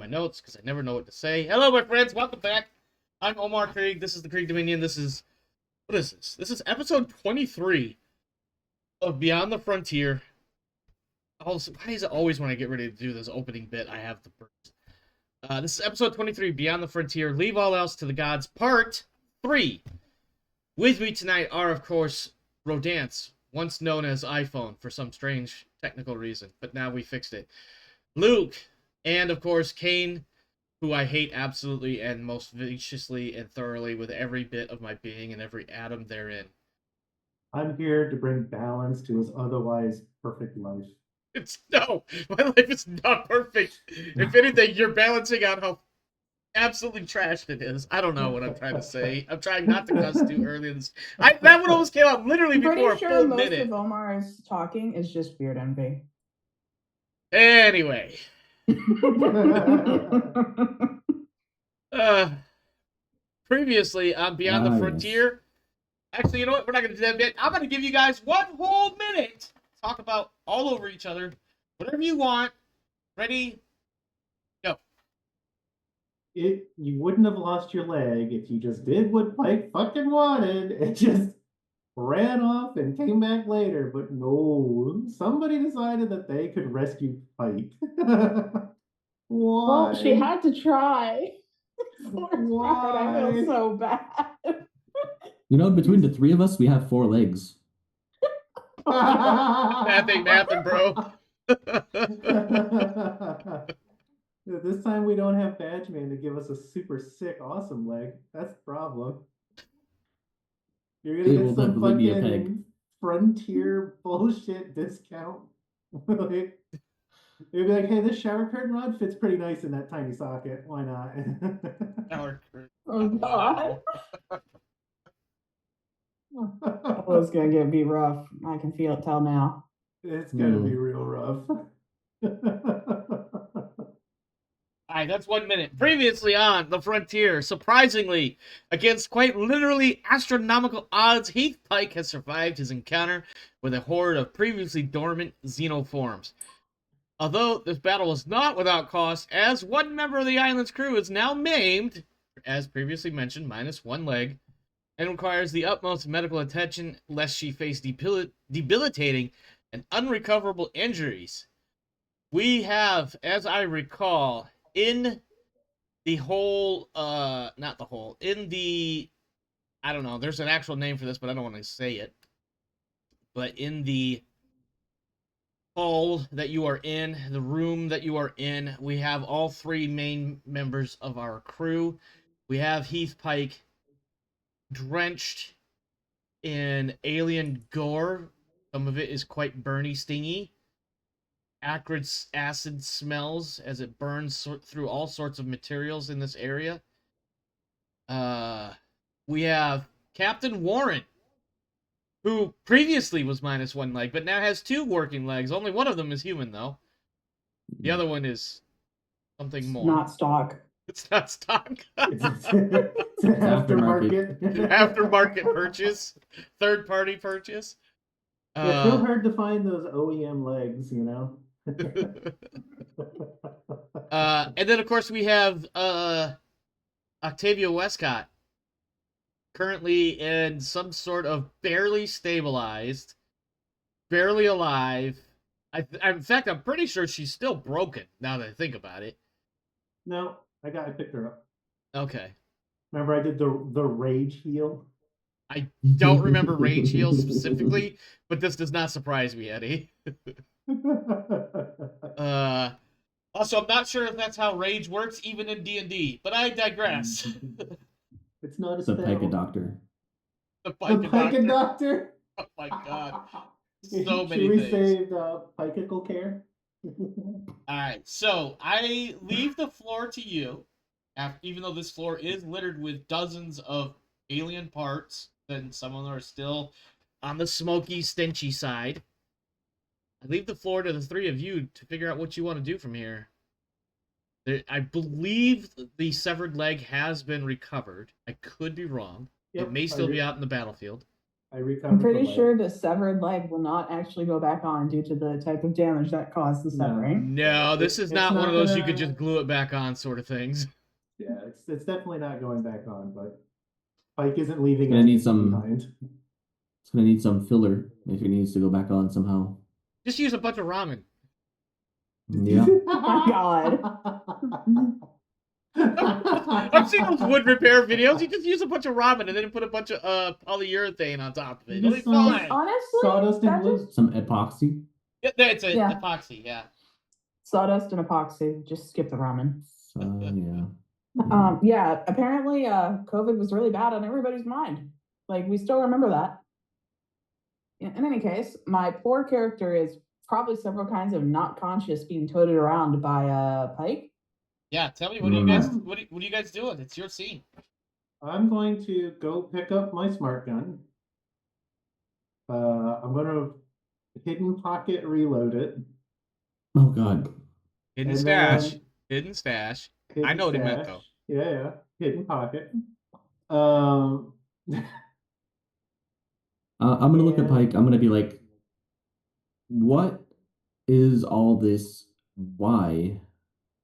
my notes because I never know what to say. Hello, my friends. Welcome back. I'm Omar Krieg. This is the Krieg Dominion. What is this? This is episode 23 of Beyond the Frontier. Also, why is it always when I get ready to do this opening bit, I have the burst? This is episode 23, Beyond the Frontier. Leave all else to the gods, part 3. With me tonight are, of course, Rodance, once known as iPhone for some strange technical reason, but now we fixed it. Luke, and of course, Kane, who I hate absolutely and most viciously and thoroughly with every bit of my being and every atom therein. I'm here to bring balance to his otherwise perfect life. No, my life is not perfect. If anything, you're balancing out how absolutely trashed it is. I don't know what I'm trying to say. I'm trying not to cuss too early. That one almost came out literally before a full minute. Most of Omar's talking is just beard envy. Anyway. Previously on Beyond the Frontier. Actually, you know what? We're not going to do that bit. I'm going to give you guys one whole minute to talk about all over each other. Whatever you want. Ready? Go. You wouldn't have lost your leg if you just did what Pike fucking wanted and just ran off and came back later. But no, somebody decided that they could rescue Pike. Why? Well, she had to try. Why? I feel so bad. You know, between the three of us, we have 4 legs. Mathing, bro. This time we don't have Badgeman to give us a super sick, awesome leg. That's the problem. You're gonna get some fucking frontier bullshit discount. Like, you'd be like, hey, this shower curtain rod fits pretty nice in that tiny socket. Why not? Shower curtain. Oh, God. Oh, it's gonna be rough. I can tell now. It's gonna be real rough. Alright, that's 1 minute. Previously on The Frontier, surprisingly, against quite literally astronomical odds, Heath Pike has survived his encounter with a horde of previously dormant xenoforms. Although this battle was not without cost, as one member of the island's crew is now maimed, as previously mentioned, minus 1 leg, and requires the utmost medical attention lest she face debilitating and unrecoverable injuries. We have, as I recall, in the whole, I don't know, there's an actual name for this, but I don't want to say it. But in the hall that you are in, the room that you are in, we have all 3 main members of our crew. We have Heath Pike drenched in alien gore. Some of it is quite burny, stingy. Acrid acid smells as it burns through all sorts of materials in this area. We have Captain Warren, who previously was minus 1 leg, but now has 2 working legs. Only one of them is human, though. The other one is something more. Not stock. It's not stock. It's an aftermarket. Aftermarket purchase. Third-party purchase. It's real hard to find those OEM legs, you know? And then, of course, we have Octavia Westcott, currently in some sort of barely stabilized, barely alive. In fact, I'm pretty sure she's still broken, now that I think about it. No, I picked her up. Okay. Remember I did the rage heal? I don't remember rage heal specifically, but this does not surprise me, Eddie. Also, I'm not sure if that's how rage works, even in D&D, but I digress. It's not a The spell. Pike Doctor. The Pike Doctor? Oh my god. So many Should we things. save Pikeable care? Alright, so I leave the floor to you, even though this floor is littered with dozens of alien parts, and some of them are still on the smoky, stinchy side. I leave the floor to the 3 of you to figure out what you want to do from here. I believe the severed leg has been recovered. I could be wrong. Yep, it may still be out in the battlefield. I recovered. I'm pretty the leg. sure the severed leg will not actually go back on due to the type of damage that caused the severing. No, this is It's not one of not those you gonna- could just glue it back on sort of things. Yeah, it's definitely not going back on, but Pike isn't leaving Gonna need anything some- behind. It's gonna need some filler if it needs to go back on somehow. Just use a bunch of ramen. Yeah. Oh my god. I've seen those wood repair videos. You just use a bunch of ramen and then put a bunch of polyurethane on top of it. It'll be Just some fine. Honestly, Sawdust and that glue. just Some epoxy. Yeah, it's a Yeah. epoxy, yeah. sawdust and epoxy. Just skip the ramen. Yeah. Yeah, apparently COVID was really bad on everybody's mind. Like, we still remember that. In any case, my poor character is probably several kinds of not conscious being toted around by Pike. Yeah, tell me, what are you guys what are you guys doing? It's your scene. I'm going to go pick up my smart gun. I'm gonna hidden pocket reload it. Oh god. Hidden And stash. then- Hidden stash. Hidden I know what he meant, stash. though. Yeah, hidden pocket. I'm gonna look at Yeah. Pike. I'm gonna be like, what is all this? Why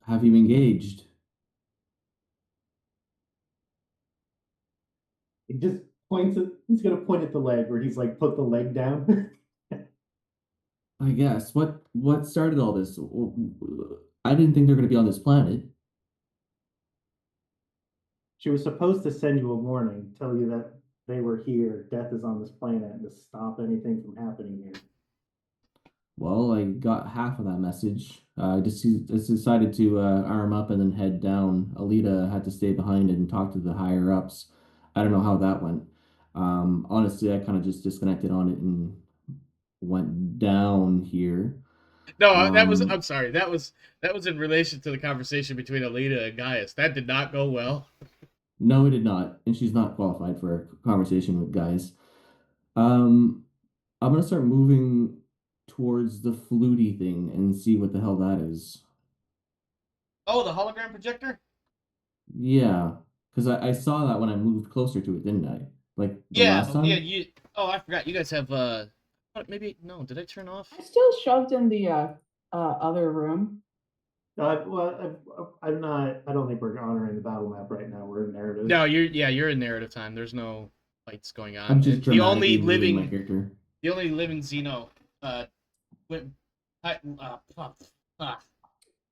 have you engaged? He just points at. He's gonna point at the leg where he's like, put the leg down. I guess. What started all this? I didn't think they're gonna be on this planet. She was supposed to send you a warning, tell you that they were here. Death is on this planet, and to stop anything from happening here. Well, I got half of that message. Just decided to arm up and then head down. Alita had to stay behind and talk to the higher ups. I don't know how that went. Honestly, I kind of just disconnected on it and went down here. No, that was. Um, I'm sorry. That was in relation to the conversation between Alita and Gaius. That did not go well. No, it did not, and she's not qualified for a conversation with guys. I'm gonna start moving towards the fluty thing and see what the hell that is. Oh, the hologram projector. Yeah, because I saw that when I moved closer to it, didn't I? Like the Yeah, last time. yeah. You. Oh, I forgot. You guys have. Maybe no. Did I turn off? I'm still shoved in the other room. I'm not. I don't think we're honoring the battle map right now. We're in narrative. No, you're in narrative time. There's no fights going on. I'm just the only dramatically moving my living character. the only living Xeno went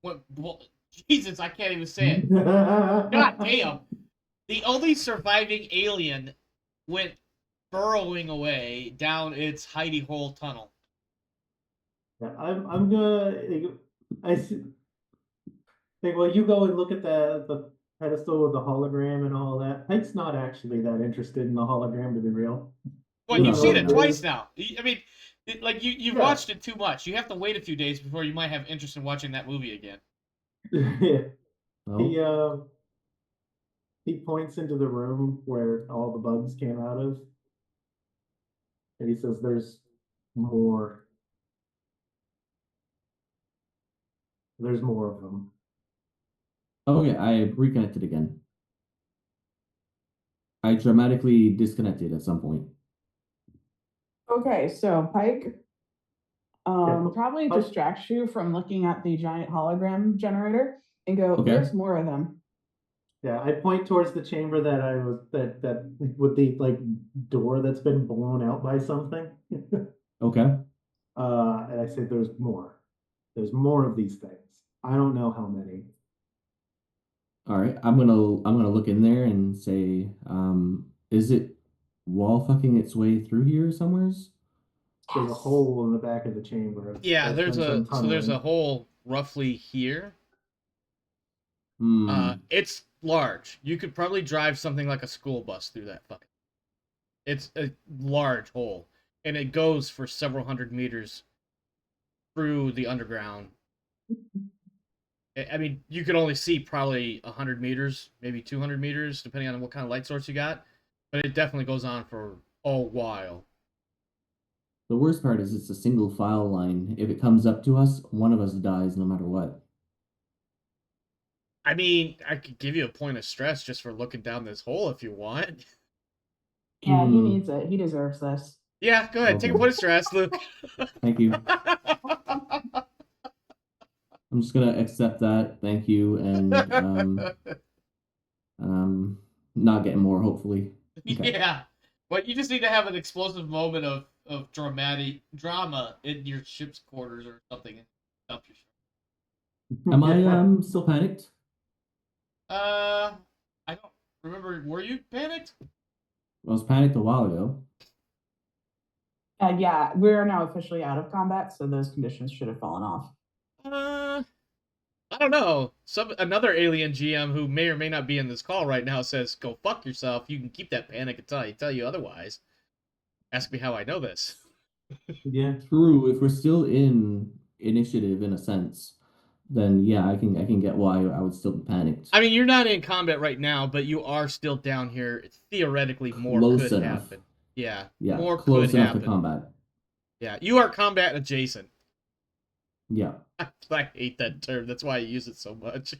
well, Jesus, I can't even say it. God damn. The only surviving alien went burrowing away down its hidey hole tunnel. Yeah, I'm gonna. I see. Like, well, you go and look at the pedestal with the hologram and all that. Pike's not actually that interested in the hologram, to be real. Well, No, you've seen it no. twice now. I mean, you've Yeah. watched it too much. You have to wait a few days before you might have interest in watching that movie again. Yeah. Oh, He points into the room where all the bugs came out of, and he says, "There's more. There's more of them." okay. I reconnected again. I dramatically disconnected at some point. Okay, so Pike Yeah, probably Pike- distracts you from looking at the giant hologram generator and go, Okay. there's more of them. Yeah, I point towards the chamber that I was that with the like door that's been blown out by something. Okay. And I say, "There's more. There's more of these things. I don't know how many." All right. I'm gonna look in there and say, is it wall fucking its way through here somewheres? There's a Yes. hole in the back of the chamber. Yeah, There's there's been some a tunneling. hole roughly here. Hmm. It's large. You could probably drive something like a school bus through that fucking. It's a large hole, and it goes for several hundred meters through the underground. I mean, you could only see probably 100 meters, maybe 200 meters, depending on what kind of light source you got. But it definitely goes on for a while. The worst part is it's a single file line. If it comes up to us, one of us dies no matter what. I mean, I could give you a point of stress just for looking down this hole if you want. Yeah, he Hmm. needs it. He deserves this. Yeah, go ahead. Take a Okay. point of stress, Luke. Thank you. I'm just gonna accept that. Thank you, and not getting more. Hopefully. Okay. Yeah. But you just need to have an explosive moment of drama in your ship's quarters or something and dump your ship. Am I still panicked? I don't remember. Were you panicked? I was panicked a while ago. Yeah, we are now officially out of combat, so those conditions should have fallen off. I don't know. Another alien GM who may or may not be in this call right now says, "Go fuck yourself. You can keep that panic until I tell you otherwise." Ask me how I know this. Yeah. True. If we're still in initiative in a sense, then yeah, I can get why I would still be panicked. I mean, you're not in combat right now, but you are still down here. Theoretically, more Close could enough. happen. Yeah, Yeah, more close could enough happen. to combat. Yeah, you are combat adjacent. Yeah. I hate that term. That's why I use it so much.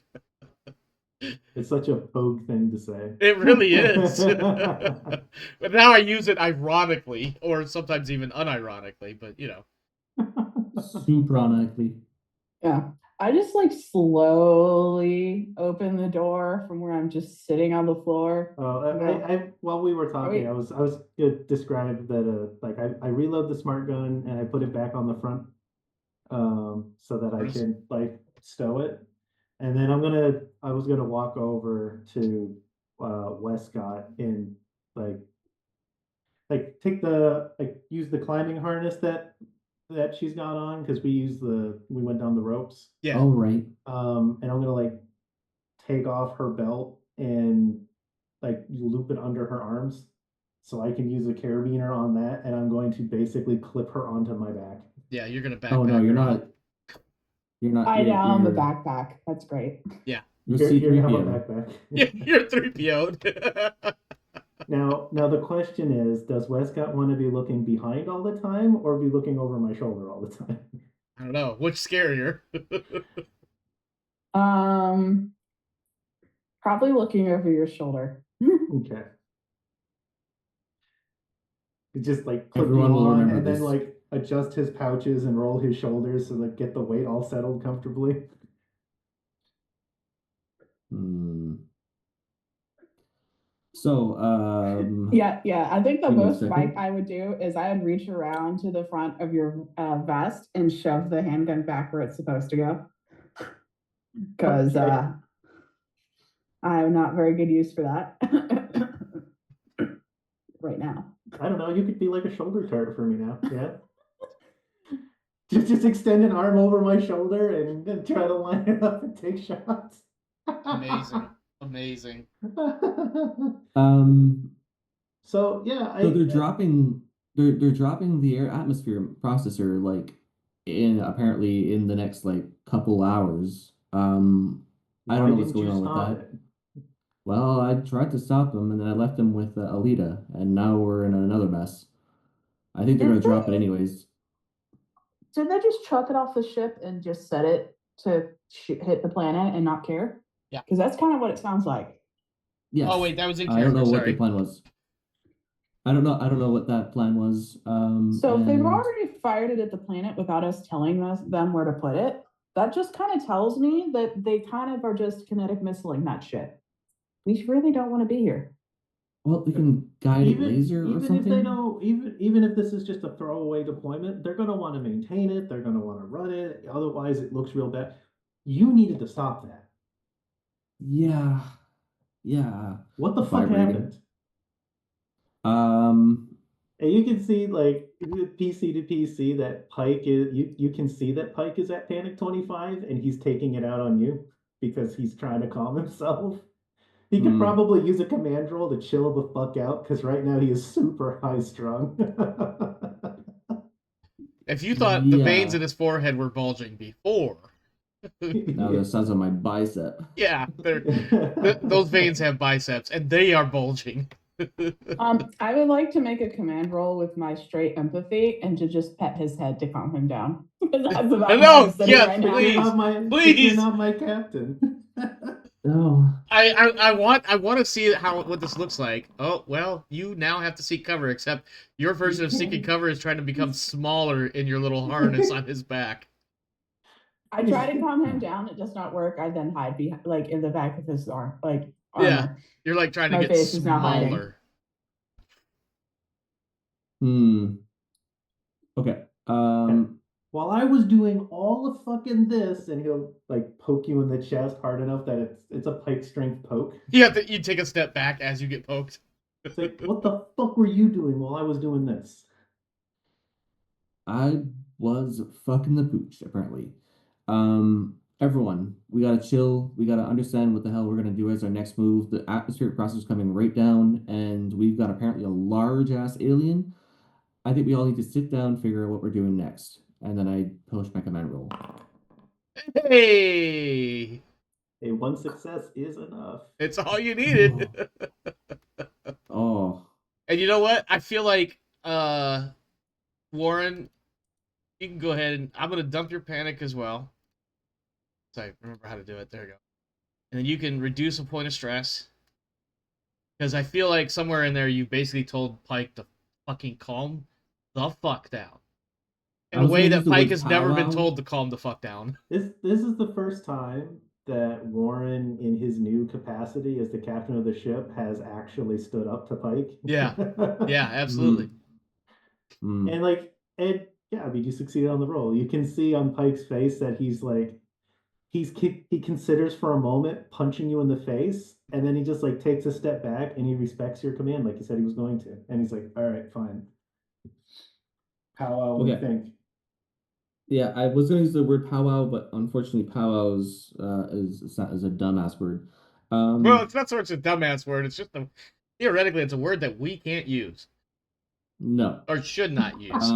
It's such a pogue thing to say. It really is. But now I use it ironically, or sometimes even unironically, but you know. Super ironically. Yeah. I just like slowly open the door from where I'm just sitting on the floor. I while we were talking, I was gonna describe that like I reload the smart gun and I put it back on the front, so that I can like stow it, and then I was gonna walk over to Westcott and like take use the climbing harness that she's got on, because we went down the ropes. Yeah. Oh right. And I'm gonna like take off her belt and like loop it under her arms so I can use a carabiner on that, and I'm going to basically clip her onto my back. Yeah, you're gonna backpack. Oh no, you're her not. up. You're not. I down the backpack. That's great. Yeah. You're gonna have a C-3PO. backpack. You're 3PO'd. Now the question is, does Westcott want to be looking behind all the time or be looking over my shoulder all the time? I don't know. Which scarier? Probably looking over your shoulder. Okay. You just like clip Everyone you will on remember and then this. like adjust his pouches and roll his shoulders so that get the weight all settled comfortably. So, Yeah. I think the give me a most second. Mike I would do is I would reach around to the front of your vest and shove the handgun back where it's supposed to go. Because Okay. I have not very good use for that right now. I don't know. You could be like a shoulder guard for me now. Yeah. Just extend an arm over my shoulder and try to line it up and take shots. Amazing. So yeah, so they're dropping the air atmosphere processor like apparently in the next like couple hours. I don't know what's going on with that. Well, I tried to stop them and then I left them with Alita, and now we're in another mess. I think they're going to drop it anyways. Didn't they just chuck it off the ship and just set it to hit the planet and not care? Yeah. Because that's kind of what it sounds like. Yes. Oh wait, that was in character. I don't know what sorry. the plan was. I don't know what that plan was. So if they've already fired it at the planet without us telling them where to put it, that just kind of tells me that they kind of are just kinetic missiling that shit. We really don't want to be here. Well, they can guide a laser or something. Even if they don't, even if this is just a throwaway deployment, they're going to want to maintain it. They're going to want to run it. Otherwise, it looks real bad. You needed to stop that. Yeah. What the fuck happened? And you can see like PC to PC that Pike is. You can see that Pike is at Panic 25, and he's taking it out on you because he's trying to calm himself. He could probably use a command roll to chill the fuck out, because right now he is super high strung. If you thought the veins in his forehead were bulging before, now the size of my bicep. Yeah, those veins have biceps, and they are bulging. I would like to make a command roll with my straight empathy and to just pet his head to calm him down. That's about no, yes, please. You're not my captain. No. I want to see what this looks like. Oh well, you now have to seek cover. Except your version of seeking cover is trying to become smaller in your little harness on his back. I try to calm him down. It does not work. I then hide behind, like in the back of his armor. Yeah, you're like trying to My get face is not hiding. smaller. Okay. While I was doing all of fucking this, and he'll like poke you in the chest hard enough that it's a pike strength poke. You take a step back as you get poked. It's like, what the fuck were you doing while I was doing this? I was fucking the pooch, apparently. Everyone, we gotta chill. We gotta understand what the hell we're gonna do as our next move. The atmospheric process is coming right down, and we've got apparently a large ass alien. I think we all need to sit down, figure out what we're doing next, and then I push my command roll. Hey, one success is enough. it's all you needed. Oh. And you know what? I feel like Warren, you can go ahead and I'm gonna dump your panic as well. So I remember how to do it. There you go. And then you can reduce a point of stress. Because I feel like somewhere in there you basically told Pike to fucking calm the fuck down. In a way that Pike has never been told to calm the fuck down. This is the first time that Warren, in his new capacity as the captain of the ship, has actually stood up to Pike. Yeah. Yeah, absolutely. And yeah, I mean, you succeeded on the roll. You can see on Pike's face that he's like, he considers for a moment punching you in the face, and then he just like takes a step back and he respects your command like he said he was going to. And he's like, all right, fine. Powwow, what do you think? Yeah, I was going to use the word powwow, but unfortunately, powwow is a dumbass word. Well, it's not so much a dumbass word. It's just theoretically, it's a word that we can't use. No. Or should not use.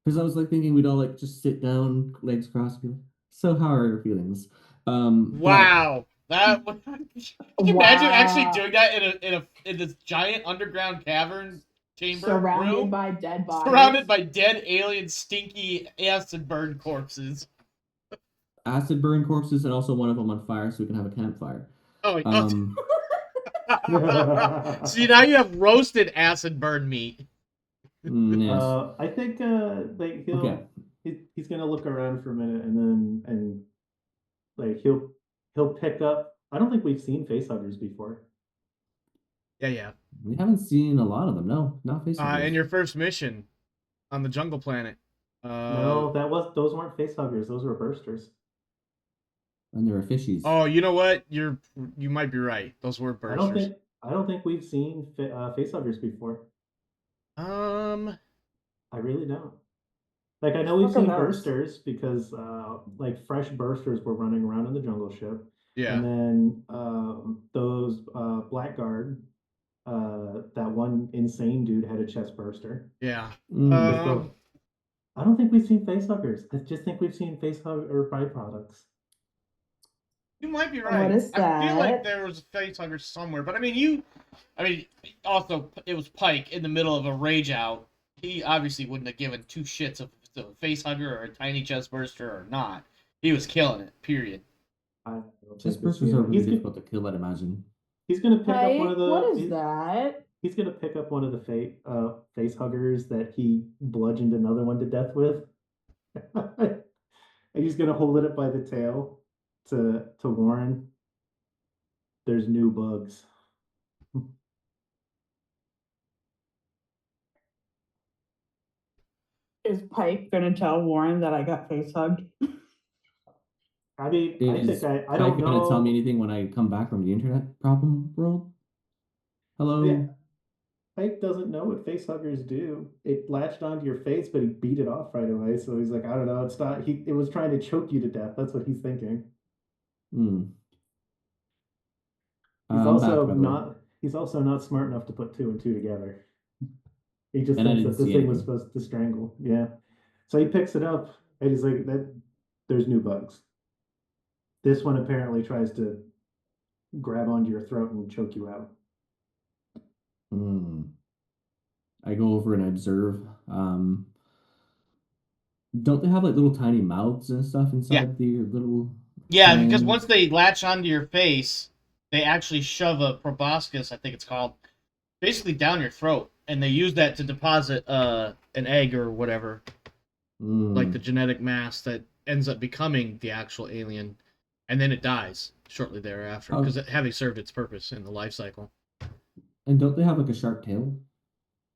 Because I was like thinking we'd all like just sit down, legs crossed, be like, so how are your feelings? Wow. Can you imagine actually doing that in this giant underground cavern chamber surrounded by dead bodies, surrounded by dead alien stinky acid burn corpses, and also one of them on fire so we can have a campfire. See, now you have roasted acid burn meat. Yes. I think he's gonna look around for a minute and he'll pick up. I don't think we've seen facehuggers before. Yeah. We haven't seen a lot of them. No, not facehuggers. In your first mission on the jungle planet. No, those weren't facehuggers. Those were bursters. And there were fishies. Oh, you know what? You might be right. Those were bursters. I don't think we've seen facehuggers before. I really don't. Like, I know we've seen bursters because fresh bursters were running around in the jungle ship. Yeah. And then those Blackguard, that one insane dude had a chest burster. Yeah. I don't think we've seen facehuggers. I just think we've seen facehugger byproducts. You might be right. What is that? I feel like there was a facehugger somewhere, but also it was Pike in the middle of a rage out. He obviously wouldn't have given two shits if it's a facehugger or a tiny chest burster or not. He was killing it. Period. Chest bursters are really difficult to kill, I'd imagine. He's gonna pick up one of the. What is that? He's gonna pick up one of the facehuggers that he bludgeoned another one to death with, and he's gonna hold it up by the tail to Warren. There's new bugs. Is Pike gonna tell Warren that I got facehugged? I mean, I don't know. Pike gonna tell me anything when I come back from the internet problem world? Hello? Yeah. Pike doesn't know what facehuggers do. It latched onto your face, but he beat it off right away. So he's like, I don't know. It's not. It was trying to choke you to death. That's what he's thinking. He's also not smart enough to put two and two together. He just thinks that this thing was supposed to strangle. Yeah. So he picks it up and he's like, there's new bugs. This one apparently tries to grab onto your throat and choke you out. I go over and observe. Don't they have like little tiny mouths and stuff inside the little? Yeah, because Same. once they latch onto your face, they actually shove a proboscis, I think it's called, basically down your throat, and they use that to deposit an egg or whatever, like the genetic mass that ends up becoming the actual alien, and then it dies shortly thereafter because having served its purpose in the life cycle. And don't they have like a sharp tail?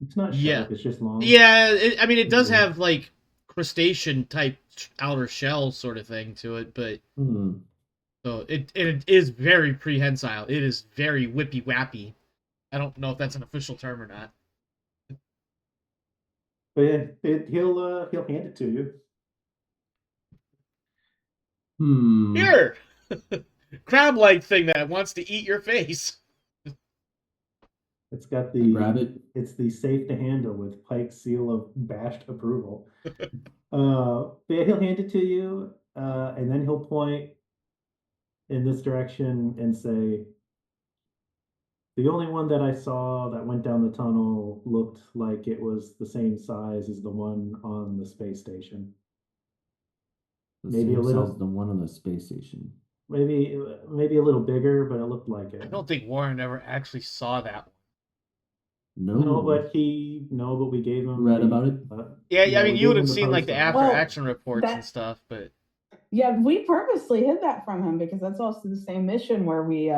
It's not Yeah. sharp, it's just long. Yeah, I mean, it does have like crustacean type outer shell sort of thing to it, but so it is very prehensile. It is very whippy wappy. I don't know if that's an official term or not. But yeah, he'll hand it to you. Here, crab-like thing that wants to eat your face. It's got grab it. It's the safe to handle with Pike's seal of bashed approval. But yeah, he'll hand it to you, and then he'll point in this direction and say, the only one that I saw that went down the tunnel looked like it was the same size as the one on the space station. Maybe a little the one on the space station. Maybe a little bigger, but it looked like it. I don't think Warren ever actually saw that one. No, but we gave him read about it. Yeah, I mean, you would have seen like the after action reports and stuff, but yeah, we purposely hid that from him because that's also the same mission where we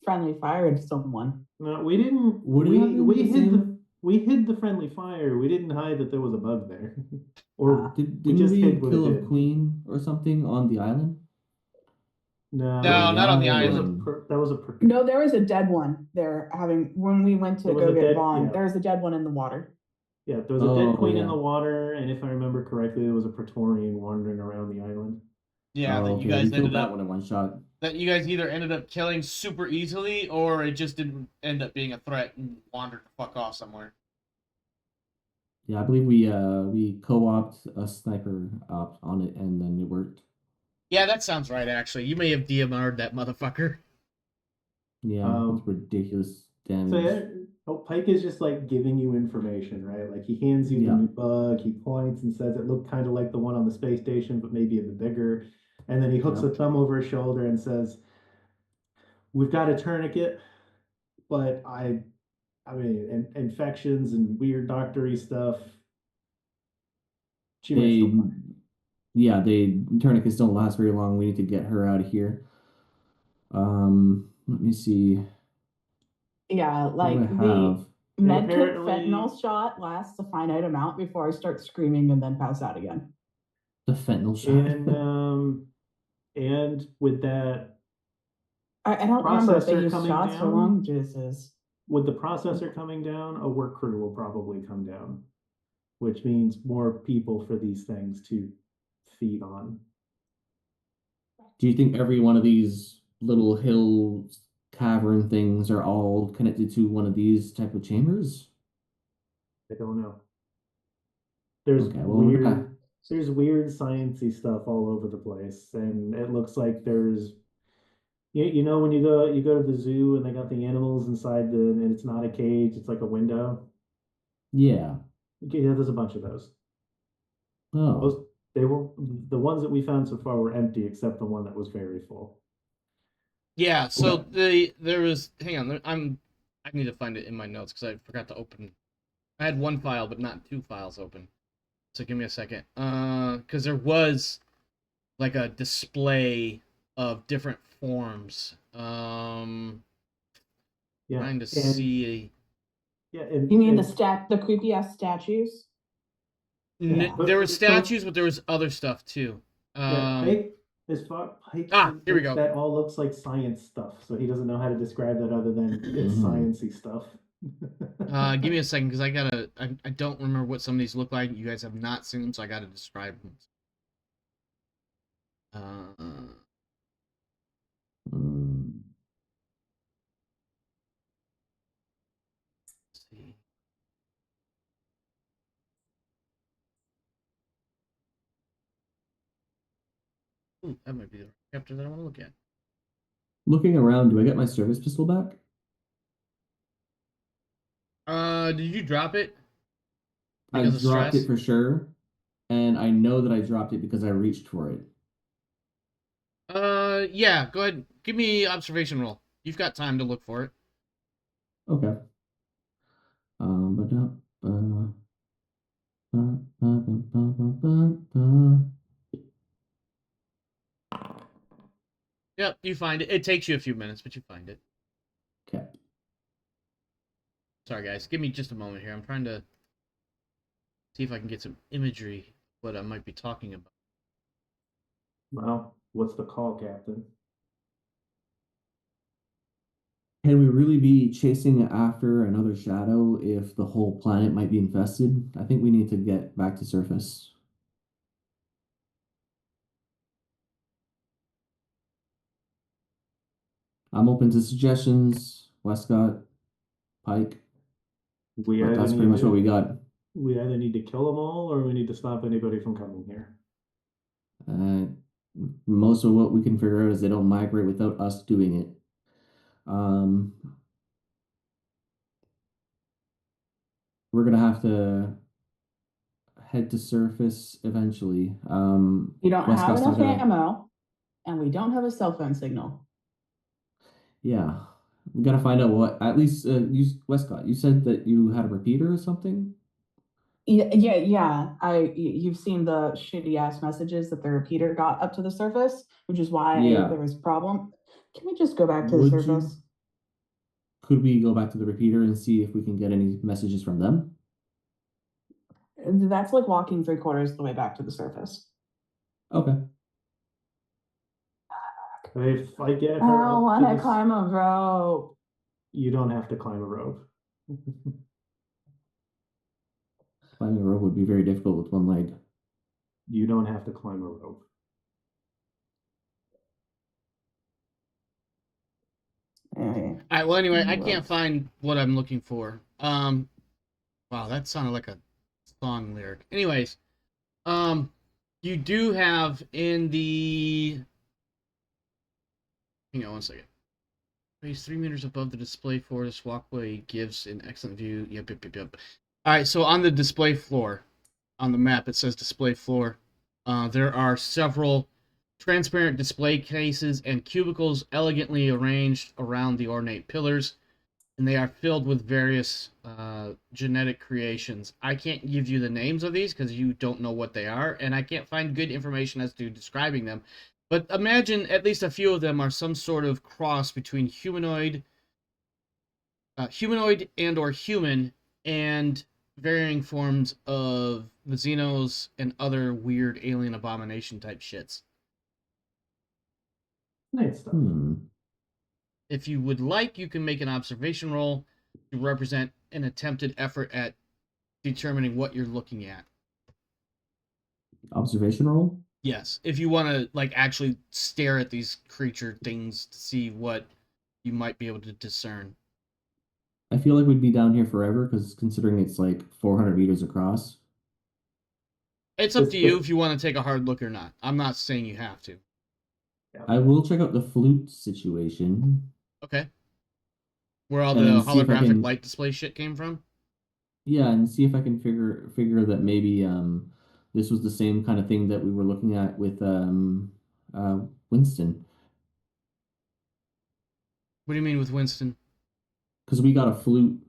friendly fired someone. No, we didn't. We hid the friendly fire. We didn't hide that there was a bug there. Or didn't we kill a queen or something on the island? No, not on the island. No, there was a dead one there. When we went to go get Vaughn, there was a dead one in the water. Yeah, there was a dead queen in the water, and if I remember correctly, there was a Praetorian wandering around the island. Yeah, that you guys ended up that one in one shot. That you guys either ended up killing super easily, or it just didn't end up being a threat and wandered the fuck off somewhere. Yeah, I believe we co-opted a sniper op on it, and then it worked. Yeah, that sounds right. Actually, you may have DMR'd that motherfucker. Yeah, it's ridiculous damage. So Pike is just like giving you information, right? Like he hands you the new bug, he points and says it looked kind of like the one on the space station, but maybe a bit bigger. And then he hooks a thumb over his shoulder and says, "We've got a tourniquet, but I mean, infections and weird doctory stuff. The tourniquets don't last very long. We need to get her out of here. Let me see. Yeah, like the medkit fentanyl shot lasts a finite amount before I start screaming and then pass out again. The fentanyl shot. And with that, I don't remember if they use shots for lung juices. With the processor coming down, a work crew will probably come down, which means more people for these things to feed on. Do you think every one of these little hill cavern things are all connected to one of these type of chambers? I don't know. There's weird sciencey stuff all over the place, and it looks like there's you know when you go to the zoo and they got the animals inside and it's not a cage, it's like a window. Yeah. Yeah, there's a bunch of those. They were the ones that we found so far were empty except the one that was very full. Yeah, so there was hang on, I need to find it in my notes because I forgot to open. I had one file but not two files open. So give me a second. Because there was like a display of different forms. Trying to see. Yeah, you mean the creepy ass statues? There were statues, but there was other stuff too. Pike here we go. That all looks like science stuff, so he doesn't know how to describe that other than it's sciencey stuff. Give me a second because I don't remember what some of these look like. You guys have not seen them, so I gotta describe them. Let's see. Ooh, that might be the chapter that I want to look at. Looking around, do I get my service pistol back? Did you drop it? I dropped it for sure, and I know that I dropped it because I reached for it. Yeah, go ahead. Give me observation roll. You've got time to look for it. Okay. Yep, you find it. It takes you a few minutes, but you find it. Okay. Sorry, guys. Give me just a moment here. I'm trying to see if I can get some imagery of what I might be talking about. Well, what's the call, Captain? Can we really be chasing after another shadow if the whole planet might be infested? I think we need to get back to surface. I'm open to suggestions, Westcott, Pike, We but either that's need pretty much to what we got. we either need to kill them all or we need to stop anybody from coming here. Uh, Most of what we can figure out is they don't migrate without us doing it. We're gonna have to head to surface eventually. You don't have Westcott's not enough gonna. ammo, and we don't have a cell phone signal. Yeah, we gotta find out what. At least, Westcott, you said that you had a repeater or something. Yeah. You've seen the shitty ass messages that the repeater got up to the surface, which is why Yeah. there was a problem. Can we just go back to the Would surface? Could we go back to the repeater and see if we can get any messages from them? That's like walking 3/4 of the way back to the surface. Okay. If I get I her don't up want to to this, climb a rope. you don't have to climb a rope. Climbing a rope would be very difficult with one leg. You don't have to climb a rope. Okay. All right. Well, anyway, I Well. can't find what I'm looking for. Wow, that sounded like a song lyric. Anyways, you do have in the. Hang on one second. Raised 3 meters above the display floor. This walkway gives an excellent view. Yep. All right, so on the display floor, on the map, it says display floor. There are several transparent display cases and cubicles elegantly arranged around the ornate pillars, and they are filled with various genetic creations. I can't give you the names of these because you don't know what they are, and I can't find good information as to describing them. But imagine at least a few of them are some sort of cross between humanoid and or human, and varying forms of the Xenos and other weird alien abomination type shits. Nice stuff. If you would like, you can make an observation roll to represent an attempted effort at determining what you're looking at. Observation roll? Yes, if you want to like actually stare at these creature things to see what you might be able to discern. I feel like we'd be down here forever because considering it's like 400 meters across. It's up to you if you want to take a hard look or not. I'm not saying you have to. I will check out the flute situation. Okay. Where all And the then see if I holographic can- light display shit came from? Yeah, and see if I can figure that maybe this was the same kind of thing that we were looking at with Winston. What do you mean with Winston? Because we got a flute.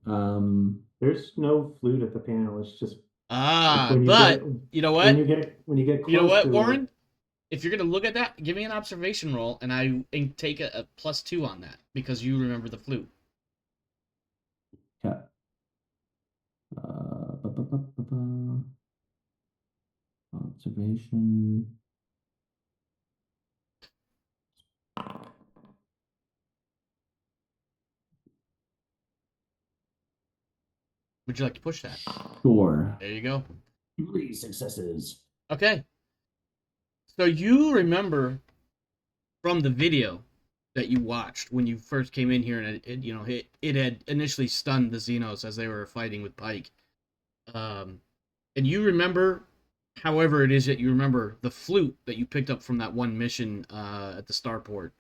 There's no flute at the panel. It's just But you know what? when you get close You know what, to Warren? If you're gonna look at that, give me an observation roll, and I take a +2 on that because you remember the flute. Yeah. Observation. Would you like to push that? Sure. There you go. 3 successes. Okay. So you remember from the video that you watched when you first came in here, and it had initially stunned the Xenos as they were fighting with Pike. And you remember, however it is that you remember the flute that you picked up from that one mission at the starport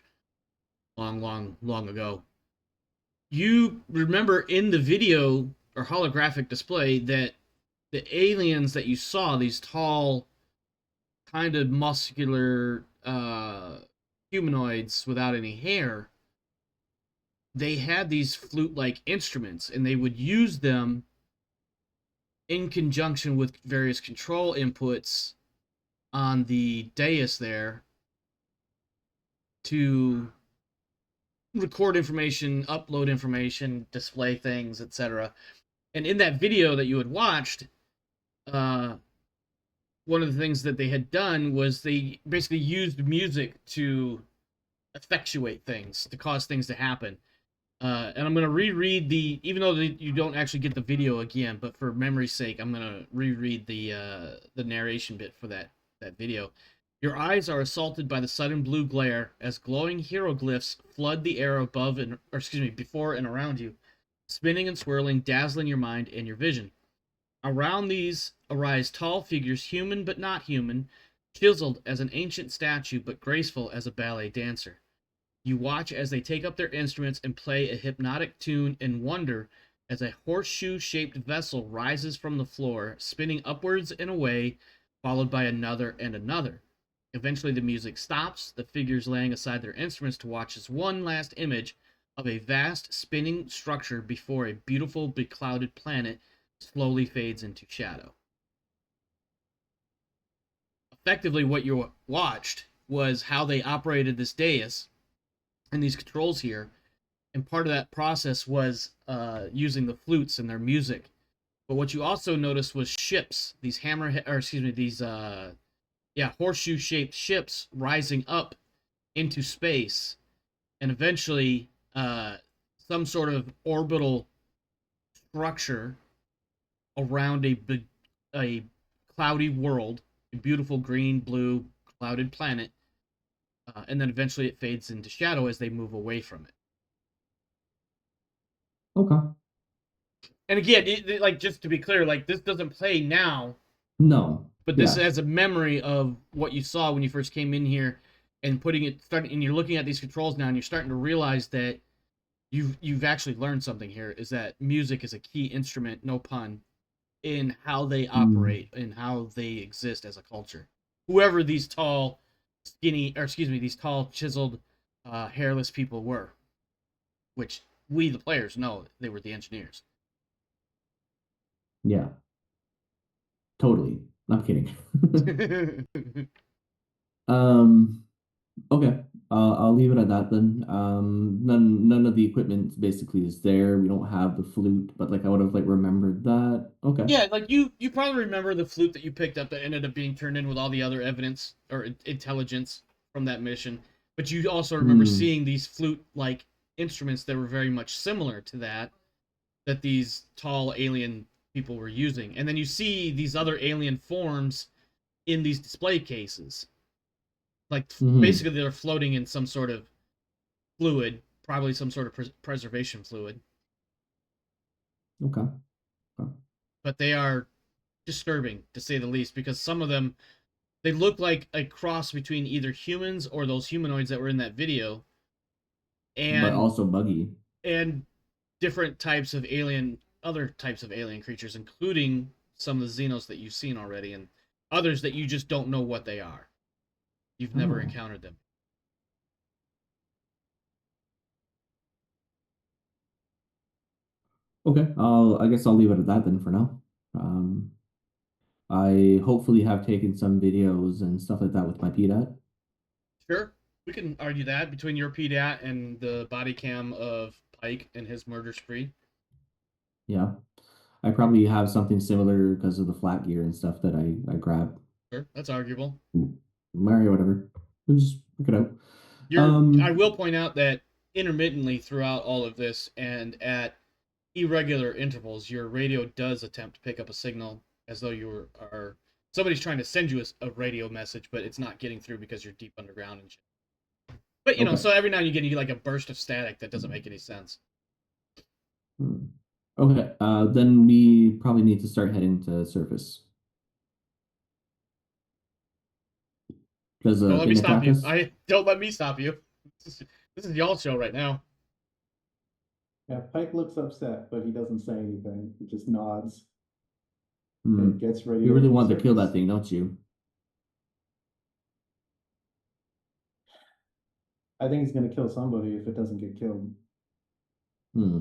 long ago. You remember in the video or holographic display that the aliens that you saw, these tall, kind of muscular humanoids without any hair, they had these flute-like instruments, and they would use them in conjunction with various control inputs on the dais there to record information, upload information, display things, etc. And in that video that you had watched, one of the things that they had done was they basically used music to effectuate things, to cause things to happen. And I'm going to reread even though you don't actually get the video again, but for memory's sake, I'm going to reread the narration bit for that video. Your eyes are assaulted by the sudden blue glare as glowing hieroglyphs flood the air before and around you, spinning and swirling, dazzling your mind and your vision. Around these arise tall figures, human but not human, chiseled as an ancient statue but graceful as a ballet dancer. You watch as they take up their instruments and play a hypnotic tune and wonder as a horseshoe-shaped vessel rises from the floor, spinning upwards and away, followed by another and another. Eventually the music stops, the figures laying aside their instruments to watch as one last image of a vast spinning structure before a beautiful beclouded planet slowly fades into shadow. Effectively, what you watched was how they operated this dais and these controls here, and part of that process was using the flutes and their music. But what you also noticed was ships, these horseshoe-shaped ships rising up into space, and eventually some sort of orbital structure around a cloudy world, a beautiful green, blue, clouded planet, and then eventually it fades into shadow as they move away from it. Okay. And again, just to be clear, this doesn't play now. No. But this is a memory of what you saw when you first came in here, and you're looking at these controls now, and you're starting to realize that you've actually learned something here. Is that music is a key instrument, no pun, in how they operate and how they exist as a culture. Whoever these tall, chiseled, hairless people were, which we, the players, know they were the engineers. Yeah. Totally. I'm kidding. Okay. I'll leave it at that then. None of the equipment basically is there. We don't have the flute, but I would have remembered that. Okay. Yeah, you probably remember the flute that you picked up that ended up being turned in with all the other evidence or intelligence from that mission. But you also remember seeing these flute-like instruments that were very much similar to that these tall alien people were using. And then you see these other alien forms in these display cases. Basically they're floating in some sort of fluid, probably some sort of preservation fluid. Okay. But they are disturbing, to say the least, because some of them, they look like a cross between either humans or those humanoids that were in that video. But also buggy. And different types of other types of alien creatures, including some of the Xenos that you've seen already, and others that you just don't know what they are. You've never encountered them. Okay, I guess I'll leave it at that then for now. I hopefully have taken some videos and stuff like that with my PDAT. Sure, we can argue that between your PDAT and the body cam of Pike and his murder spree. Yeah, I probably have something similar because of the flat gear and stuff that I grabbed. Sure, that's arguable. Mario, whatever. We'll just work it out. I will point out that intermittently throughout all of this and at irregular intervals, your radio does attempt to pick up a signal as though somebody's trying to send you a radio message, but it's not getting through because you're deep underground and shit. But you know, so every now and again you get a burst of static that doesn't make any sense. Okay, then we probably need to start heading to surface. Because don't let me stop you. Don't let me stop you. This is y'all's show right now. Yeah, Pike looks upset, but he doesn't say anything. He just nods. And gets ready. You really want to kill that thing, don't you? I think he's gonna kill somebody if it doesn't get killed. I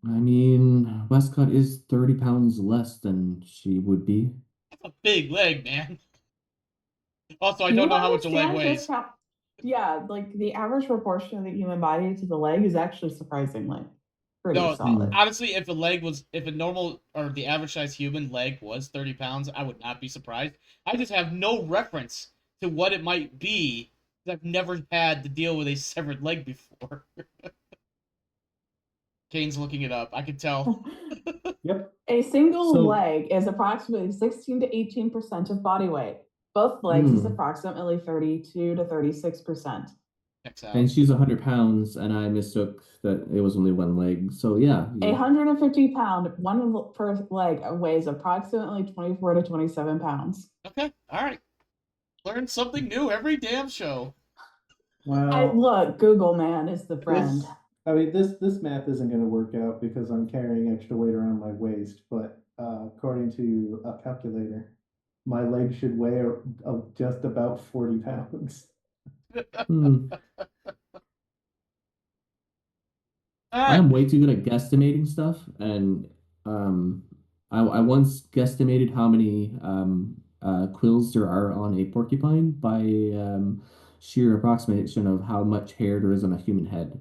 mean, Westcott is 30 pounds less than she would be. That's a big leg, man. Also, I Do don't you know how much a leg understand weighs. just how? Yeah, like the average proportion of the human body to the leg is actually surprisingly pretty No, solid. honestly, if a normal or the average size human leg was 30 pounds, I would not be surprised. I just have no reference to what it might be because I've never had to deal with a severed leg before. Kane's looking it up. I can tell. Yep. A single So- leg is approximately 16 to 18% of body weight. Both legs is approximately 32 to 36%. Checks out. And she's 100 pounds, and I mistook that it was only one leg. So yeah. 150-pound, one per leg weighs approximately 24 to 27 pounds. Okay, all right. Learn something new every damn show. Well, Look, Google man is the friend. This math isn't going to work out because I'm carrying extra weight around my waist. But according to a calculator, my leg should weigh just about 40 pounds. I'm way too good at guesstimating stuff, and I once guesstimated how many quills there are on a porcupine by sheer approximation of how much hair there is on a human head.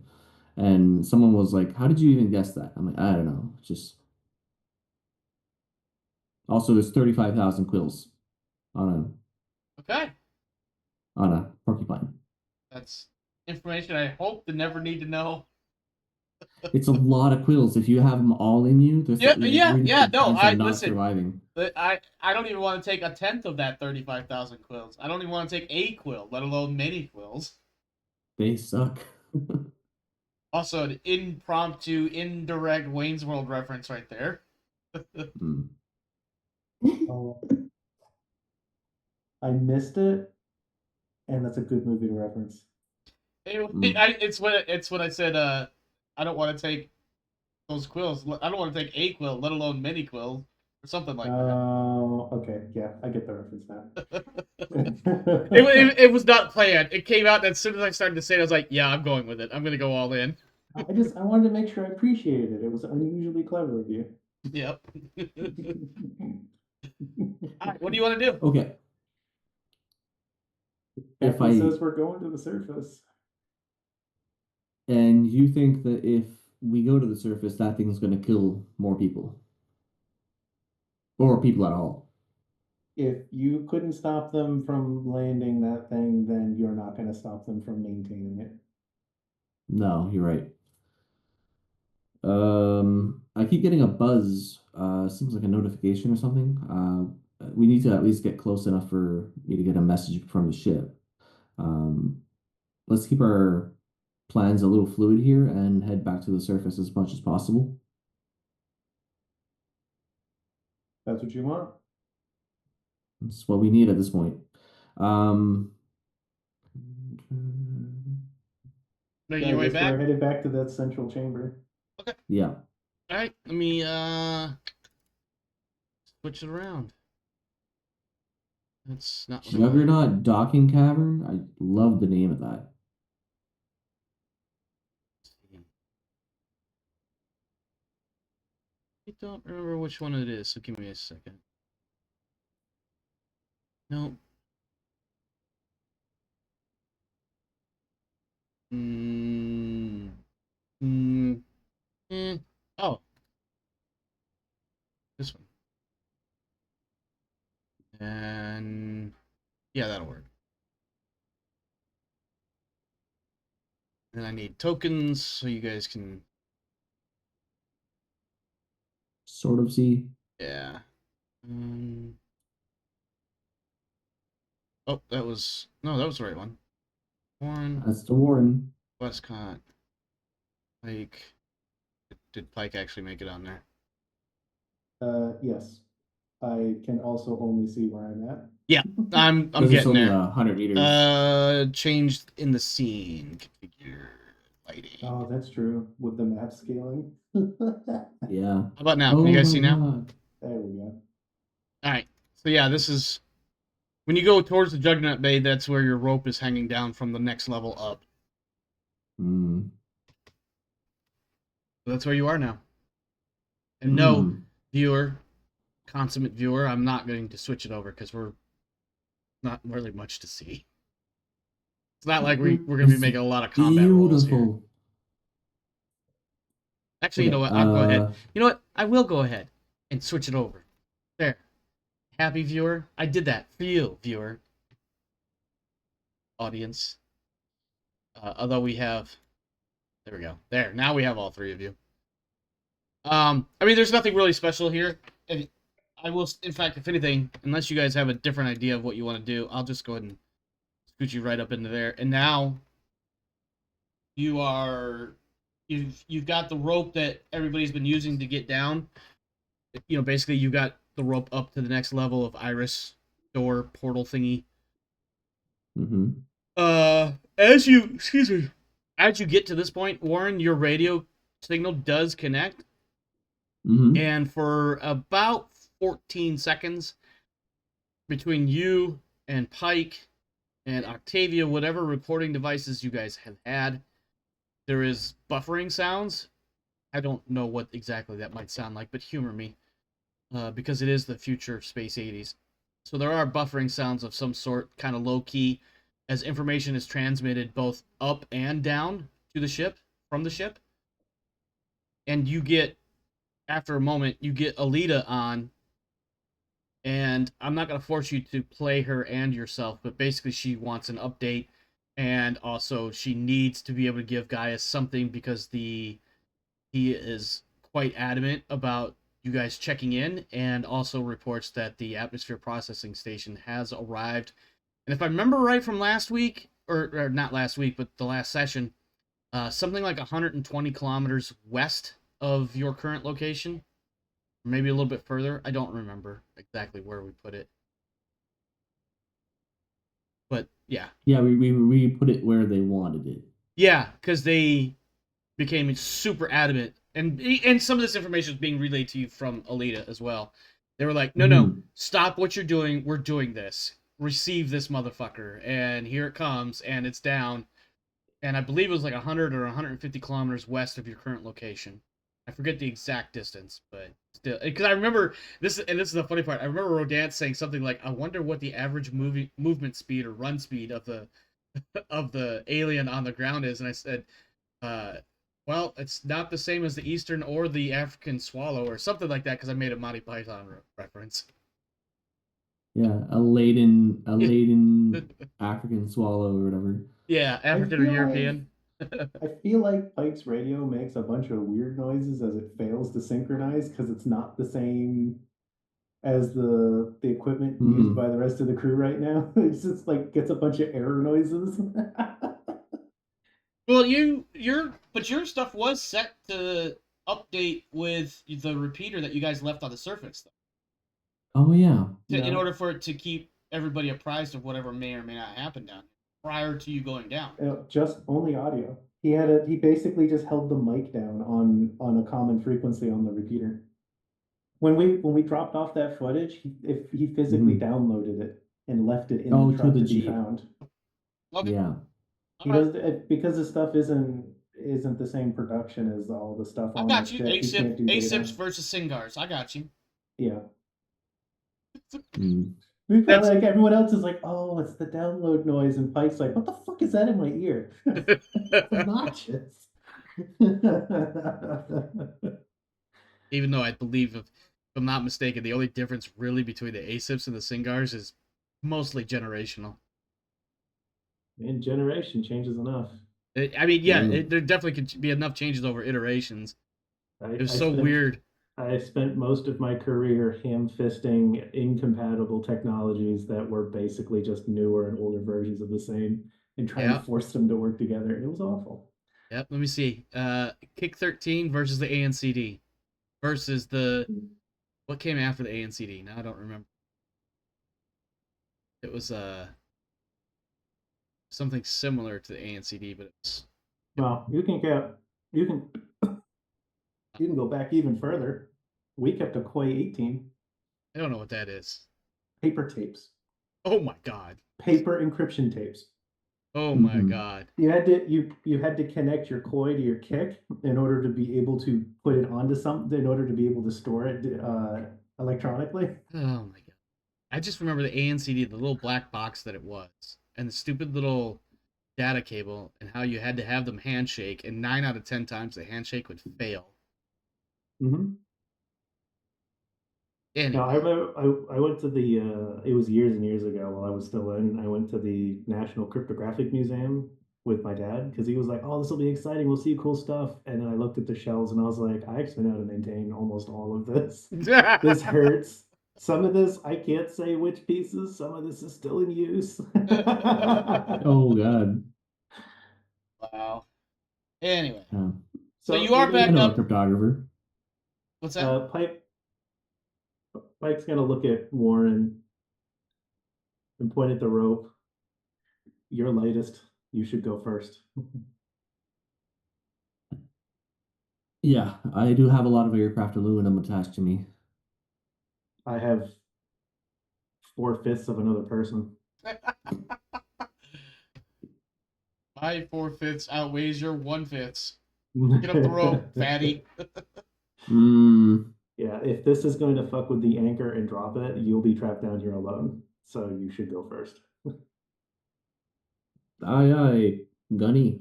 And someone was like, "How did you even guess that?" I'm like, "I don't know. Just also there's 35,000 quills on a porcupine. That's information I hope to never need to know. It's a lot of quills. If you have them all in you, there's Yeah. No, I'm not listen. surviving. I don't even want to take a tenth of that 35,000 quills. I don't even want to take a quill, let alone many quills. They suck. Also, an impromptu, indirect Wayne's World reference right there. Oh, I missed it, and that's a good movie to reference. It's what I said. I don't want to take those quills. I don't want to take a quill, let alone many quills, or something like that. Oh, okay, yeah, I get the reference now. It was not planned. It came out, and as soon as I started to say it, I was like, "Yeah, I'm going with it. I'm going to go all in." I wanted to make sure I appreciated it. It was unusually clever of you. Yep. All right, what do you want to do? Okay. Captain says we're going to the surface. And you think that if we go to the surface, that thing's going to kill more people? Or people at all? If you couldn't stop them from landing that thing, then you're not going to stop them from maintaining it. No, you're right. I keep getting a buzz. Seems like a notification or something. We need to at least get close enough for me to get a message from the ship. Let's keep our plans a little fluid here and head back to the surface as much as possible. That's what you want? That's what we need at this point. Making I your way guess back. we're headed back to that central chamber. Okay. Yeah. All right. Let me switch it around. That's not what I want. Juggernaut Docking Cavern. I love the name of that. I don't remember which one it is, so give me a second. No. Oh. This one. And yeah, that'll work. And I need tokens so you guys can Sort of see. yeah. Oh, that was the right one. Warren. That's the Warren. Westcott. Pike. Did Pike actually make it on there? Yes. I can also only see where I'm at. Yeah, I'm Because it's getting only there. 100 meters. Changed in the scene configure lighting. Oh, that's true. With the map scaling. Yeah. How about now? Can you guys see now? God. There we go. All right. So yeah, this is When you go towards the Juggernaut Bay, that's where your rope is hanging down from the next level up. Mm. So that's where you are now. And no, viewer, consummate viewer, I'm not going to switch it over because we're not really much to see. It's not like we're going to be making a lot of combat rolls here. Beautiful. Actually, you know what? I'll go ahead. You know what? I will go ahead and switch it over. There. Happy viewer. I did that for you, viewer. Audience. Although we have... There we go. There. Now we have all three of you. I mean, there's nothing really special here. And I will, in fact, if anything, unless you guys have a different idea of what you want to do, I'll just go ahead and scoot you right up into there. And now you've got the rope that everybody's been using to get down. You know, basically you got the rope up to the next level of iris door portal thingy. Mm-hmm. As you get to this point, Warren, your radio signal does connect. Mm-hmm. And for about 14 seconds between you and Pike and Octavia, whatever recording devices you guys have had, there is buffering sounds. I don't know what exactly that might sound like, but humor me. Because it is the future Space 80s. So there are buffering sounds of some sort, kind of low-key, as information is transmitted both up and down to the ship, from the ship. And you get, after a moment, you get Alita on, and I'm not going to force you to play her and yourself, but basically she wants an update, and also she needs to be able to give Gaius something because he is quite adamant about you guys checking in, and also reports that the atmosphere processing station has arrived. And if I remember right from last week, or not last week, but the last session, something like 120 kilometers west of your current location, maybe a little bit further. I don't remember exactly where we put it, but yeah. Yeah, we put it where they wanted it. Yeah, because they became super adamant, and some of this information is being relayed to you from Alita as well. They were like, no, stop what you're doing. We're doing this. Receive this motherfucker. And here it comes, and it's down. And I believe it was like 100 or 150 kilometers west of your current location. I forget the exact distance, but still, because I remember this, and this is the funny part. I remember Rodance saying something like, "I wonder what the average movement speed or run speed of the alien on the ground is." And I said, well, it's not the same as the Eastern or the African swallow or something like that, because I made a Monty Python reference. Yeah, a laden African swallow or whatever. Yeah, African or European. I feel like Pike's radio makes a bunch of weird noises as it fails to synchronize because it's not the same as the equipment used by the rest of the crew right now. It's just like gets a bunch of error noises. Well, your stuff was set to update with the repeater that you guys left on the surface, though. Oh yeah. In order for it to keep everybody apprised of whatever may or may not happen down here prior to you going down. Just only audio. He basically just held the mic down on a common frequency on the repeater. When we dropped off that footage, he physically downloaded it and left it in the truck to be found. Okay. Yeah. He does because the stuff isn't the same production as all the stuff on I got you. ASIP, ASIPs versus Singars. I got you. Yeah. Like everyone else is like, oh, it's the download noise, and Pike's like, what the fuck is that in my ear? It's obnoxious. Even though I believe, if I'm not mistaken, the only difference really between the ASIPs and the Singars is mostly generational. And generation changes enough. I mean, yeah, there definitely could be enough changes over iterations. It was so weird. I spent most of my career ham-fisting incompatible technologies that were basically just newer and older versions of the same and trying to force them to work together. It was awful. Yep, let me see. Kick 13 versus the ANCD versus what came after the ANCD? Now I don't remember. It was something similar to the ANCD, but it's well, you can go back even further. We kept a Koi 18. I don't know what that is. Paper tapes. Oh my god. Paper encryption tapes. Oh my Mhm. god. You had to you had to connect your koi to your kick in order to be able to put it onto something, in order to be able to store it electronically. Oh my god. I just remember the ANCD, the little black box that it was, and the stupid little data cable, and how you had to have them handshake, and 9 out of 10 times the handshake would fail. Mm-hmm. No, I Anyway. remember I went to the it was years and years ago while I was still in. I went to the National Cryptographic Museum with my dad because he was like, "Oh, this will be exciting. We'll see cool stuff." And then I looked at the shelves and I was like, "I actually know how to maintain almost all of this. This hurts. Some of this I can't say which pieces. Some of this is still in use." Oh God. Wow. Anyway. Yeah. So So you we are I back need know a up. cryptographer. What's that? Pike's gonna look at Warren and point at the rope. You're lightest. You should go first. Yeah, I do have a lot of aircraft aluminum attached to me. I have 4/5 of another person. My 4/5 outweighs your 1/5. Get up the rope, fatty. Mm, Yeah, if this is going to fuck with the anchor and drop it, you'll be trapped down here alone. So you should go first. aye, aye, gunny.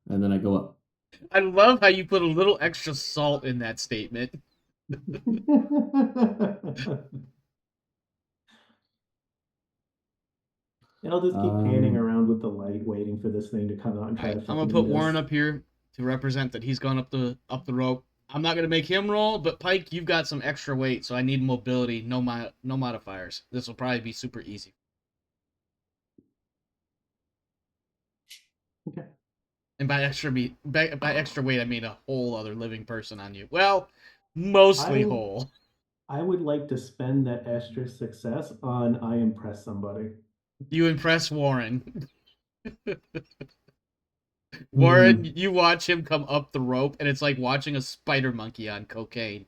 And then I go up. I love how you put a little extra salt in that statement. And I'll just keep panning Um, around with the light, waiting for this thing to come out and try Alright, to I'm gonna fucking put eat Warren us. up here to represent that he's gone up the rope. I'm not gonna make him roll, but Pike, you've got some extra weight, so I need mobility. No modifiers. This will probably be super easy. Okay. And by extra weight, I mean a whole other living person on you. Well, mostly I whole. I would like to spend that extra success on I impress somebody. You impress Warren. Warren, hmm. you watch him come up the rope, and it's like watching a spider monkey on cocaine,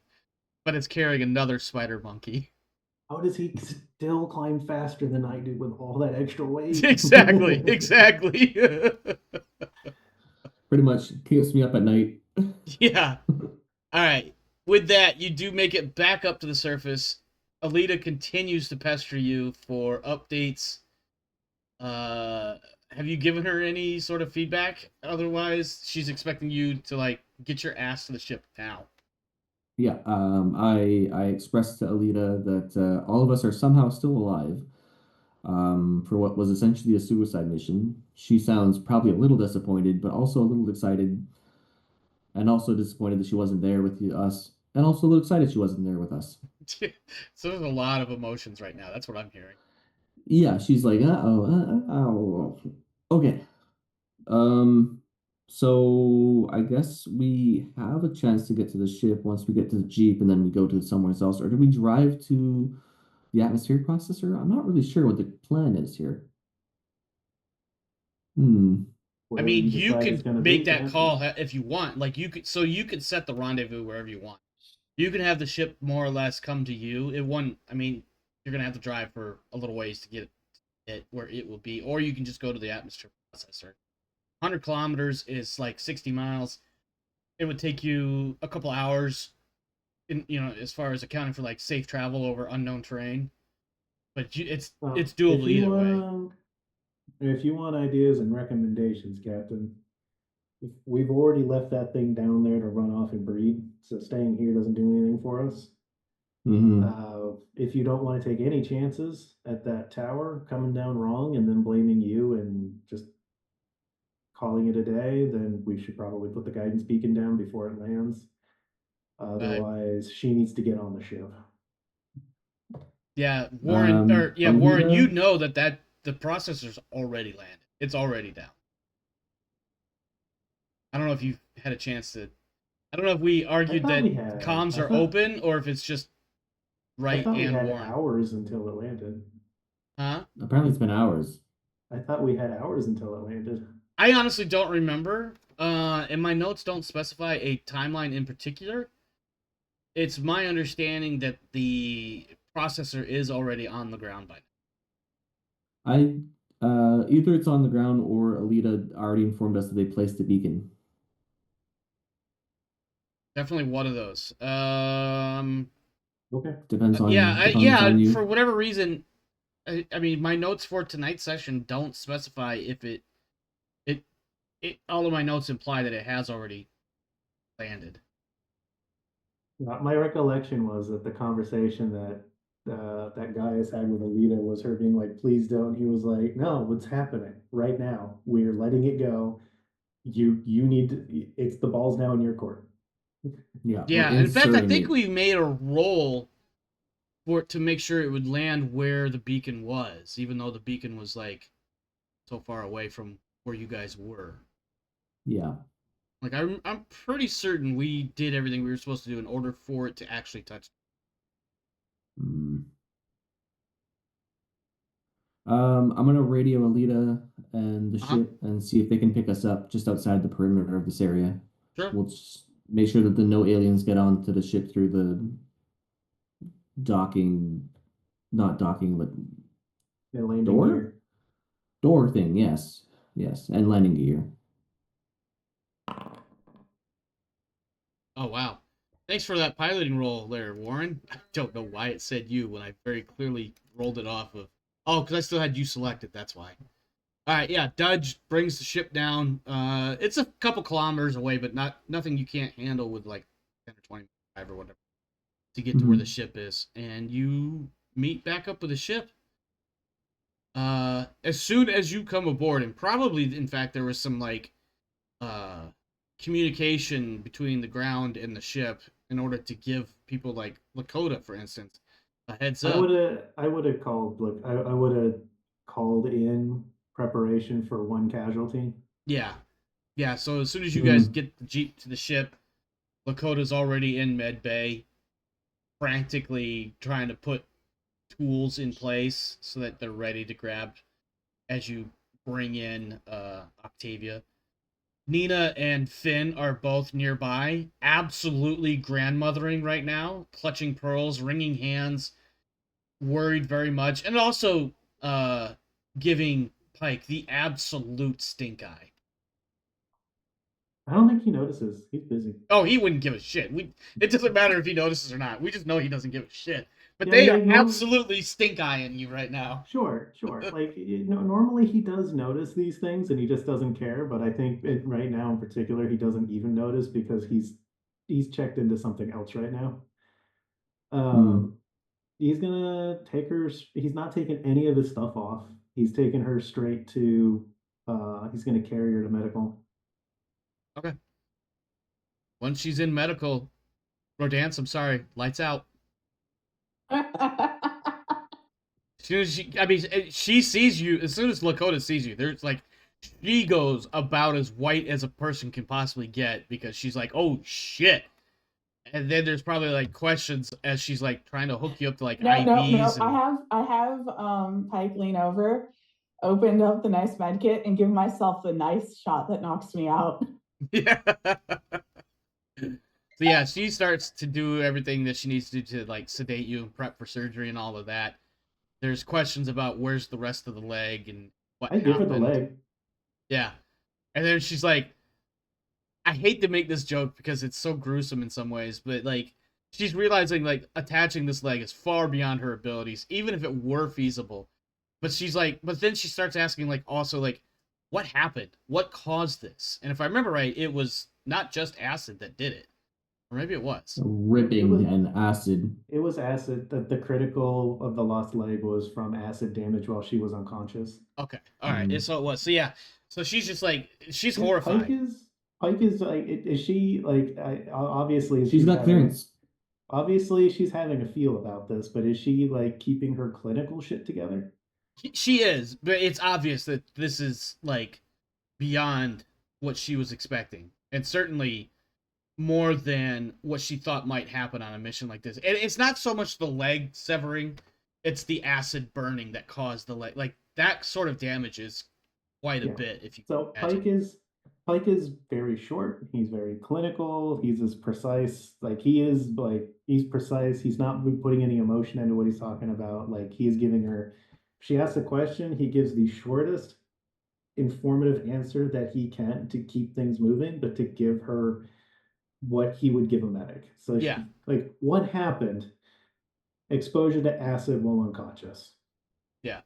but it's carrying another spider monkey. How does he still climb faster than I do with all that extra weight? Exactly, exactly. Pretty much keeps me up at night. Yeah. All right. With that, you do make it back up to the surface. Alita continues to pester you for updates. Uh, have you given her any sort of feedback? Otherwise, she's expecting you to like get your ass to the ship now. Yeah, I expressed to Alita that all of us are somehow still alive. For what was essentially a suicide mission. She sounds probably a little disappointed, but also a little excited, and also disappointed that she wasn't there with us, and also a little excited she wasn't there with us. So there's a lot of emotions right now. That's what I'm hearing. Yeah, she's like, oh, okay. Um, so I guess we have a chance to get to the ship once we get to the Jeep, and then we go to somewhere else, or do we drive to the atmospheric processor? I'm not really sure what the plan is here. Hmm. I Whatever mean, you you decide it's can going to make be, that Captain. call if you want. Like you could set the rendezvous wherever you want. You can have the ship more or less come to you. It won't. I mean, you're gonna have to drive for a little ways to get it where it will be, or you can just go to the atmosphere processor. 100 kilometers is like 60 miles. It would take you a couple hours, as far as accounting for like safe travel over unknown terrain. But it's If doable you either way. if you want ideas and recommendations, Captain, we've already left that thing down there to run off and breed, so staying here doesn't do anything for us. Mm-hmm. If you don't want to take any chances at that tower coming down wrong and then blaming you and just calling it a day, then we should probably put the guidance beacon down before it lands. But Otherwise, she needs to get on the ship. yeah, Warren, Alita. you know that the processor's already landed. It's already down. I don't know if you've had a chance to. I don't know if we I argued thought that we had. comms are open or if it's just I right thought we and had Warren. hours until it landed. Huh? Apparently, it's been hours. I thought we had hours until it landed. I honestly don't remember. And my notes don't specify a timeline in particular. It's my understanding that the processor is already on the ground by now. Either it's on the ground or Alita already informed us that they placed a beacon. Definitely one of those. Okay. Depends on yeah. you. For whatever reason, I mean, my notes for tonight's session don't specify if it. All of my notes imply that it has already landed. My recollection was that the conversation that that guy has had with Alita was her being like, "Please don't." He was like, "No, what's happening right now? We're letting it go. You need to. It's the ball's now in your court." Yeah. In fact, I think we made a roll for it to make sure it would land where the beacon was, even though the beacon was like so far away from where you guys were. Yeah. Like I'm pretty certain we did everything we were supposed to do in order for it to actually touch. I'm gonna radio Alita and the ship and see if they can pick us up just outside the perimeter of this area. Sure. We'll just make sure that the no aliens get onto the ship through the not docking, but landing gear? Door thing, yes. Yes, and landing gear. Oh, wow. Thanks for that piloting roll there, Warren. I don't know why it said you when I very clearly rolled it off of... Oh, because I still had you selected, that's why. Alright, yeah, Dudge brings the ship down. It's a couple kilometers away, but nothing you can't handle with like 10 or 25 or whatever to get to where the ship is. And you meet back up with the ship. As soon as you come aboard, and probably, in fact, there was some, like, communication between the ground and the ship in order to give people like Lakota, for instance, a heads up. I would have called. Look, I would have called in preparation for one casualty. Yeah. So as soon as you guys get the jeep to the ship, Lakota's already in med bay, frantically trying to put tools in place so that they're ready to grab as you bring in Octavia. Nina and Finn are both nearby, absolutely grandmothering right now, clutching pearls, wringing hands, worried very much, and also giving Pike the absolute stink eye. I don't think he notices. He's busy. Oh, he wouldn't give a shit. It doesn't matter if he notices or not. We just know he doesn't give a shit. But they are absolutely stink eyeing you right now. Sure. Like, normally he does notice these things and he just doesn't care. But I think right now in particular, he doesn't even notice because he's checked into something else right now. He's gonna take her. He's not taking any of his stuff off. He's taking her straight to. He's gonna carry her to medical. Okay. Once she's in medical, Rodance, I'm sorry, lights out. As soon as she sees you, as soon as Lakota sees you, there's like, she goes about as white as a person can possibly get because she's like, oh shit. And then there's probably like questions as she's like trying to hook you up to like IVs. No. I have Pike lean over, opened up the nice med kit, and give myself the nice shot that knocks me out. Yeah. So yeah, she starts to do everything that she needs to do to like sedate you and prep for surgery and all of that. There's questions about where's the rest of the leg and what happened. Give her the leg. Yeah. And then she's like, I hate to make this joke because it's so gruesome in some ways, but like she's realizing like attaching this leg is far beyond her abilities, even if it were feasible. But she's like, but then she starts asking like also like, what happened? What caused this? And if I remember right, it was not just acid that did it. Or maybe it was. Ripping and acid. It was acid. The critical of the lost leg was from acid damage while she was unconscious. Okay. All right. So it was. So yeah. So she's just like, she's horrified. Pike is like, is she like, obviously she's got clearance. Obviously she's having a feel about this, but is she like keeping her clinical shit together? She is, but it's obvious that this is like beyond what she was expecting. And certainly more than what she thought might happen on a mission like this. And it's not so much the leg severing, it's the acid burning that caused the leg. Like that sort of damage is quite a bit. If you so Pike is very short. He's very clinical. He's as precise. Like he's precise. He's not putting any emotion into what he's talking about. Like he is giving her she asks a question, he gives the shortest informative answer that he can to keep things moving, but to give her what he would give a medic. So Yeah. like, what happened? Exposure to acid while unconscious. Yeah.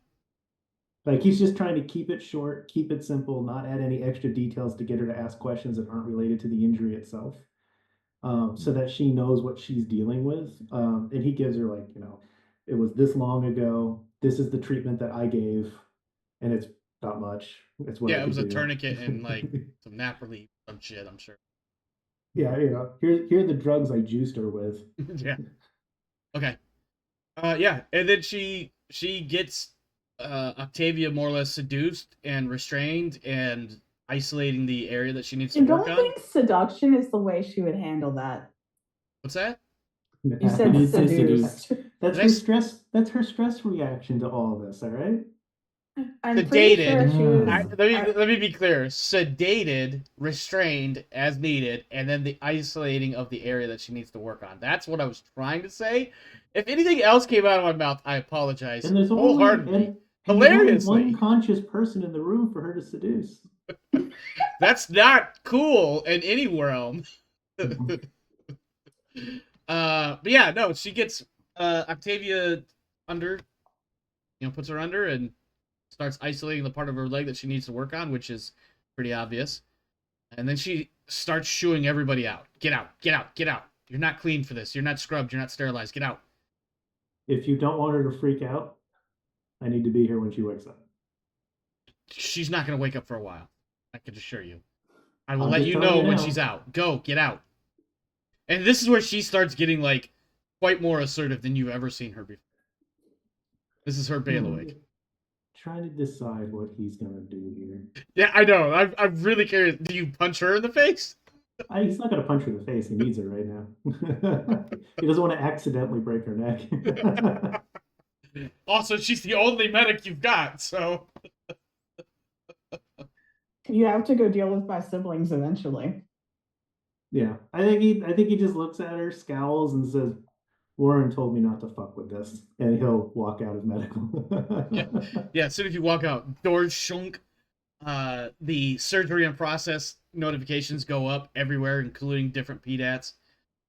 Like, he's just trying to keep it short, keep it simple, not add any extra details to get her to ask questions that aren't related to the injury itself. So that she knows what she's dealing with. And he gives her, like, it was this long ago. This is the treatment that I gave, and it's not much. It's what I Yeah, it could was a do. tourniquet and like some nap relief, some shit, I'm sure. Yeah, here are the drugs I juiced her with. Yeah. Okay. Yeah, and then she gets Octavia more or less seduced and restrained and isolating the area that she needs to I work don't on. think seduction is the way she would handle that. What's that? You said did say seduced. That's her stress. That's her stress reaction to all of this. All right. I'm pretty sure she Sedated. was. Let me be clear. Sedated, restrained as needed, and then the isolating of the area that she needs to work on. That's what I was trying to say. If anything else came out of my mouth, I apologize And there's wholeheartedly. and there's only Hilariously. one conscious person in the room for her to seduce. That's not cool in any realm. But yeah, no, she gets Octavia under, puts her under and starts isolating the part of her leg that she needs to work on, which is pretty obvious. And then she starts shooing everybody out. Get out, get out, get out. You're not clean for this. You're not scrubbed. You're not sterilized. Get out. If you don't want her to freak out, I need to be here when she wakes up. She's not going to wake up for a while. I can assure you. I will I'm let just you telling know you when now. she's out. Go, get out. And this is where she starts getting, like, quite more assertive than you've ever seen her before. This is her bailiwick. Trying to decide what he's gonna do here. Yeah, I know. I'm really curious. Do you punch her in the face? He's not gonna punch her in the face. He needs her right now. He doesn't want to accidentally break her neck. Also, she's the only medic you've got, so... You have to go deal with my siblings eventually. Yeah, I think he just looks at her, scowls, and says, "Warren told me not to fuck with this," and he'll walk out of medical. Yeah. As soon as you walk out, doors shunk. The surgery and process notifications go up everywhere, including different PDATs.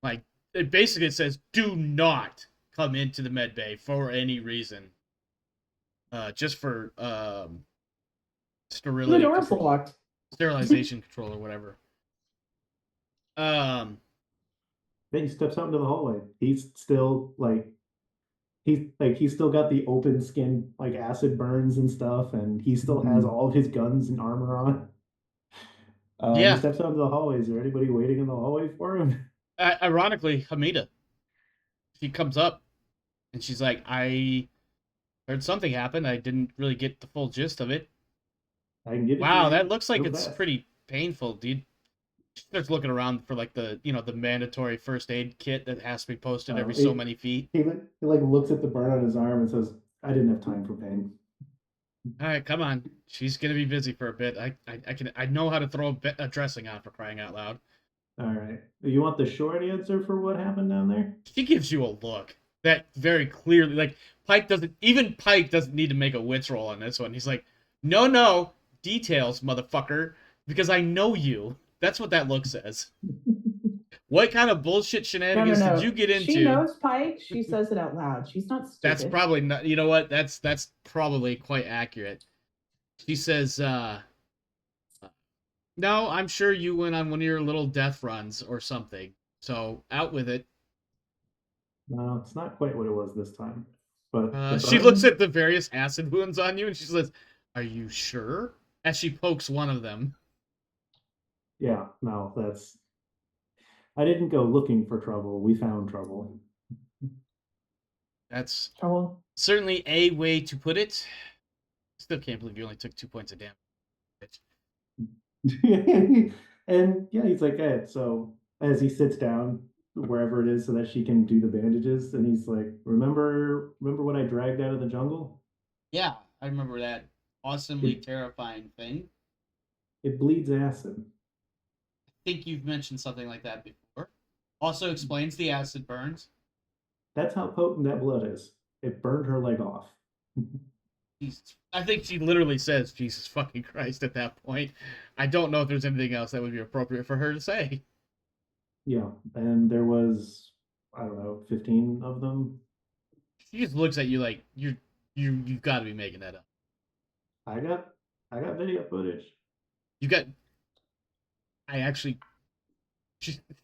Like, it basically says, "Do not come into the med bay for any reason." Just for sterility. The door's locked. Sterilization control or whatever. Then he steps out into the hallway. He's still he's still got the open skin, like, acid burns and stuff, and he still has all of his guns and armor on. Yeah. He steps out into the hallway. Is there anybody waiting in the hallway for him? Ironically, Hamida. She comes up and she's like, I heard something happen. I didn't really get the full gist of it. I can give it to Wow, you that looks like real it's fast. pretty painful, dude. She starts looking around for, like, the mandatory first aid kit that has to be posted every so many feet. He like looks at the burn on his arm and says, "I didn't have time for pain." All right, come on. She's gonna be busy for a bit. I know how to throw a dressing on, for crying out loud. All right. You want the short answer for what happened down there? She gives you a look that very clearly, like, Pike doesn't need to make a wits roll on this one. He's like, no, details, motherfucker, because I know you. That's what that look says. What kind of bullshit shenanigans No. did you get into? She knows Pike. She says it out loud. She's not stupid. That's probably not. You know what? That's probably quite accurate. She says, "No, I'm sure you went on one of your little death runs or something. So out with it." No, it's not quite what it was this time. But She looks at the various acid wounds on you and she says, "Are you sure?" As she pokes one of them. Yeah, no, that's. I didn't go looking for trouble. We found trouble. That's trouble. Certainly a way to put it. Still can't believe you only took 2 points of damage. And yeah, he's like, so as he sits down wherever it is so that she can do the bandages, and he's like, remember what I dragged out of the jungle? Yeah, I remember that awesomely terrifying thing. It bleeds acid. I think you've mentioned something like that before. Also explains the acid burns. That's how potent that blood is. It burned her leg off. I think she literally says Jesus fucking Christ at that point. I don't know if there's anything else that would be appropriate for her to say. Yeah, and there was, I don't know, 15 of them. She just looks at you like you've got to be making that up. I got video footage. You got. I actually.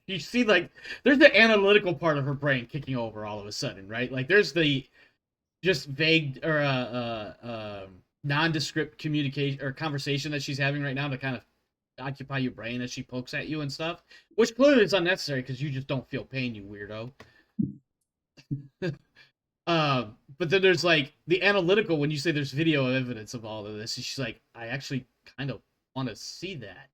You see, like, there's the analytical part of her brain kicking over all of a sudden, right? Like, there's the just vague or nondescript communication or conversation that she's having right now to kind of occupy your brain as she pokes at you and stuff, which clearly is unnecessary because you just don't feel pain, you weirdo. But then there's like the analytical when you say there's video evidence of all of this. And she's like, I actually kind of want to see that.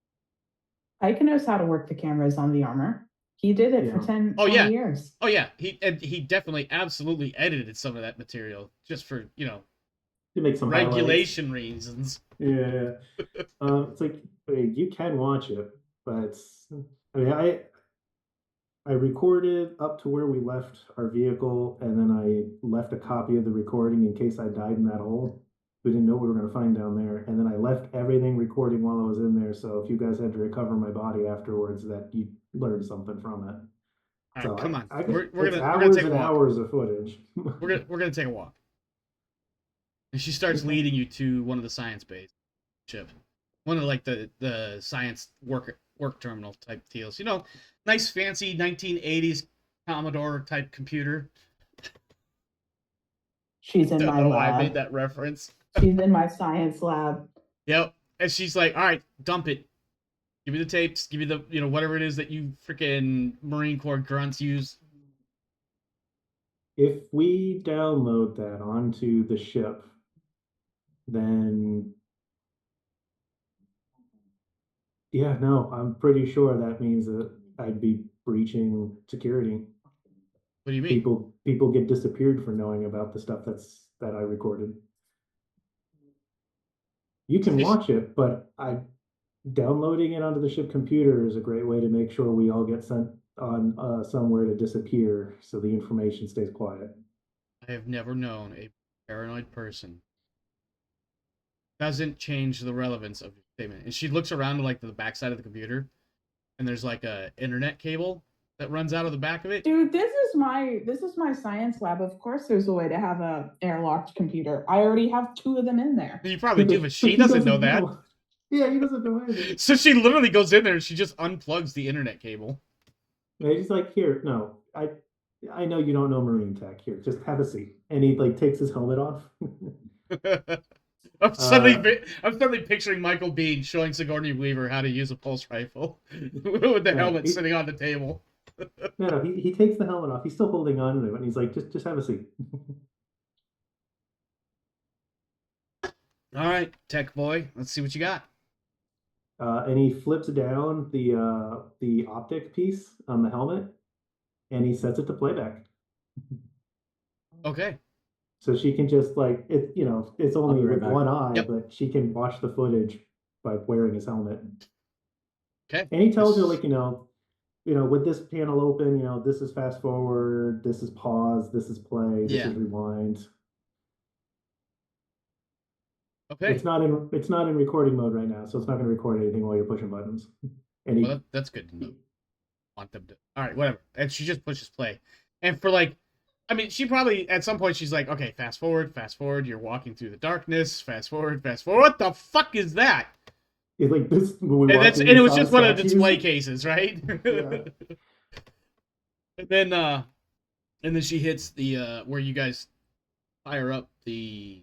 Ike knows how to work the cameras on the armor. He did it for 10 years. Oh yeah, he definitely absolutely edited some of that material just for, you know, to make some regulation reasons. Yeah. It's like, I mean, you can watch it, but I mean, I recorded up to where we left our vehicle, and then I left a copy of the recording in case I died in that hole. We didn't know what we were going to find down there, and then I left everything recording while I was in there. So if you guys had to recover my body afterwards, that you learned something from it. All so right, come on, we're gonna take a walk. Hours of footage. we're gonna take a walk, and she starts leading you to one of the science base ship, one of like the science work terminal type deals. You know, nice fancy 1980s Commodore type computer. She's in my lab. I made that reference. She's in my science lab. Yep. And she's like, all right, dump it. Give me the tapes. Give me the, you know, whatever it is that you freaking Marine Corps grunts use. If we download that onto the ship, then yeah, no, I'm pretty sure that means that I'd be breaching security. What do you mean? People get disappeared for knowing about the stuff that I recorded. You can watch it, but downloading it onto the ship computer is a great way to make sure we all get sent on somewhere to disappear, so the information stays quiet. I have never known a paranoid person. Doesn't change the relevance of your statement. And she looks around to like the backside of the computer, and there's like a internet cable that runs out of the back of it. Dude, this is my science lab. Of course there's a way to have a airlocked computer. I already have 2 of them in there. You probably do, but she doesn't know that. Yeah, he doesn't know anything. So she literally goes in there and she just unplugs the internet cable. And he's like, here, no, I know you don't know Marine tech. Here, just have a seat. And he like takes his helmet off. I'm suddenly picturing Michael Biehn showing Sigourney Weaver how to use a pulse rifle with the helmet sitting on the table. No, he takes the helmet off. He's still holding on to it, and he's like, just have a seat. All right, tech boy, let's see what you got. And he flips down the optic piece on the helmet, and he sets it to playback. Okay. So she can just like it, you know, it's only with one eye, yep. But she can watch the footage by wearing his helmet. Okay. And he tells her like, you know, with this panel open, you know, this is fast forward, this is pause, this is play, this is rewind. Okay. It's not in recording mode right now, so it's not going to record anything while you're pushing buttons. And well, that's good to know. Want them to. All right, whatever. And she just pushes play, and for like, I mean, she probably at some point she's like, okay, fast forward. You're walking through the darkness. Fast forward. What the fuck is that? It's like this. And it was just one of the display cases, right? Yeah. and then she hits the where you guys fire up the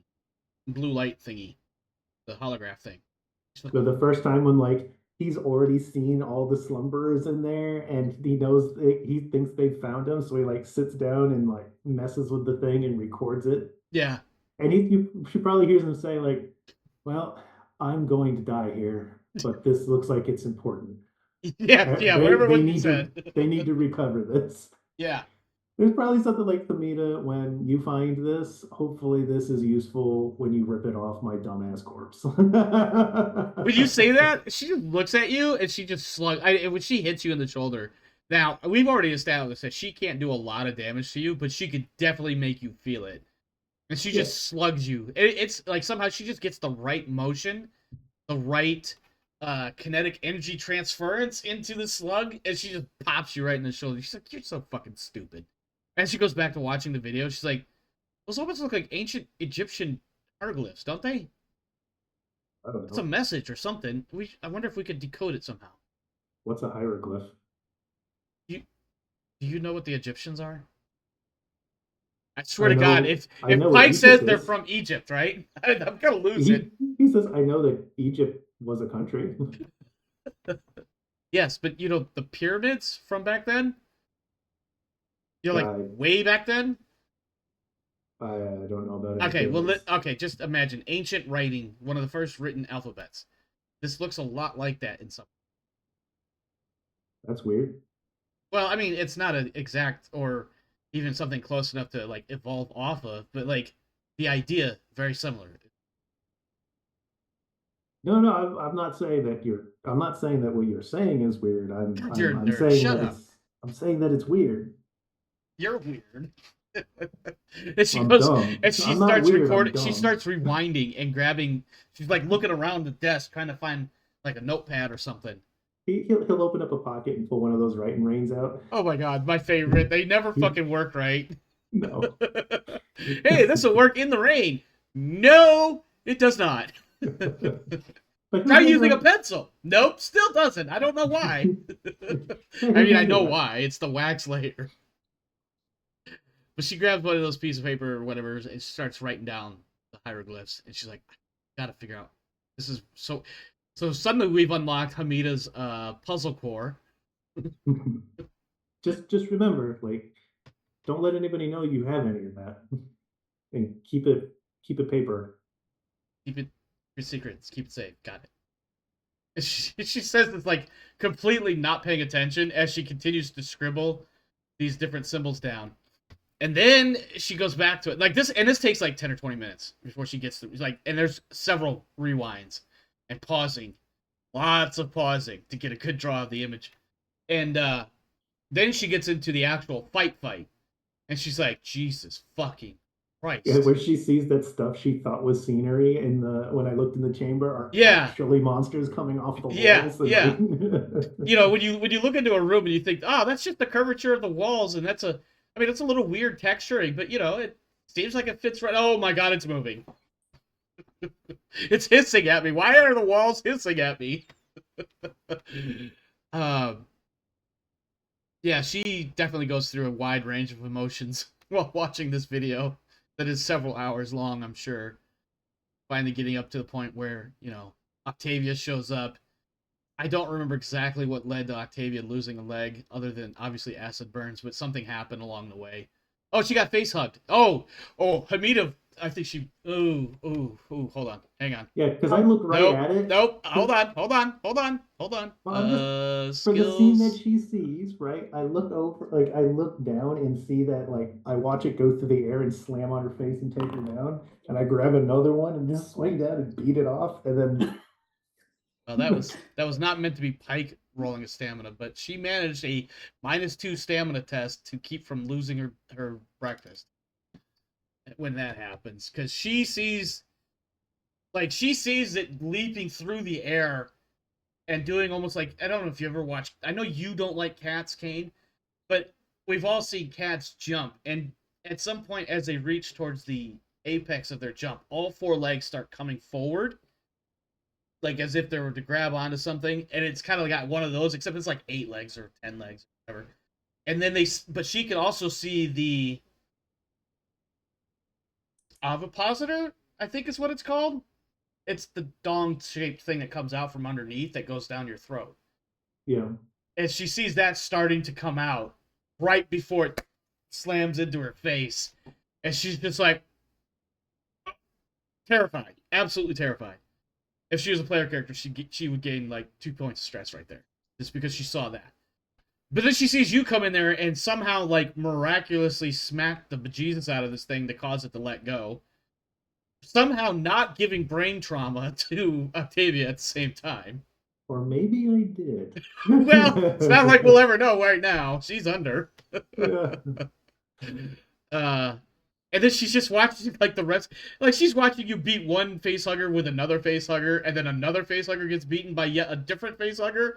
blue light thingy, the holograph thing. So the first time when like he's already seen all the slumberers in there, and he knows he thinks they found him, so he like sits down and like messes with the thing and records it. Yeah. And she probably hears him say like, "Well, I'm going to die here, but this looks like it's important." Yeah, whatever he said. They need to recover this. Yeah. There's probably something like, Famita, when you find this, hopefully this is useful when you rip it off my dumbass corpse. When you say that, she just looks at you and she just when she hits you in the shoulder. Now, we've already established that she can't do a lot of damage to you, but she could definitely make you feel it. and she just slugs you. It's like somehow she just gets the right motion, the right kinetic energy transference into the slug, and she just pops you right in the shoulder. She's like, "You're so fucking stupid." And she goes back to watching the video. She's like, "Those almost look like ancient Egyptian hieroglyphs, don't they? I don't know. It's a message or something. I wonder if we could decode it somehow." What's a hieroglyph? Do you know what the Egyptians are? I swear to God, if Pike says they're from Egypt, right? I'm gonna lose it. He says, "I know that Egypt was a country." Yes, but you know the pyramids from back then. You're like way back then. I don't know about it. Okay, well, okay, just imagine ancient writing, one of the first written alphabets. This looks a lot like that in some. That's weird. Well, I mean, it's not an exact or even something close enough to like evolve off of, but like the idea very similar. No, I'm not saying that I'm not saying that what you're saying is weird. I'm you're a I'm nerd. saying Shut that up. I'm saying that it's weird. You're weird. And she I'm goes dumb. and she I'm not starts weird, I'm recording. She dumb. starts rewinding and grabbing. She's like looking around the desk trying to find like a notepad or something. He'll open up a pocket and pull one of those writing reins out. Oh my God, my favorite. They never fucking work right. No. Hey, this will work in the rain. No, it does not. But Try using a pencil. Nope, still doesn't. I don't know why. I mean, I know why. It's the wax layer. But she grabs one of those pieces of paper or whatever and starts writing down the hieroglyphs. And she's like, I gotta figure out. This is so... So suddenly we've unlocked Hamida's puzzle core. Just remember, like, don't let anybody know you have any of that. And keep it paper. Keep it your secrets. Keep it safe. Got it. She says this like completely not paying attention as she continues to scribble these different symbols down. And then she goes back to it. Like this, and this takes like 10 or 20 minutes before she gets to like, and there's several rewinds and pausing. Lots of pausing to get a good draw of the image. And then she gets into the actual fight. And she's like, Jesus fucking Christ. Yeah, where she sees that stuff she thought was scenery when I looked in the chamber are actually monsters coming off the walls. Yeah. You know, when you look into a room and you think, oh, that's just the curvature of the walls, and it's a little weird texturing, but you know, it seems like it fits right. Oh my God, it's moving. It's hissing at me. Why are the walls hissing at me? Yeah, she definitely goes through a wide range of emotions while watching this video that is several hours long, I'm sure. Finally getting up to the point where, you know, Octavia shows up. I don't remember exactly what led to Octavia losing a leg, other than obviously acid burns, but something happened along the way. Oh, she got face hugged. Oh, Hamida, I think she... Ooh, hold on. Hang on. Yeah, because I look right at it. Nope, hold on. Well, for the scene that she sees, right? I look over, like, I look down and see that, like, I watch it go through the air and slam on her face and take her down, and I grab another one and just swing down and beat it off, and then... Well, that was not meant to be Pike rolling a stamina, but she managed a -2 stamina test to keep from losing her breakfast when that happens, because she sees it leaping through the air and doing almost like, I don't know if you ever watched, I know you don't like cats, Kane, but we've all seen cats jump, and at some point as they reach towards the apex of their jump, all four legs start coming forward, like as if they were to grab onto something, and it's kind of got one of those, except it's like 8 legs or 10 legs, or whatever. And then but she can also see the ovipositor, I think is what it's called. It's the dong-shaped thing that comes out from underneath that goes down your throat. Yeah. And she sees that starting to come out right before it slams into her face. And she's just like, terrified. Absolutely terrified. If she was a player character, she would gain like 2 points of stress right there. Just because she saw that. But then she sees you come in there and somehow like miraculously smack the bejesus out of this thing to cause it to let go. Somehow not giving brain trauma to Octavia at the same time. Or maybe I did. Well, it's not like we'll ever know right now. She's under. Yeah. And then she's just watching like the rest, like she's watching you beat one facehugger with another facehugger, and then another facehugger gets beaten by yet a different facehugger,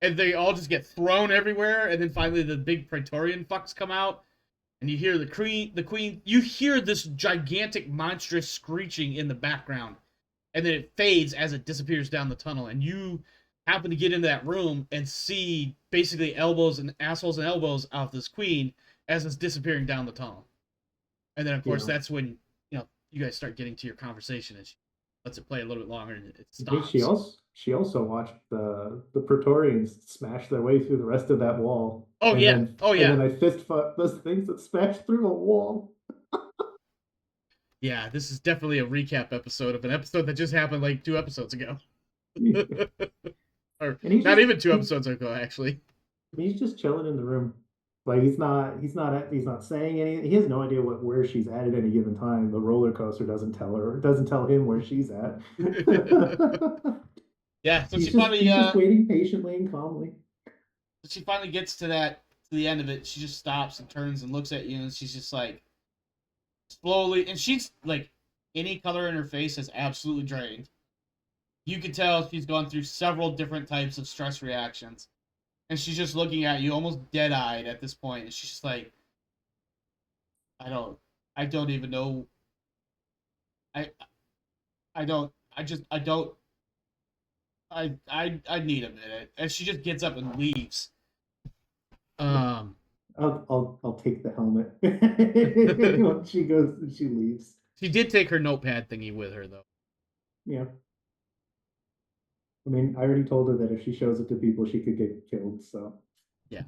and they all just get thrown everywhere. And then finally the big Praetorian fucks come out, and you hear the queen. You hear this gigantic, monstrous screeching in the background, and then it fades as it disappears down the tunnel, and you happen to get into that room and see basically elbows and assholes and elbows of this queen as it's disappearing down the tunnel. And then, of course, that's when you guys start getting to your conversation, and she lets it play a little bit longer, and it stops. She also watched the Praetorians smash their way through the rest of that wall. Oh, and yeah. Then, oh, yeah. And then I fist fought those things that smashed through a wall. Yeah, this is definitely a recap episode of an episode that just happened like 2 episodes ago. Or not even 2 episodes ago, actually. He's just chilling in the room. Like he's not saying anything. He has no idea where she's at any given time. The roller coaster doesn't tell him where she's at. Yeah, so he's just waiting patiently and calmly. She finally gets to the end of it. She just stops and turns and looks at you, and she's just like slowly, and she's like, any color in her face is absolutely drained. You can tell she's gone through several different types of stress reactions. And she's just looking at you almost dead-eyed at this point. And she's just like, I don't even know. I need a minute. And she just gets up and leaves. I'll take the helmet. Once she leaves. She did take her notepad thingy with her, though. Yeah. I mean, I already told her that if she shows it to people, she could get killed, so. Yeah.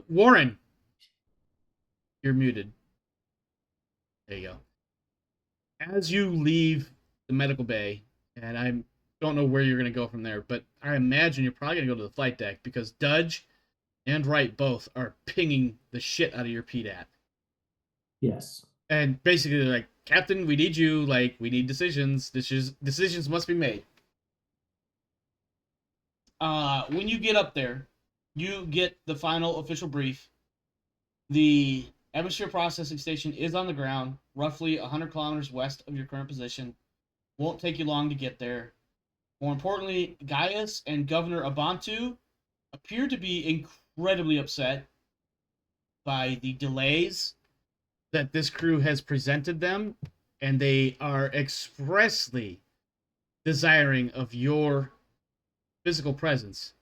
Warren. You're muted. There you go. As you leave the medical bay, and I don't know where you're going to go from there, but I imagine you're probably going to go to the flight deck, because Dudge and Wright both are pinging the shit out of your PDAT. Yes. And basically they're like, Captain, we need you. Like, we need decisions. Decisions must be made. When you get up there, you get the final official brief. The atmosphere processing station is on the ground, roughly 100 kilometers west of your current position. Won't take you long to get there. More importantly, Gaius and Governor Abantu appear to be incredibly upset by the delays that this crew has presented them, and they are expressly desiring of your physical presence.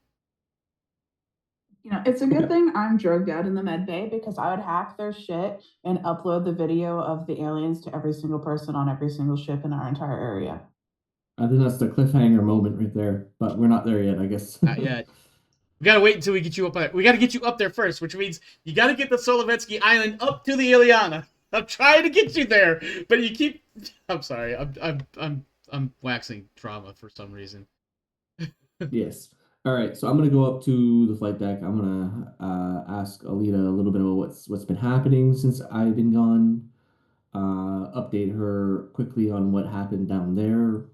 It's a good thing I'm drugged out in the med bay, because I would hack their shit and upload the video of the aliens to every single person on every single ship in our entire area. I think that's the cliffhanger moment right there, but we're not there yet, I guess. Not yet. We gotta wait until we get you up there. We gotta get you up there first, which means you gotta get the Solovetsky Island up to the Ileana. I'm trying to get you there, but you keep. I'm sorry. I'm waxing trauma for some reason. Yes. All right. So I'm gonna go up to the flight deck. I'm gonna ask Alita a little bit about what's been happening since I've been gone. Update her quickly on what happened down there.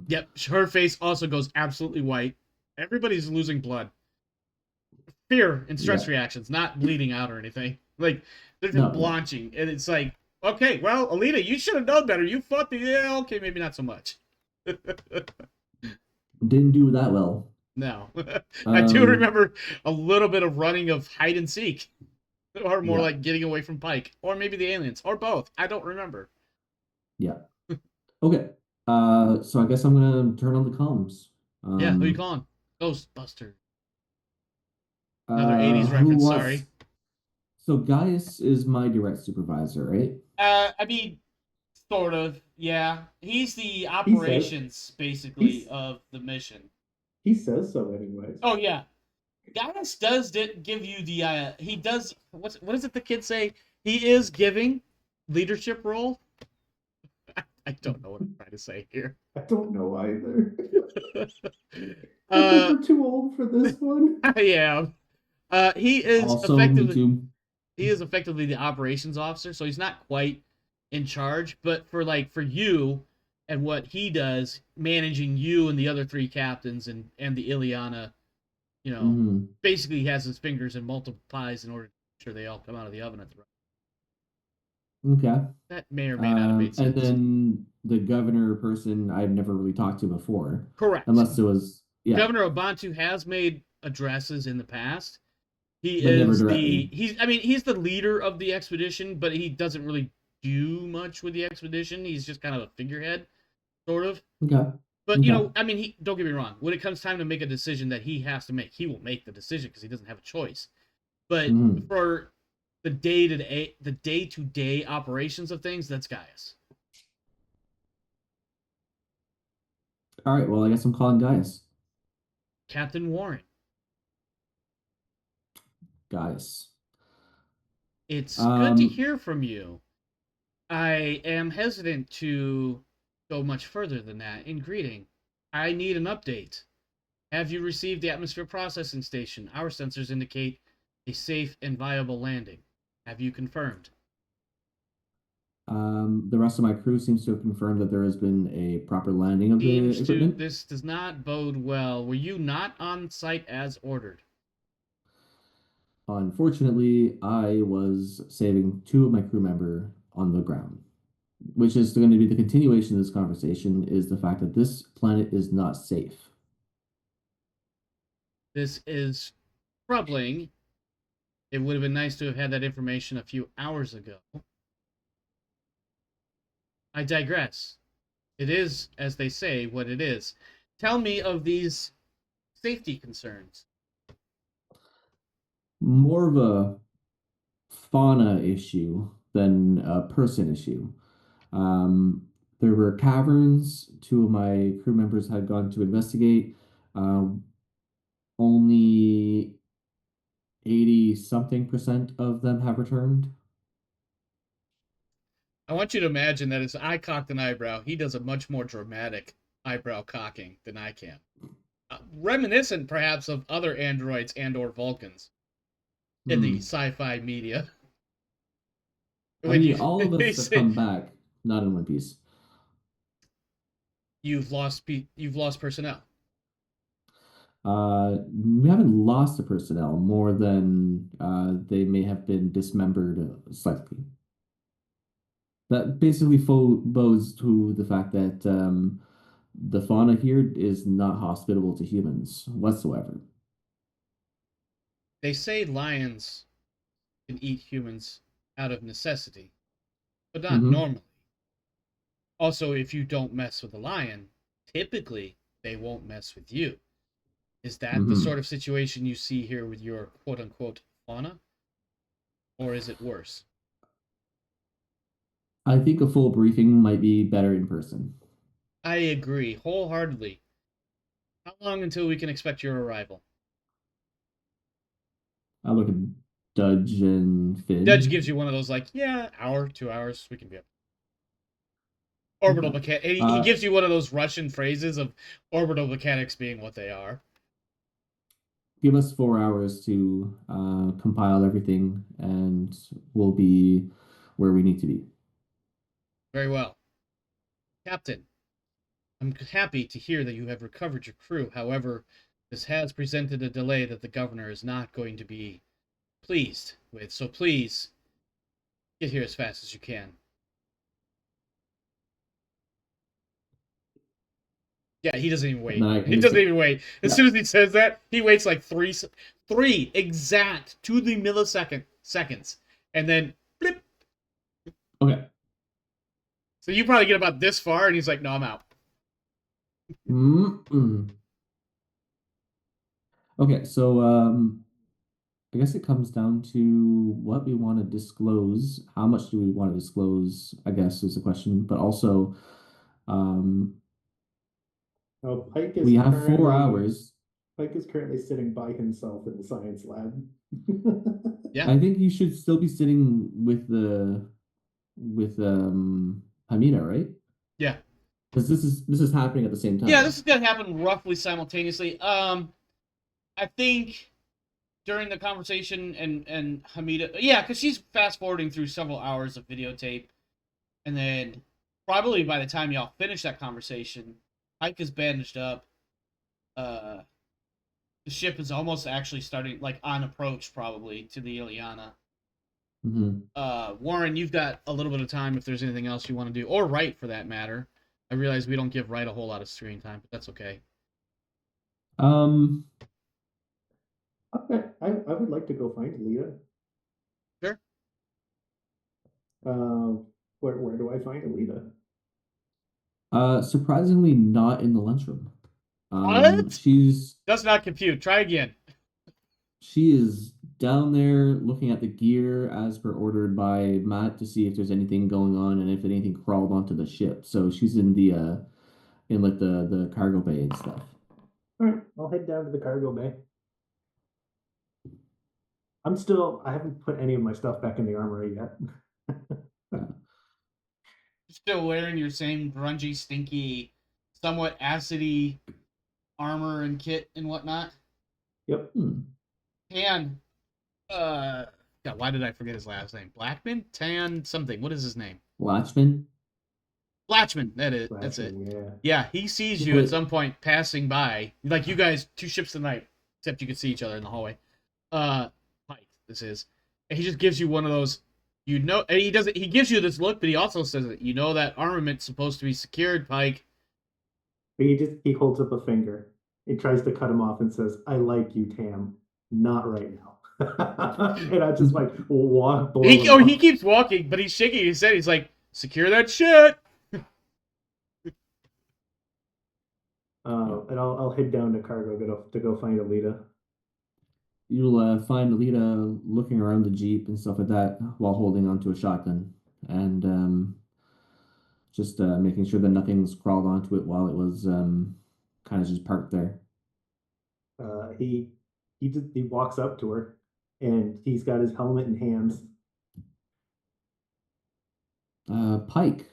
Yep. Her face also goes absolutely white. Everybody's losing blood. Fear and stress reactions, not bleeding out or anything. Like, they're just blanching. And it's like, okay, well, Alita, you should have known better. You fought okay, maybe not so much. Didn't do that well. No. I do remember a little bit of running of hide and seek. Or more like getting away from Pike. Or maybe the aliens. Or both. I don't remember. Yeah. Okay. So I guess I'm going to turn on the comms. Yeah, who are you calling? Ghostbuster. Another 80s reference, sorry. So Gaius is my direct supervisor, right? I mean, sort of, yeah. He's the operations, basically, of the mission. He says so anyways. Oh, yeah. Gaius does give you the, he does, what does it the kids say? He is giving leadership role. I don't know what I'm trying to say here. I don't know either. I think we're too old for this one. I am. He is also, effectively the operations officer, so he's not quite in charge, but for you and what he does, managing you and the other 3 captains and the Ileana, basically he has his fingers in multiple pies in order to make sure they all come out of the oven at the right. Okay. That may or may not have made sense. And then the governor person I've never really talked to before. Correct. Unless it was, yeah. Governor Obantu has made addresses in the past. He But never is directly. he's the leader of the expedition, but he doesn't really do much with the expedition. He's just kind of a figurehead, sort of. Okay. But Okay. he don't get me wrong. When it comes time to make a decision that he has to make, he will make the decision because he doesn't have a choice. But Mhm. for the day-to-day operations of things, that's Gaius. All right. Well, I guess I'm calling Gaius. Captain Warren. Gaius. It's good to hear from you. I am hesitant to go much further than that in greeting. I need an update. Have you received the atmosphere processing station? Our sensors indicate a safe and viable landing. Have you confirmed? The rest of my crew seems to have confirmed that there has been a proper landing of the equipment. This does not bode well. Were you not on site as ordered? Unfortunately, I was saving two of my crew member on the ground, which is going to be the continuation of this conversation, is the fact that this planet is not safe. This is troubling. It would have been nice to have had that information a few hours ago. I digress. It is, as they say, what it is. Tell me of these safety concerns. More of a fauna issue than a person issue. Um, there were caverns two of my crew members had gone to investigate. Only 80 something percent of them have returned. I want you to imagine that as I cocked an eyebrow, he does a much more dramatic eyebrow cocking than I can. Reminiscent, perhaps, of other androids and or Vulcans in the sci-fi media. I mean, all of us have come back, not in one piece. You've lost personnel. We haven't lost the personnel more than they may have been dismembered slightly. That basically bodes to the fact that the fauna here is not hospitable to humans whatsoever. They say lions can eat humans out of necessity, but not normally. Also, if you don't mess with a lion, typically they won't mess with you. Is that the sort of situation you see here with your quote-unquote fauna? Or is it worse? I think a full briefing might be better in person. I agree wholeheartedly. How long until we can expect your arrival? I look at Dudge and Finn. Dudge gives you one of those like, yeah, hour, 2 hours, we can be up. Orbital mechanics. He gives you one of those Russian phrases of orbital mechanics being what they are. Give us 4 hours to compile everything, and we'll be where we need to be. Very well. Captain, I'm happy to hear that you have recovered your crew. However, this has presented a delay that the governor is not going to be pleased with. So please, get here as fast as you can. Yeah, he doesn't even wait. He doesn't even wait. As soon as he says that, he waits like three exact to the millisecond seconds, and then blip. Okay. So you probably get about this far, and he's like, "No, I'm out." Okay, so I guess it comes down to what we want to disclose. How much do we want to disclose, I guess, is the question. But also, Pike is we have 4 hours. Pike is currently sitting by himself in the science lab. Yeah. I think you should still be sitting with Hamida, right? Yeah. Because this is happening at the same time. Yeah, this is gonna happen roughly simultaneously. I think during the conversation and Hamida, yeah, because she's fast forwarding through several hours of videotape, and then probably by the time y'all finish that conversation, Pike is bandaged up. The ship is almost actually starting, like, on approach probably to the Ileana. Warren, you've got a little bit of time if there's anything else you want to do, or Wright for that matter. I realize we don't give Wright a whole lot of screen time, but that's okay. Okay, I would like to go find Alita. Sure. Where do I find Alita? Surprisingly not in the lunchroom. What? She's Does not compute. Try again. She is down there looking at the gear as per ordered by Matt to see if there's anything going on and if anything crawled onto the ship. So she's in the in like the cargo bay and stuff. All right, I'll head down to the cargo bay. I haven't put any of my stuff back in the armory yet. You're still wearing your same grungy, stinky, somewhat acidy armor and kit and whatnot. Yep. Tan, God, why did I forget his last name? Blackman? Tan something. What is his name? Blatchman? Blatchman. That's it. Yeah. Yeah, he sees you at some point passing by. Like you guys, two ships tonight, except you could see each other in the hallway. Pike, this is. And he just gives you one of those, and he gives you this look, but he also says that that armament's supposed to be secured, Pike. He holds up a finger. He tries to cut him off and says, "I like you, Tam. Not right now." And I just like walk below. He keeps walking, but he's shaking his head. He's like, "Secure that shit." And I'll head down to cargo to go find Alita. You'll find Alita looking around the Jeep and stuff like that while holding onto a shotgun and just making sure that nothing's crawled onto it while it was kind of just parked there. He walks up to her and he's got his helmet in hands. Pike,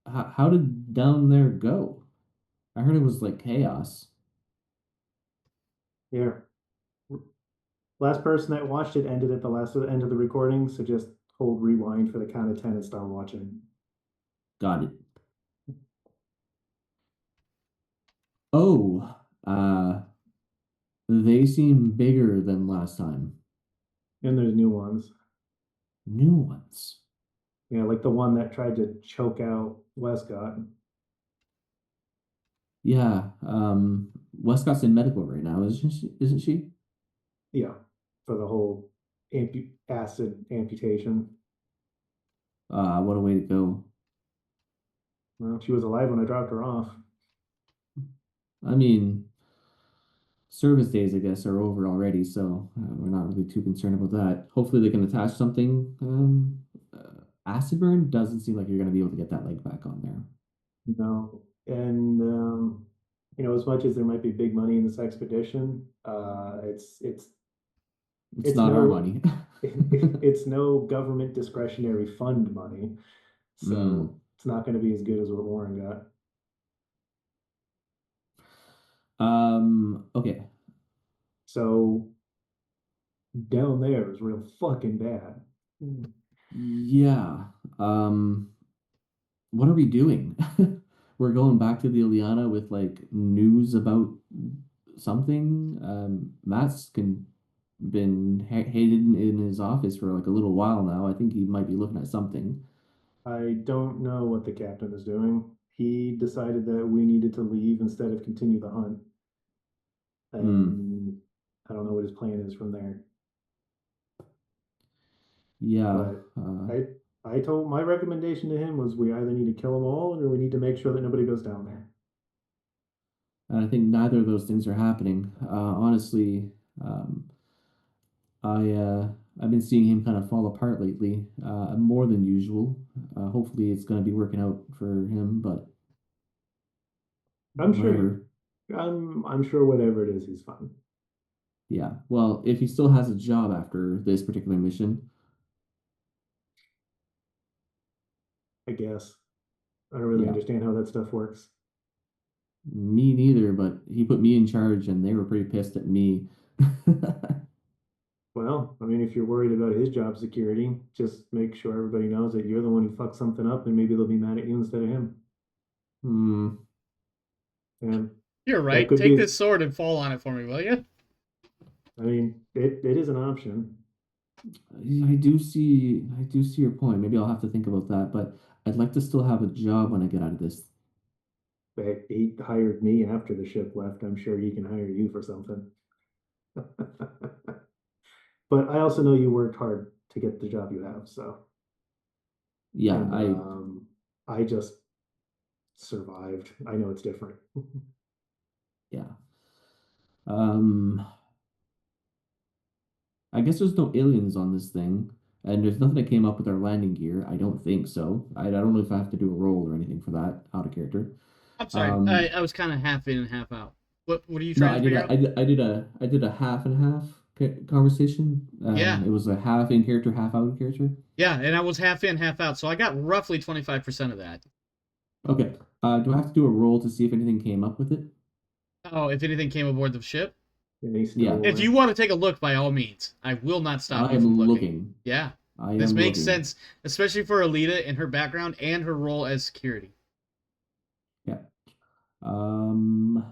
how did down there go? I heard it was like chaos. Yeah. Last person that watched it ended at the end of the recording, so just hold rewind for the count of 10 and start watching. Got it. Oh, they seem bigger than last time. And there's new ones. New ones. Yeah, like the one that tried to choke out Westcott. Yeah, Westcott's in medical right now, isn't she? Yeah, for the whole acid amputation. What a way to go. Well, she was alive when I dropped her off. I mean, service days, I guess, are over already, so we're not really too concerned about that. Hopefully they can attach something. Acid burn doesn't seem like you're going to be able to get that leg back on there. No, and as much as there might be big money in this expedition, it's not our money. It's no government discretionary fund money, so it's not going to be as good as what Warren got. Okay. So down there is real fucking bad. Yeah. What are we doing? We're going back to the Ileana with like news about something. Matt's been hated in his office for like a little while now. I think he might be looking at something. I don't know what the captain is doing. He decided that we needed to leave instead of continue the hunt. And I don't know what his plan is from there. Yeah. But I told my recommendation to him was we either need to kill them all or we need to make sure that nobody goes down there. And I think neither of those things are happening. Honestly, I've been seeing him kind of fall apart lately, more than usual. Hopefully, it's going to be working out for him, but I'm sure. I'm sure whatever it is, he's fine. Yeah. Well, if he still has a job after this particular mission, I guess. I don't really understand how that stuff works. Me neither, but he put me in charge, and they were pretty pissed at me. Well, I mean, if you're worried about his job security, just make sure everybody knows that you're the one who fucked something up, and maybe they'll be mad at you instead of him. And you're right. Take this sword and fall on it for me, will you? I mean, it is an option. I do see your point. Maybe I'll have to think about that, but I'd like to still have a job when I get out of this. But he hired me after the ship left. I'm sure he can hire you for something. But I also know you worked hard to get the job you have, so. Yeah, And I just survived. I know it's different. yeah. Um, I guess there's no aliens on this thing, and there's nothing that came up with our landing gear. I don't think so. I don't know if I have to do a roll or anything for that out of character. I'm sorry. Um, I was kind of half in and half out. What are you no, trying to figure out? I did a half and half conversation. Yeah. It was a half in character, half out of character. Yeah, and I was half in, half out, so I got roughly 25% of that. Okay. Do I have to do a roll to see if anything came up with it? Oh, if anything came aboard the ship? Yeah. If you want to take a look, by all means. I will not stop I you from am looking. looking. Yeah. I This am makes looking. sense, especially for Alita and her background and her role as security. Yeah. Um,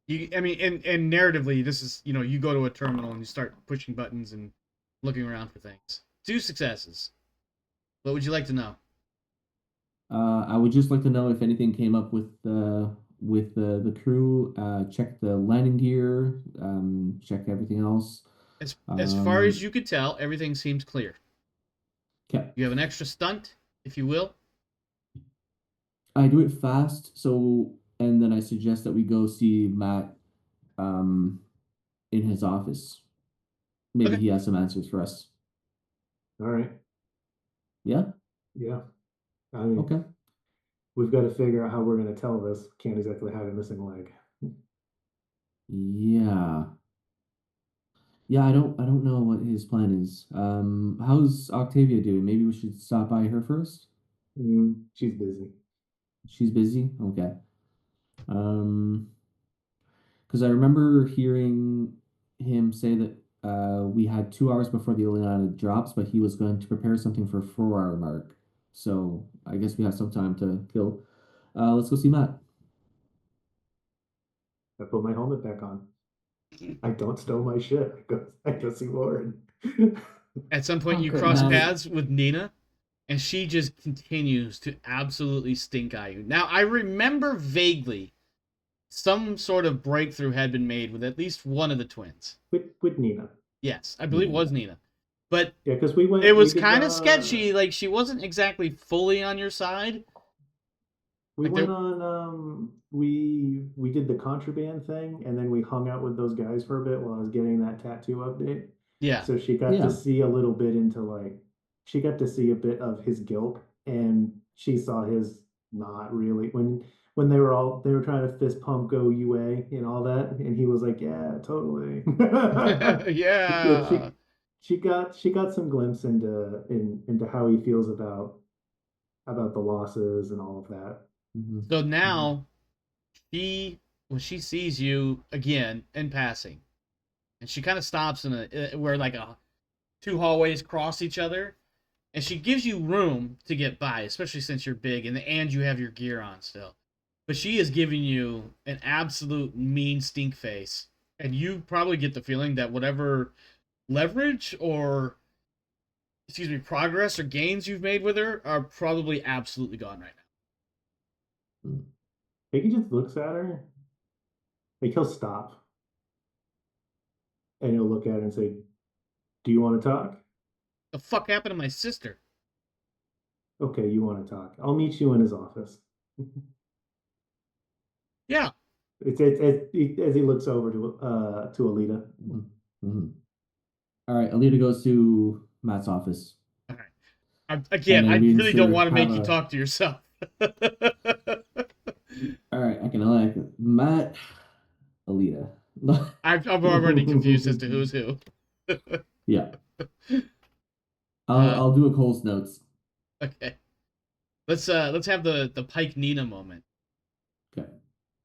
I mean, and narratively, this is, you go to a terminal and you start pushing buttons and looking around for things. 2 successes. What would you like to know? I would just like to know if anything came up with the crew. Check the landing gear. Check everything else. As far as you could tell, everything seems clear. Okay. You have an extra stunt, if you will. I do it fast, and then I suggest that we go see Matt in his office. Maybe Okay. he has some answers for us. All right. Yeah? Yeah. I mean, Okay. we've got to figure out how we're going to tell this. Can't exactly hide a missing leg. Yeah. Yeah, I don't know what his plan is. How's Octavia doing? Maybe we should stop by her first? She's busy. She's busy? Okay. Because I remember hearing him say that we had 2 hours before the Ileana drops, but he was going to prepare something for 4 hour mark. So I guess we have some time to kill. Let's go see Matt. I put my helmet back on. I don't stow my shit. I go see Lauren. At some point, Oh, you cross goodness. paths with Nina, and she just continues to absolutely stink eye you. Now, I remember vaguely some sort of breakthrough had been made with at least one of the twins. with Nina. Yes, I believe it was Nina. But Yeah, because we went. it was we did kind the- of sketchy. Like, she wasn't exactly fully on your side. We Like, went there- on. We did the contraband thing, and then we hung out with those guys for a bit while I was getting that tattoo update. Yeah. So she got Yeah. to see a little bit into she got to see a bit of his guilt, and she saw his not really when they were trying to fist pump go UA and all that, and he was like, yeah, totally. Yeah. She got some glimpse into how he feels about the losses and all of that. Mhm. So now, when she sees you again in passing, and she kind of stops where like 2 hallways cross each other, and she gives you room to get by, especially since you're big and you have your gear on still. But she is giving you an absolute mean stink face, and you probably get the feeling that whatever leverage or progress or gains you've made with her are probably absolutely gone right now. He just looks at her, like he'll stop, and he'll look at her and say, "Do you want to talk?" The fuck happened to my sister? Okay, you want to talk. I'll meet you in his office. Yeah. It's as he looks over to Alita. Mhm. Mhm. All right, Alita goes to Matt's office. All right. Again, And I then we really don't insert want to make you have a- talk to yourself. All right, I can like Matt, Alita. I'm already confused as to who's who. Yeah. I'll do a Cole's notes. Okay. Let's have the Pike Nina moment. Okay.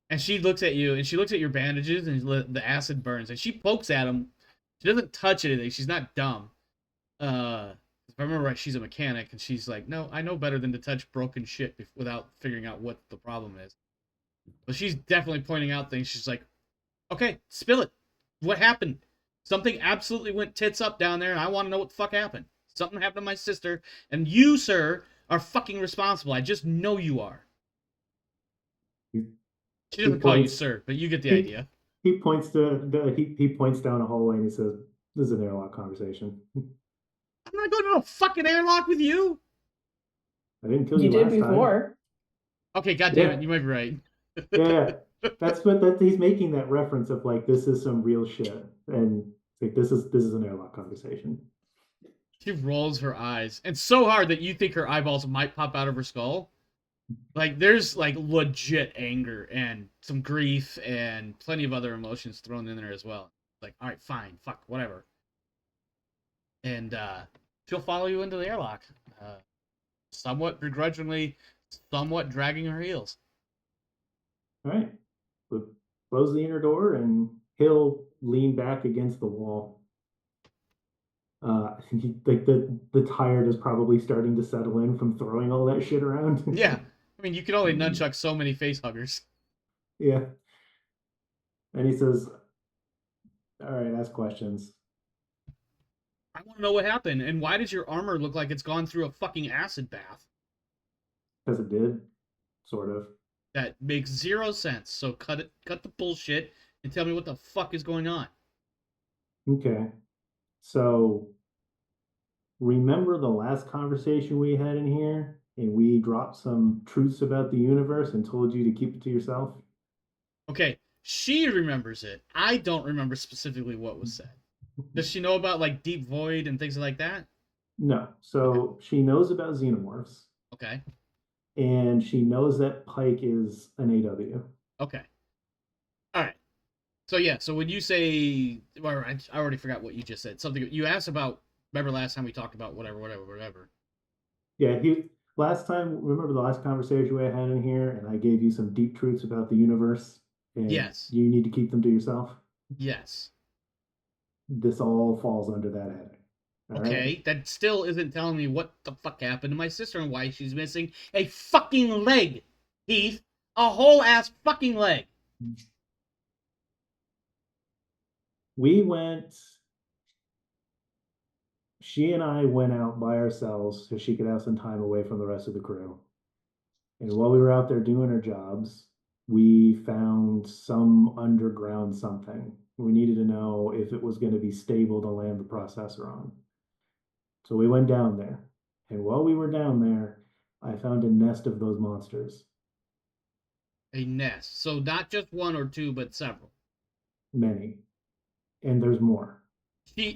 And she looks at you, and she looks at your bandages, and the acid burns, and she pokes at him. She doesn't touch anything. She's not dumb. If I remember right, she's a mechanic, and she's like, "No, I know better than to touch broken shit without figuring out what the problem is." But she's definitely pointing out things. She's like, "Okay, spill it. What happened? Something absolutely went tits up down there, and I want to know what the fuck happened. Something happened to my sister, and you, sir, are fucking responsible. I just know you are. He She doesn't call you sir, but you get the idea. He points he points down a hallway and he says, "This is an airlock conversation." I'm not going to a fucking airlock with you. I didn't kill You you did last time. before. Okay, goddamn it, you might be right. Yeah, that's what he's making that reference of, like, this is some real shit, and like this is an airlock conversation. She rolls her eyes, and so hard that you think her eyeballs might pop out of her skull. Like, there's like legit anger and some grief and plenty of other emotions thrown in there as well. Like, all right, fine, fuck, whatever. And she'll follow you into the airlock, somewhat begrudgingly, somewhat dragging her heels. All right, we'll close the inner door, and he'll lean back against the wall. I think like the tired is probably starting to settle in from throwing all that shit around. Yeah, I mean, you can only nunchuck so many face huggers. Yeah. And he says, "All right, ask questions." I want to know what happened, and why does your armor look like it's gone through a fucking acid bath? Because it did, sort of. That makes zero sense. So cut the bullshit, and tell me what the fuck is going on. Okay. So, remember the last conversation we had in here, and we dropped some truths about the universe and told you to keep it to yourself? Okay, she remembers it. I don't remember specifically what was said. Does she know about, like, Deep Void and things like that? No. So, she knows about xenomorphs, Okay. and she knows that Pike is an AW. Okay. All right. So, yeah, so when you say... Or I already forgot what you just said. Something you asked about... Remember last time we talked about whatever. Yeah, remember the last conversation we had in here, and I gave you some deep truths about the universe, and Yes. you need to keep them to yourself? Yes. This all falls under that heading. Okay, right? that still isn't telling me what the fuck happened to my sister and why she's missing a fucking leg, Heath. A whole ass fucking leg. She and I went out by ourselves so she could have some time away from the rest of the crew. And while we were out there doing our jobs, we found some underground something. We needed to know if it was going to be stable to land the processor on. So we went down there. And while we were down there, I found a nest of those monsters. A nest. So not just one or two, but several. Many. And there's more. I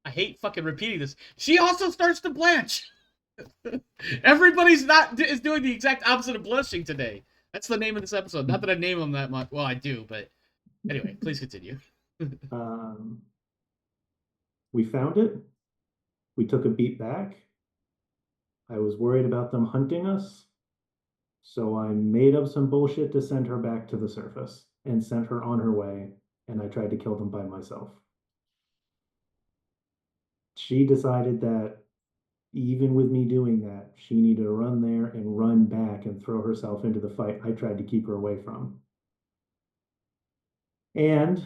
hate fucking repeating this. She also starts to blanch. Everybody's is doing the exact opposite of blushing today. That's the name of this episode. Not that I name them that much. Well, I do, but anyway, please continue. We found it. We took a beat back. I was worried about them hunting us, so I made up some bullshit to send her back to the surface and sent her on her way, and I tried to kill them by myself. She decided that even with me doing that, she needed to run there and run back and throw herself into the fight I tried to keep her away from. And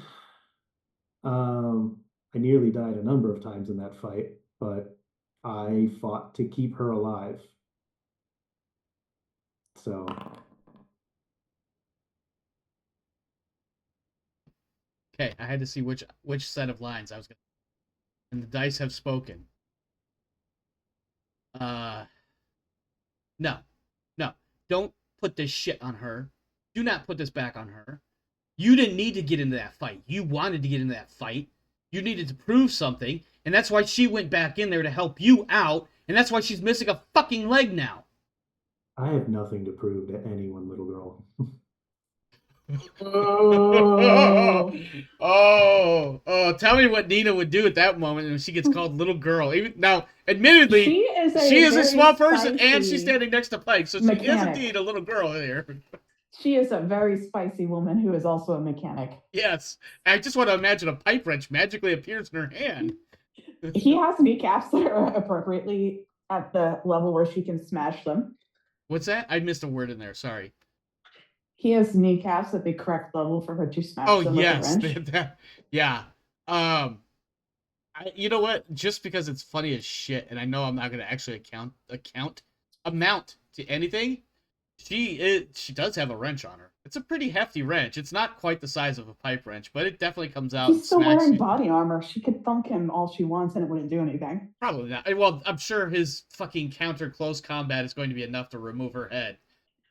I nearly died a number of times in that fight, but I fought to keep her alive. So okay, I had to see which set of lines I was gonna. And the dice have spoken. No, don't put this shit on her. Do not put this back on her. You didn't need to get into that fight. You wanted to get into that fight. You needed to prove something, and that's why she went back in there to help you out, and that's why she's missing a fucking leg now. I have nothing to prove to anyone, little girl. Oh, tell me what Nina would do at that moment when she gets called little girl. Even now, admittedly, she is a small person and she's standing next to Pike, so she is indeed a little girl here. She is a very spicy woman who is also a mechanic. Yes. I just want to imagine a pipe wrench magically appears in her hand. He has kneecaps that are appropriately at the level where she can smash them. What's that? I missed a word in there. Sorry. He has kneecaps at the correct level for her to smash Oh them yes, with a wrench. yeah. You know what? Just because it's funny as shit, and I know I'm not gonna actually amount to anything. She does have a wrench on her. It's a pretty hefty wrench. It's not quite the size of a pipe wrench, but it definitely comes out and He's still smacks wearing you. body armor. She could thunk him all she wants and it wouldn't do anything. Probably not. Well, I'm sure his fucking counter close combat is going to be enough to remove her head.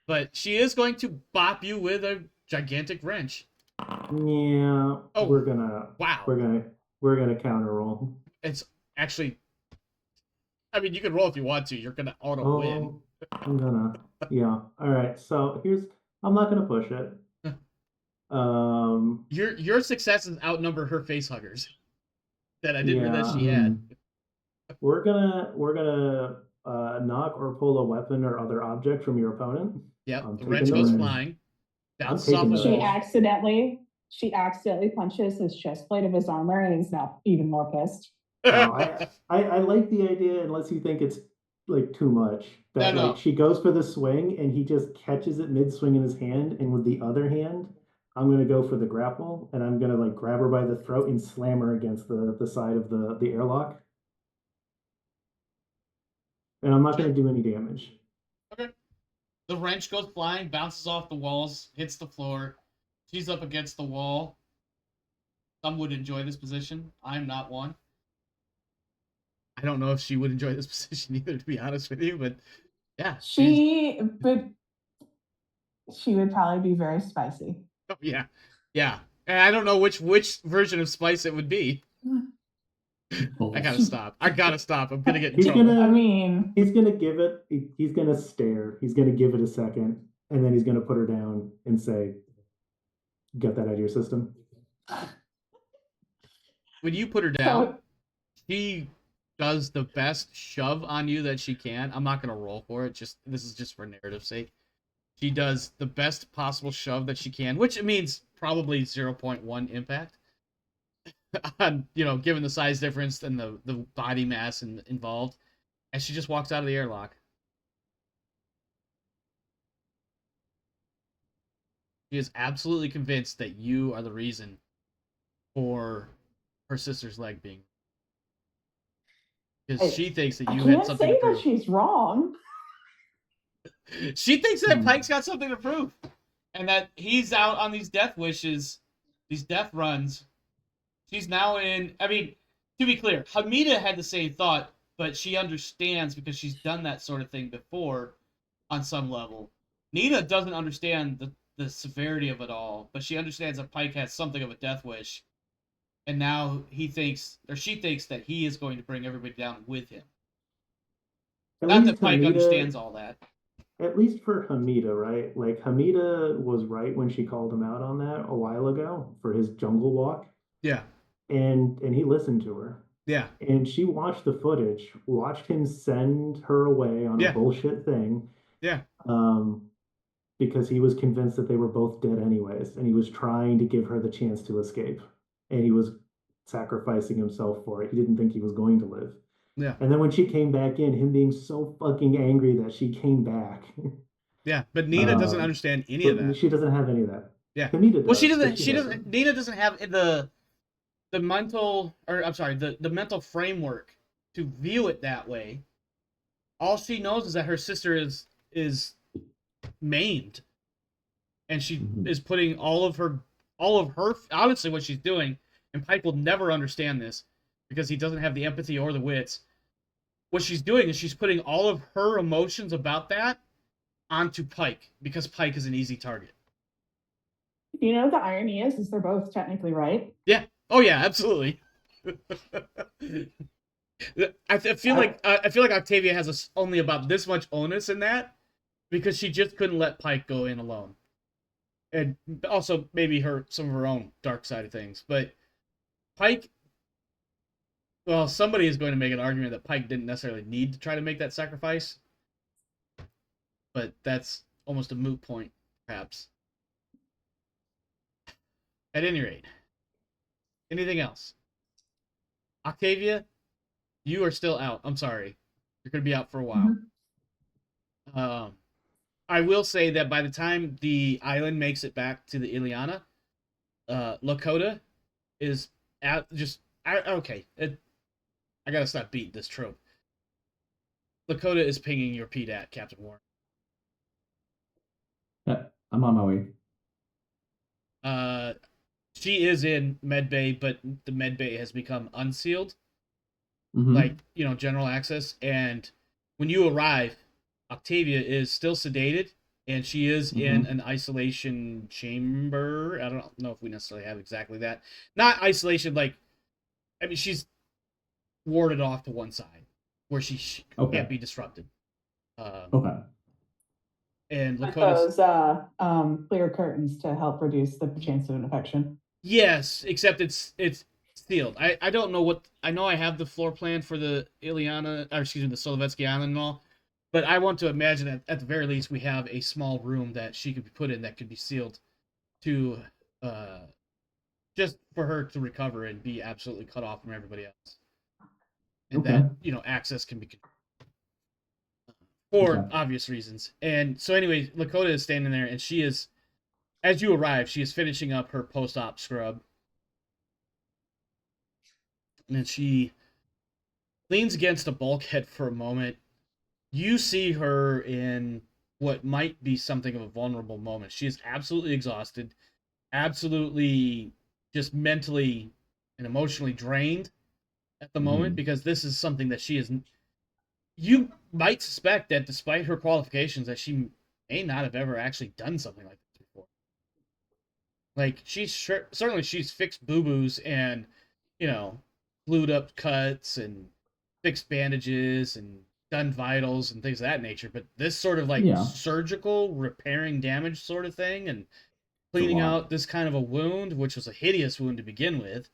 But she is going to bop you with a gigantic wrench. Yeah, Oh, we're gonna wow. we're gonna counter roll. It's actually, I mean, you can roll if you want to. You're gonna auto win. I'm gonna, yeah. All right, so I'm not gonna push it. Your successes outnumber her face huggers that I didn't realize she had. We're gonna knock or pull a weapon or other object from your opponent. Yep, the wrench goes flying. Bounces off the wall. She accidentally punches his chest plate of his armor, and he's now even more pissed. No, I like the idea, unless you think it's like too much. That No. Like she goes for the swing and he just catches it mid swing in his hand, and with the other hand, I'm gonna go for the grapple, and I'm gonna like grab her by the throat and slam her against the side of the airlock. And I'm not gonna do any damage. Okay. The wrench goes flying, bounces off the walls, hits the floor. She's up against the wall. Some would enjoy this position. I'm not one. I don't know if she would enjoy this position either, to be honest with you, but yeah. She would probably be very spicy. Oh, yeah. Yeah. And I don't know which version of spice it would be. I gotta stop. I'm gonna get in trouble. He's gonna give it. He's gonna stare. He's gonna give it a second, and then he's gonna put her down and say, "Get that out of your system." When you put her down, she does the best shove on you that she can. I'm not gonna roll for it. This is just for narrative's sake. She does the best possible shove that she can, which means probably 0.1 impact. On, given the size difference and the body mass involved, and she just walks out of the airlock. She is absolutely convinced that you are the reason for her sister's leg being, because she thinks that you had something to prove. That she's wrong. She thinks that Pike's got something to prove, and that he's out on these death wishes, these death runs. She's now in. I mean, to be clear, Hamida had the same thought, but she understands because she's done that sort of thing before on some level. Nina doesn't understand the severity of it all, but she understands that Pike has something of a death wish, and now she thinks that he is going to bring everybody down with him. Not that Pike understands all that. At least for Hamida, right? Like, Hamida was right when she called him out on that a while ago for his jungle walk. Yeah. And he listened to her. Yeah. And she watched the footage, watched him send her away on a bullshit thing. Yeah. Because he was convinced that they were both dead anyways, and he was trying to give her the chance to escape. And he was sacrificing himself for it. He didn't think he was going to live. Yeah. And then when she came back in, him being so fucking angry that she came back. Yeah, but Nina doesn't understand any of that. She doesn't have any of that. Yeah. Hamida does, well, she doesn't. Nina doesn't have the mental, or I'm sorry, the mental framework to view it that way. All she knows is that her sister is maimed, and she is putting all of her honestly what she's doing, and Pike will never understand this because he doesn't have the empathy or the wits. What she's doing is she's putting all of her emotions about that onto Pike, because Pike is an easy target. You know what the irony is they're both technically right. Yeah. Oh yeah, absolutely. I feel like Octavia has only about this much onus in that, because she just couldn't let Pike go in alone, and also maybe some of her own dark side of things. But Pike, well, somebody is going to make an argument that Pike didn't necessarily need to try to make that sacrifice, but that's almost a moot point, perhaps. At any rate, anything else? Octavia, you are still out. I'm sorry. You're going to be out for a while. I will say that by the time the island makes it back to the Ileana, Lakota is I gotta stop beating this trope. Lakota is pinging your PDAT, Captain Warren. Yeah, I'm on my way. She is in medbay, but the medbay has become unsealed, Mm-hmm. like general access. And when you arrive, Octavia is still sedated, and she is in an isolation chamber. I don't know if we necessarily have exactly that. Not isolation, like, I mean, she's warded off to one side where she can't be disrupted. Okay. And Lakota's clear curtains to help reduce the chance of infection. Yes, except it's sealed. I don't know what I know. I have the floor plan for the Ileana, or excuse me, the Solovetsky Island and all, but I want to imagine that at the very least we have a small room that she could be put in that could be sealed to just for her to recover and be absolutely cut off from everybody else, and that access can be for obvious reasons. And so anyway, Lakota is standing there, and she is, as you arrive, she is finishing up her post-op scrub. And she leans against a bulkhead for a moment. You see her in what might be something of a vulnerable moment. She is absolutely exhausted, absolutely just mentally and emotionally drained at the moment, because this is something that she is. You might suspect that despite her qualifications, that she may not have ever actually done something like this before. Like, certainly she's fixed boo-boos and, glued up cuts and fixed bandages and done vitals and things of that nature. But this sort of like surgical repairing damage sort of thing and cleaning out this kind of a wound, which was a hideous wound to begin with.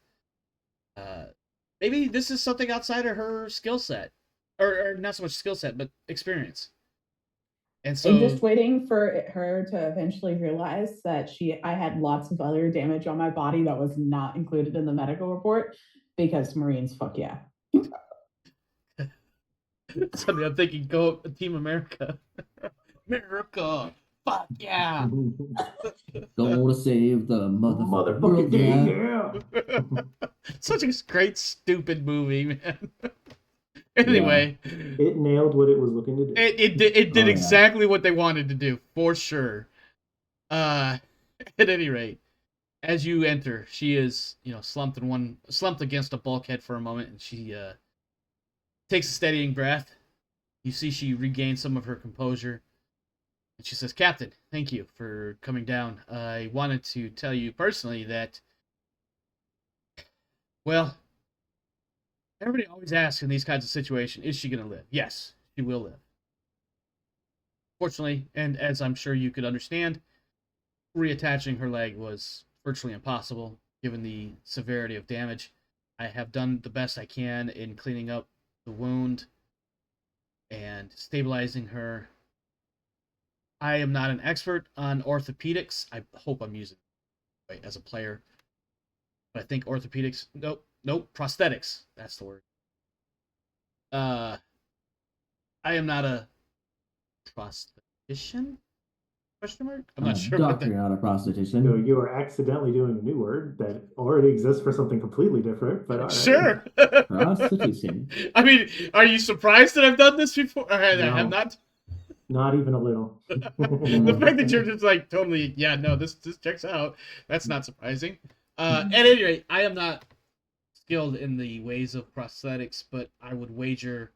Maybe this is something outside of her skill set, or not so much skill set, but experience. And so, I'm just waiting for her to eventually realize that I had lots of other damage on my body that was not included in the medical report, because Marines, fuck yeah. Suddenly I'm thinking, go Team America. America, fuck yeah. Go to save the motherfucking world, yeah. Such a great, stupid movie, man. Anyway, it nailed what it was looking to do. It did exactly what they wanted to do, for sure. At any rate, as you enter, she is, slumped against a bulkhead for a moment, and she takes a steadying breath. You see she regains some of her composure. And she says, "Captain, thank you for coming down. I wanted to tell you personally that, well, everybody always asks in these kinds of situations, is she going to live? Yes, she will live. Fortunately, and as I'm sure you could understand, reattaching her leg was virtually impossible given the severity of damage. I have done the best I can in cleaning up the wound and stabilizing her. I am not an expert on orthopedics. I hope I'm using it right as a player. But I think orthopedics, nope, prosthetics. That's the word. I am not a prosthetician? Question mark? I'm not sure. Doctor, not a prosthetician. So you are accidentally doing a new word that already exists for something completely different. But sure. Prostitution. I mean, are you surprised that I've done this before? No. I have not. Not even a little. The fact that you're just like totally, this checks out. That's not surprising. At any rate, I am not skilled in the ways of prosthetics, but I would wager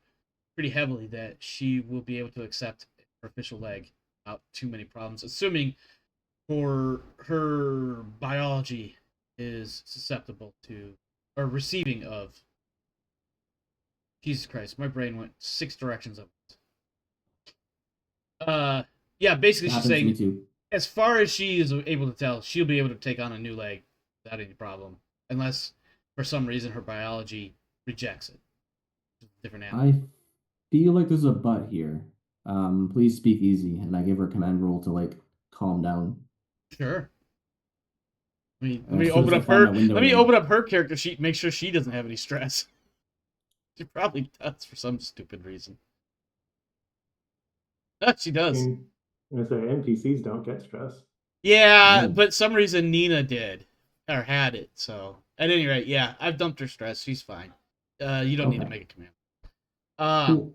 pretty heavily that she will be able to accept her official leg without too many problems, assuming her biology is susceptible to or receiving of. Jesus Christ, my brain went 6 directions at once. Basically she's saying, as far as she is able to tell, she'll be able to take on a new leg without any problem, unless for some reason her biology rejects it. Different animal. I feel like there's a but here. Please speak easy, and I give her a command roll to calm down. Sure. Let me open up her. Let me open up her character sheet. And make sure she doesn't have any stress. She probably does for some stupid reason. She does. I say NPCs don't get stress. Yeah, No. but some reason Nina did or had it. So at any rate, yeah, I've dumped her stress. She's fine. You don't need to Okay. make a command. Cool.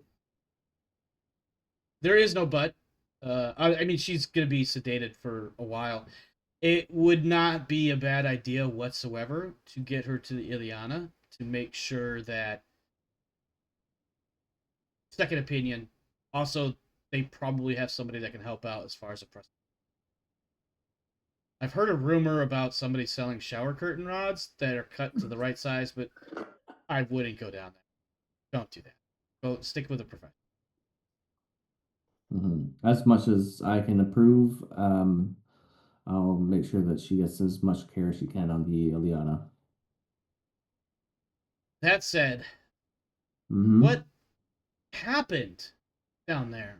There is no but. I mean, she's gonna be sedated for a while. It would not be a bad idea whatsoever to get her to the Ileana to make sure that second opinion. Also, they probably have somebody that can help out as far as a press. I've heard a rumor about somebody selling shower curtain rods that are cut to the right size, but I wouldn't go down there. Don't do that. Go stick with a professional. As much as I can approve, I'll make sure that she gets as much care as she can on the Ileana. That said, Mm-hmm. what happened down there?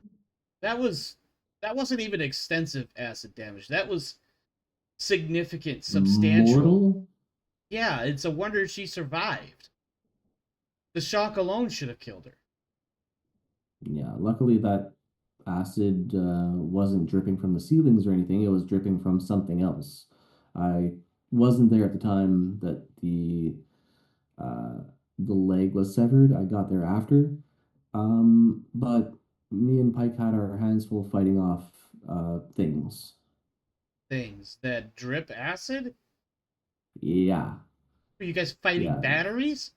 That wasn't even extensive acid damage. That was significant, substantial. Mortal? Yeah, it's a wonder she survived. The shock alone should have killed her. Yeah, luckily that acid wasn't dripping from the ceilings or anything. It was dripping from something else. I wasn't there at the time that the leg was severed. I got there after. But me and Pike had our hands full fighting off things. Things that drip acid? Yeah. Are you guys fighting Yeah. batteries?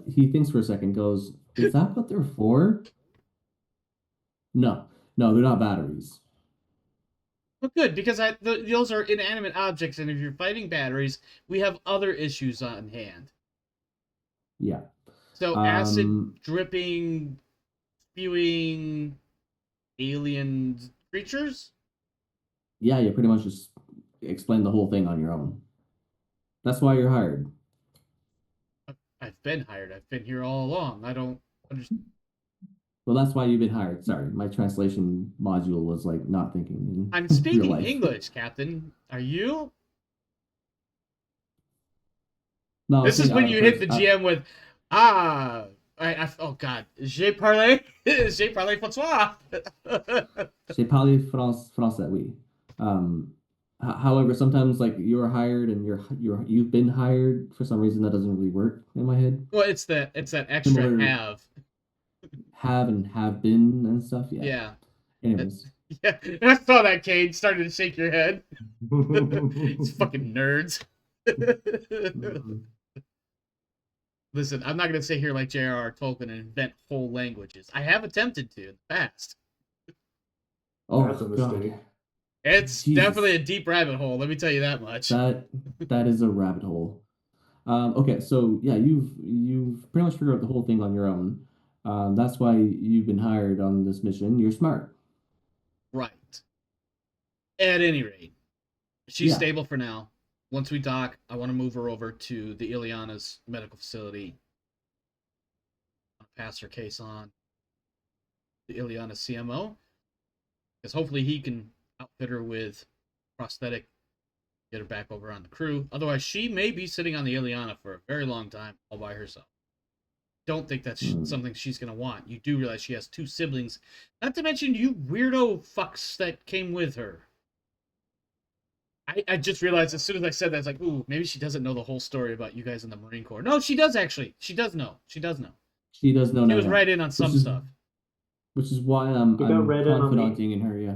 He thinks for a second, goes, "Is that what they're for?" No, no, they're not batteries. Well, good, because those are inanimate objects, and if you're fighting batteries, we have other issues on hand. Yeah. So acid dripping, spewing alien creatures? Yeah, you pretty much just explain the whole thing on your own. That's why you're hired. I've been hired. I've been here all along. I don't understand. Well, that's why you've been hired. Sorry, my translation module was like not thinking in I'm real speaking life. English, Captain. Are you? No, This is when you hit the first, GM with, oh god, j'ai parlé, j'ai parlé François. j'ai parlé français, oui. However, sometimes like you're hired and you've been hired for some reason that doesn't really work in my head. Well, it's that extra Similar have and have been and stuff. Yeah. Yeah. Anyways. Yeah, I saw that, Cade. Started to shake your head. It's fucking nerds. Listen, I'm not going to sit here like J.R.R. Tolkien and invent whole languages. I have attempted to in the past. Oh, That's a God. mistake. It's Jesus. definitely a deep rabbit hole, let me tell you that much. That is a rabbit hole. Okay, so yeah, you've pretty much figured out the whole thing on your own. That's why you've been hired on this mission. You're smart. Right. At any rate, she's Yeah. stable for now. Once we dock, I want to move her over to the Ileana's medical facility. Pass her case on the Ileana CMO. Because hopefully he can outfit her with prosthetic, get her back over on the crew. Otherwise, she may be sitting on the Ileana for a very long time all by herself. Don't think that's something she's going to want. You do realize she has 2 siblings. Not to mention you weirdo fucks that came with her. I just realized as soon as I said that, I was like, ooh, maybe she doesn't know the whole story about you guys in the Marine Corps. No, she does actually. She does know. She does know. She does know. She was right in on some stuff. Which is why I'm confidenting in her, yeah.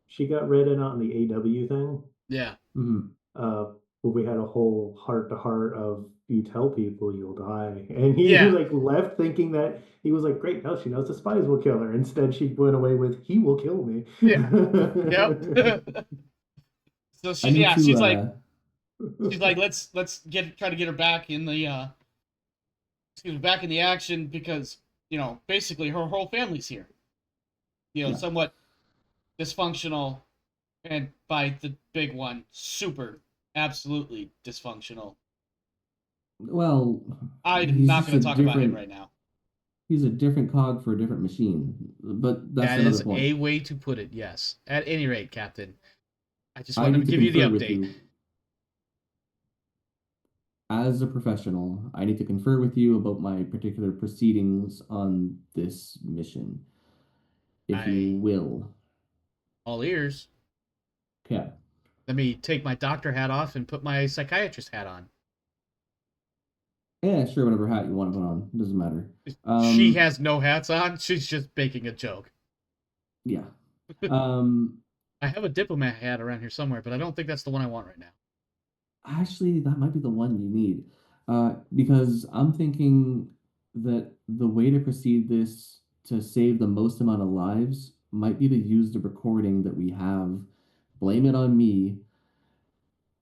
She got read in on the AW thing. Yeah. Mm-hmm. But we had a whole heart-to-heart of you tell people you'll die. And he Yeah. like left thinking that he was like, great, now she knows the spies will kill her. Instead, she went away with, he will kill me. Yeah. Yep. So she's like, let's try to get her back in the back in the action because, you know, basically her whole family's here. You know, somewhat dysfunctional, and by the big one, super, absolutely dysfunctional. Well, I'm not going to talk about him right now. He's a different cog for a different machine, but that's that is point. a way to put it. Yes. At any rate, Captain, I just wanted to give you the update. As a professional, I need to confer with you about my particular proceedings on this mission. if you will. All ears. Okay. Let me take my doctor hat off and put my psychiatrist hat on. Yeah, sure, whatever hat you want to put on. It doesn't matter. She has no hats on. She's just making a joke. Yeah. I have a diplomat hat around here somewhere, but I don't think that's the one I want right now. Actually, that might be the one you need. Because I'm thinking that the way to proceed this to save the most amount of lives might be to use the recording that we have, blame it on me,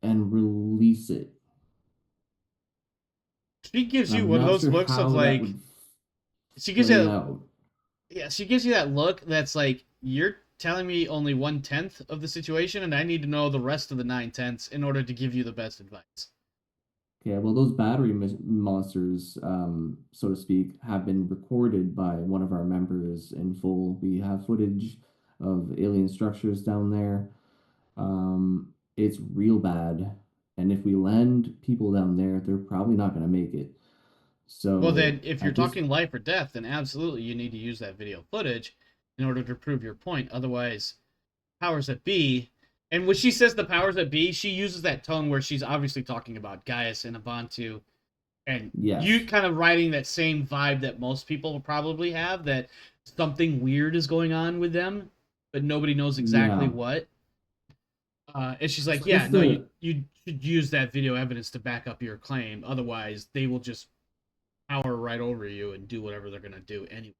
and release it. She gives you I'm one of not those sure looks how of that like would she gives play you out. yeah, she gives you that look that's like you're telling me only 1/10 of the situation, and I need to know the rest of the 9/10 in order to give you the best advice. Okay, well, those battery monsters, so to speak, have been recorded by one of our members in full. We have footage of alien structures down there. It's real bad. And if we land people down there, they're probably not going to make it. Well, So then, if you're at this, talking life or death, then absolutely you need to use that video footage in order to prove your point. Otherwise, powers that be, and when she says the powers that be, she uses that tone where she's obviously talking about Gaius and Abantu, and yes, you kind of writing that same vibe that most people will probably have, that something weird is going on with them, but nobody knows exactly yeah. what. And she's like, So I yeah, guess no, you should use that video evidence to back up your claim. Otherwise, they will just power right over you and do whatever they're gonna do anyway.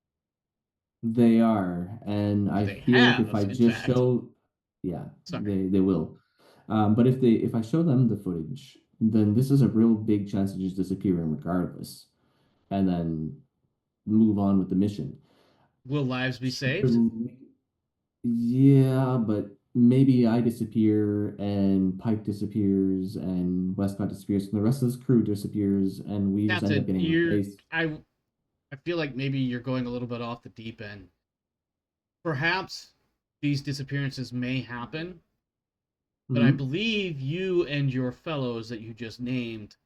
they are, and I They feel like if have, I in just fact. show, yeah, Sorry. they will. But if I show them the footage, then this is a real big chance of just disappearing regardless, and then move on with the mission. Will lives be Should saved? Yeah, but maybe I disappear and Pike disappears and Westcott disappears and the rest of this crew disappears and we just end up Captain, getting replaced. I feel like maybe you're going a little bit off the deep end. Perhaps these disappearances may happen, but I Hmm. believe you and your fellows that you just named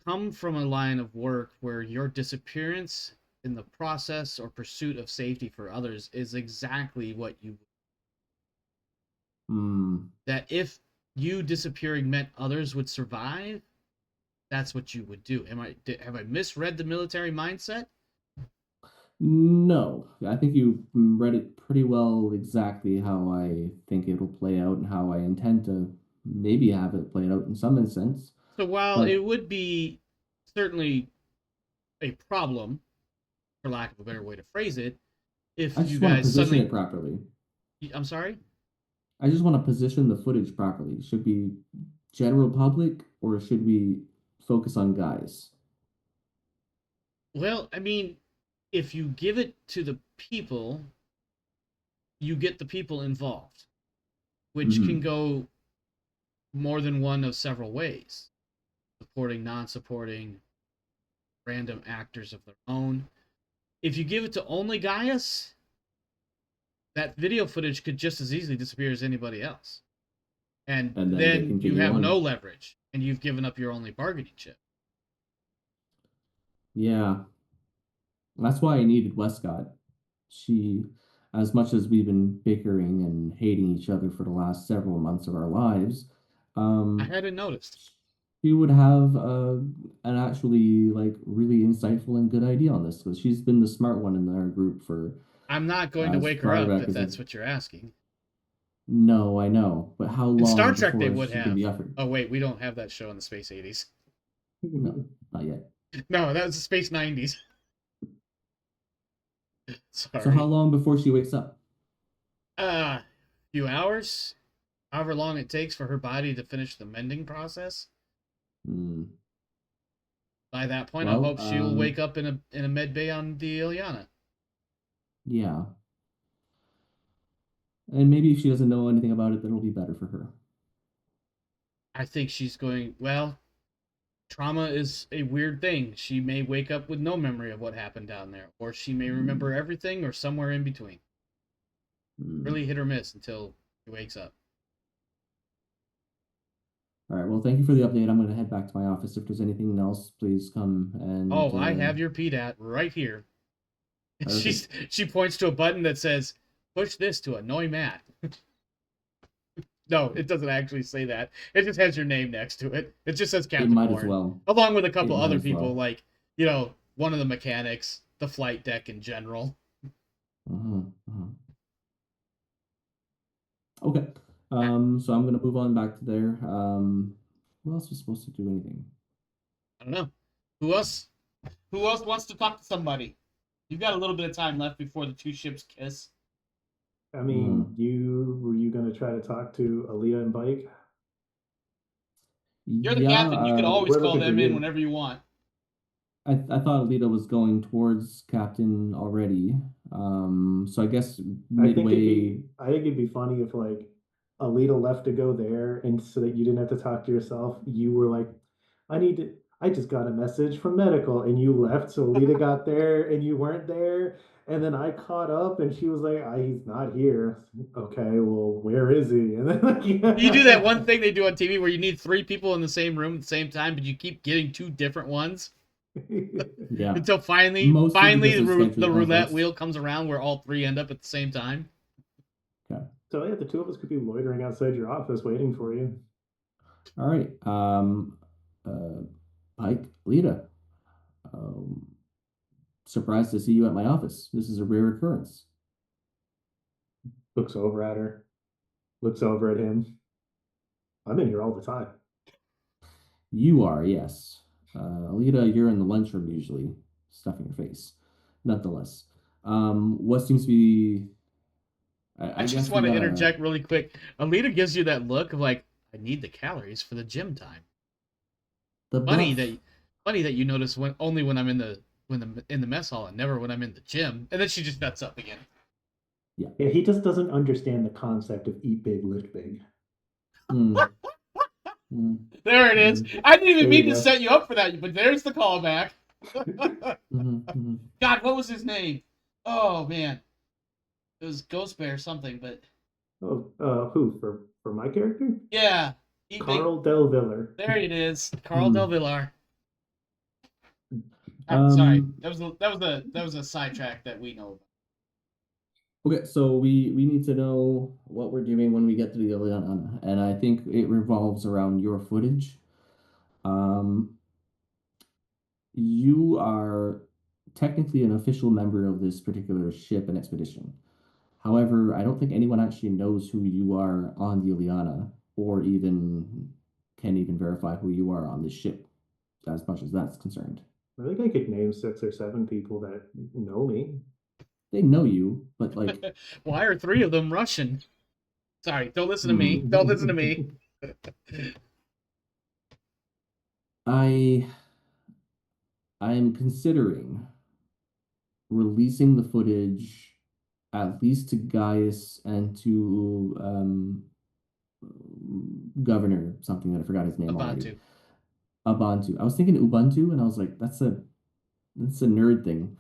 come from a line of work where your disappearance in the process or pursuit of safety for others is exactly what you Hmm. that if you disappearing meant others would survive, that's what you would do. Have I misread the military mindset? No, I think you read it pretty well exactly how I think it'll play out and how I intend to maybe have it played out in some sense. So while it But would be certainly a problem, for lack of a better way to phrase it, I if you just want to guys position it suddenly, properly. I'm sorry. I just want to position the footage properly. Should be general public or should we focus on guys? Well, I mean, if you give it to the people, you get the people involved, which can Hmm. go more than one of several ways: supporting, non-supporting, random actors of their own. If you give it to only Gaius, that video footage could just as easily disappear as anybody else. And And then they then you continue have no on. leverage, and you've given up your only bargaining chip. Yeah, that's why I needed Westcott. She, as much as we've been bickering and hating each other for the last several months of our lives, I um, hadn't noticed. she would have an actually like really insightful and good idea on this because she's been the smart one in our group for I'm not going to as wake her far up back if as that's what you're asking. no, I know, but how In Star long Trek, they before would she can have. be offered? Oh, wait, we don't have that show in the space 80s. No, not yet. No, that was the space 90s. So how Sorry. long before she wakes up? Few hours, however long it takes for her body to finish the mending process. Hmm. By that point, I Well, hope she'll wake up in a med bay on the Ileana. yeah. And maybe if she doesn't know anything about it, then it'll be better for her. I think she's going, well, trauma is a weird thing. She may wake up with no memory of what happened down there, or she may remember Mm. everything, or somewhere in between. Mm. Really hit or miss until she wakes up. All right. Well, thank you for the update. I'm going to head back to my office. If there's anything else, please come and Oh, I have your PDAT right here. perfect. She points to a button that says push this to annoy Matt. No, it doesn't actually say that. It just has your name next to it. It just says It Captain might Bourne, as well. along with a It couple might other as people, well. like one of the mechanics, the flight deck in general. Okay. So I'm gonna move on back to there. Who else was supposed to do anything? I don't know. Who else? Who else wants to talk to somebody? You've got a little bit of time left before the two ships kiss. I mean, were you gonna try to talk to Aaliyah and Bike? You're the Yeah, captain. You can always we're call looking for them in you. whenever you want. I thought Alita was going towards Captain already. So I guess midway. I think it'd be funny if like Alita left to go there, and so that you didn't have to talk to yourself. You were like, I just got a message from medical, and you left. So Alita got there, and you weren't there. And then I caught up, and she was like, he's not here. Okay, well, where is he? And then like, You do that one thing they do on TV where you need 3 people in the same room at the same time, but you keep getting 2 different ones. Yeah. Until finally Mostly because of the scheduling roulette conflicts. wheel comes around where all 3 end up at the same time. Okay. So yeah, the two of us could be loitering outside your office waiting for you. All right. Pike, Lita. Surprised to see you at my office. This is a rare occurrence. Looks over at her. Looks over at him. I'm in here all the time. You are, yes. Alita, you're in the lunchroom usually, stuffing your face. Nonetheless, what seems to be. I just want to interject really quick. Alita gives you that look of like, I need the calories for the gym time. Funny that you notice only when I'm in the mess hall and never when I'm in the gym, and then she just nuts up again. Yeah, he just doesn't understand the concept of eat big, lift big. There it is. I didn't even There mean you to go. set you up for that, but there's the callback. Mhm. God, what was his name? Oh man, it was Ghost Bear something, but Oh, who for my character? yeah, Carl Delviller. There it is, Carl Delvillar. Um, Sorry, that was a sidetrack that we know. Okay, so we need to know what we're doing when we get to the Ileana, and I think it revolves around your footage. You are technically an official member of this particular ship and expedition. However, I don't think anyone actually knows who you are on the Ileana, or even can even verify who you are on this ship, as much as that's concerned. I think I could name 6 or 7 people that know me. They know you, but like, Why are 3 of them Russian? Sorry, don't listen to me. Don't listen to me. I'm considering releasing the footage at least to Gaius and to Governor something that I forgot his name already. Ubuntu. I was thinking Ubuntu, and I was like, that's a nerd thing.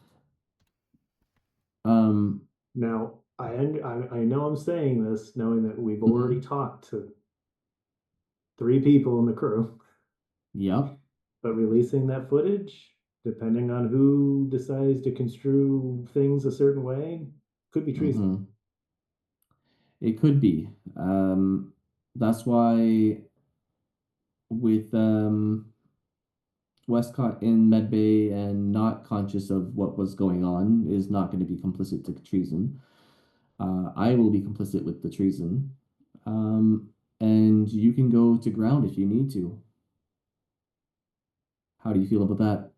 Now I know I'm saying this knowing that we've already talked to 3 people in the crew. Yep. But releasing that footage, depending on who decides to construe things a certain way, could be treason. It could be. That's why with Westcott in Medbay and not conscious of what was going on is not going to be complicit to treason. I will be complicit with the treason. And you can go to ground if you need to. How do you feel about that?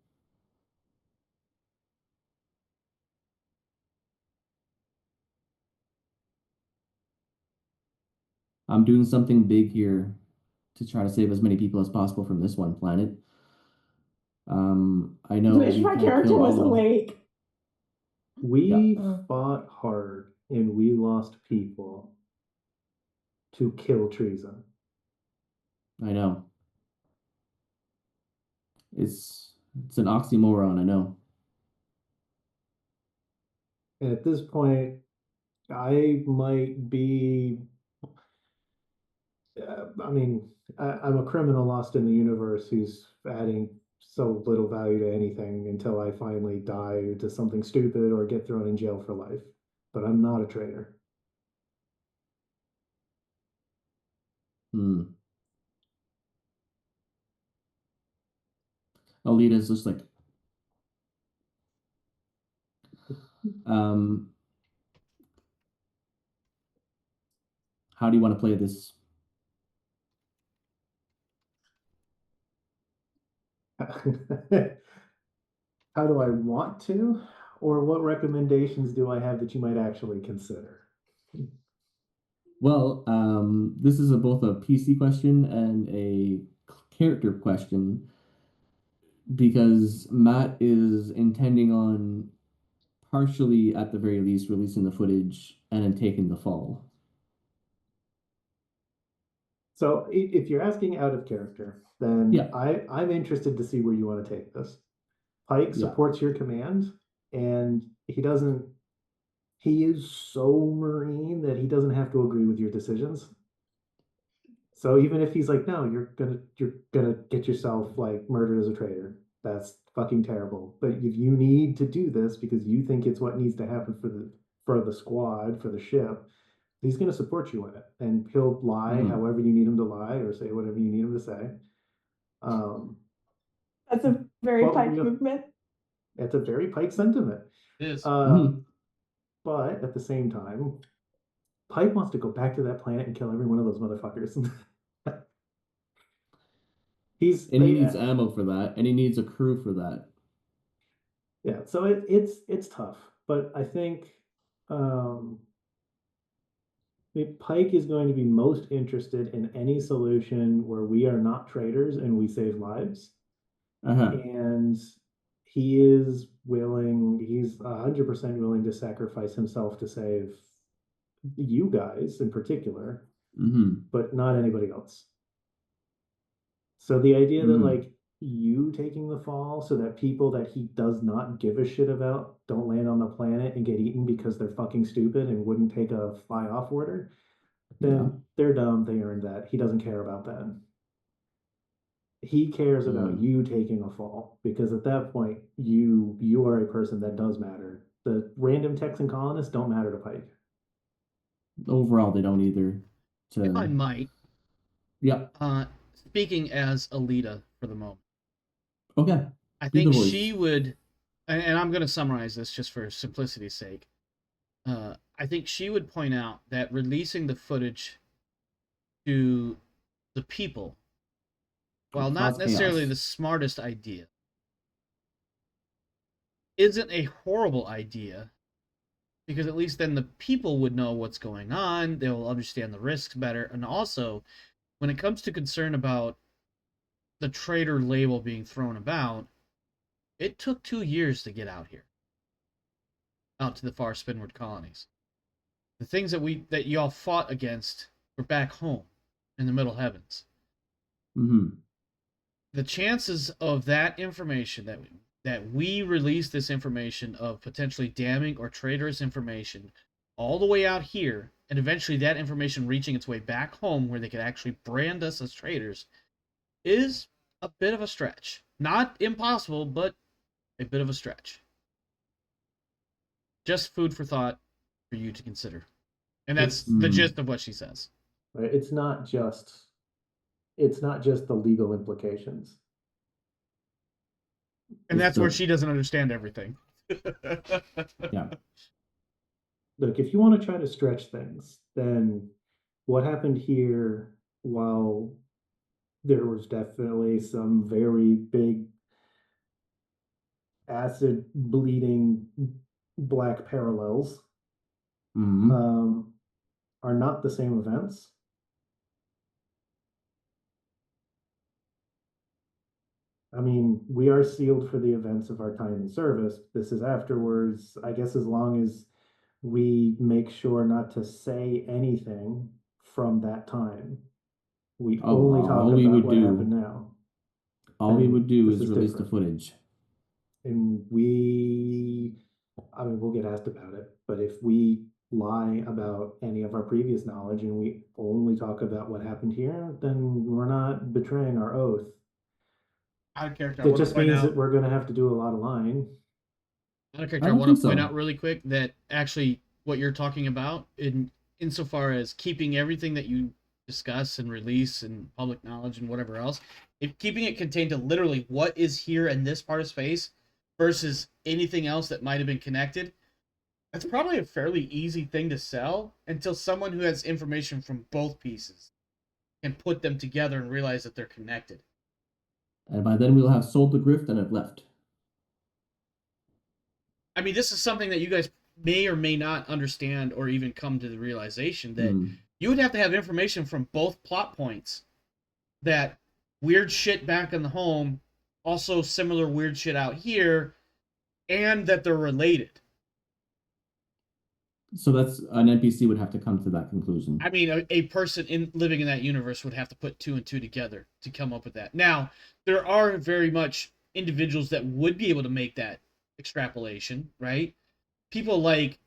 I'm doing something big here to try to save as many people as possible from this one planet. I know Wish my character was awake. We fought hard and we lost people to kill treason. I know. It's an oxymoron, I know. And at this point, I might be. I'm a criminal lost in the universe who's adding so little value to anything until I finally die to something stupid or get thrown in jail for life. But I'm not a traitor. Hmm. Alita's just like, um, how do you want to play this? How do I want to? Or what recommendations do I have that you might actually consider? Well, this is both a PC question and a character question because Matt is intending on partially, at the very least, releasing the footage and then taking the fall. So if you're asking out of character, then Yeah, I'm interested to see where you want to take this. Pike yeah. supports your command, and he is so marine that he doesn't have to agree with your decisions. So even if he's like, no, you're gonna get yourself like murdered as a traitor. That's fucking terrible. But if you need to do this because you think it's what needs to happen for the squad, for the ship, he's gonna support you in it. And he'll lie Mhm. however you need him to lie or say whatever you need him to say. Um, That's a very but Pike we movement. it's a very Pike sentiment. It is. Mhm. But at the same time, Pike wants to go back to that planet and kill every one of those motherfuckers. He's And he needs ammo for that, and he needs a crew for that. Yeah, so it's tough, but I think um, Pike is going to be most interested in any solution where we are not traitors and we save lives, Uh-huh. and he's 100% willing to sacrifice himself to save you guys in particular, Mm-hmm. but not anybody else. So the idea that Mm-hmm. like you taking the fall so that people that he does not give a shit about don't land on the planet and get eaten because they're fucking stupid and wouldn't take a fly off order, Yeah. then they're dumb. They earned that. He doesn't care about that. He cares about Mm. you taking a fall because at that point you are a person that does matter. The random Texan colonists don't matter to Pike. Overall, they don't either. If I To might, yeah. speaking as Alita for the moment, Okay. I Do the think she voice. would, and I'm going to summarize this just for simplicity's sake. I think she would point out that releasing the footage to the people, while Would not cause necessarily the chaos. smartest idea, isn't a horrible idea because at least then the people would know what's going on. They'll understand the risks better. And also, when it comes to concern about the traitor label being thrown about, it took 2 years to get out here, out to the Far Spinward Colonies. The things that y'all fought against were back home in the Middle Heavens. Mm-hmm. The chances of that information that we release this information of potentially damning or traitorous information all the way out here, and eventually that information reaching its way back home where they could actually brand us as traitors, is a bit of a stretch. Not impossible, but a bit of a stretch. Just food for thought for you to consider. And that's It's the Mm. gist of what she says. right. It's not just the legal implications. And It's that's where the she doesn't understand everything. yeah. Look, if you want to try to stretch things, then what happened here, while there was definitely some very big acid bleeding black parallels, Mm-hmm. um, are not the same events. I mean, we are sealed for the events of our time in service. This is afterwards, I guess, as long as we make sure not to say anything from that time. We Oh, only talk about what happened now. all we Then would do this is is release the different. footage. And I mean, we'll get asked about it, but if we lie about any of our previous knowledge and we only talk about what happened here, then we're not betraying our oath. Out of character, I That want to just point means that out. we're going to have to do a lot of lying. Out of I character, I don't want think to point so. out really quick that actually what you're talking about, insofar as keeping everything that you discuss and release and public knowledge and whatever else, if keeping it contained to literally what is here in this part of space versus anything else that might have been connected, that's probably a fairly easy thing to sell until someone who has information from both pieces can put them together and realize that they're connected. And by then we'll have sold the grift and have left. I mean, this is something that you guys may or may not understand or even come to the realization that you would have to have information from both plot points. That weird shit back in the home, also similar weird shit out here, and that they're related. So that's an NPC would have to come to that conclusion. I mean, a person living in that universe would have to put 2 and 2 together to come up with that. Now, there are very much individuals that would be able to make that extrapolation, right? People like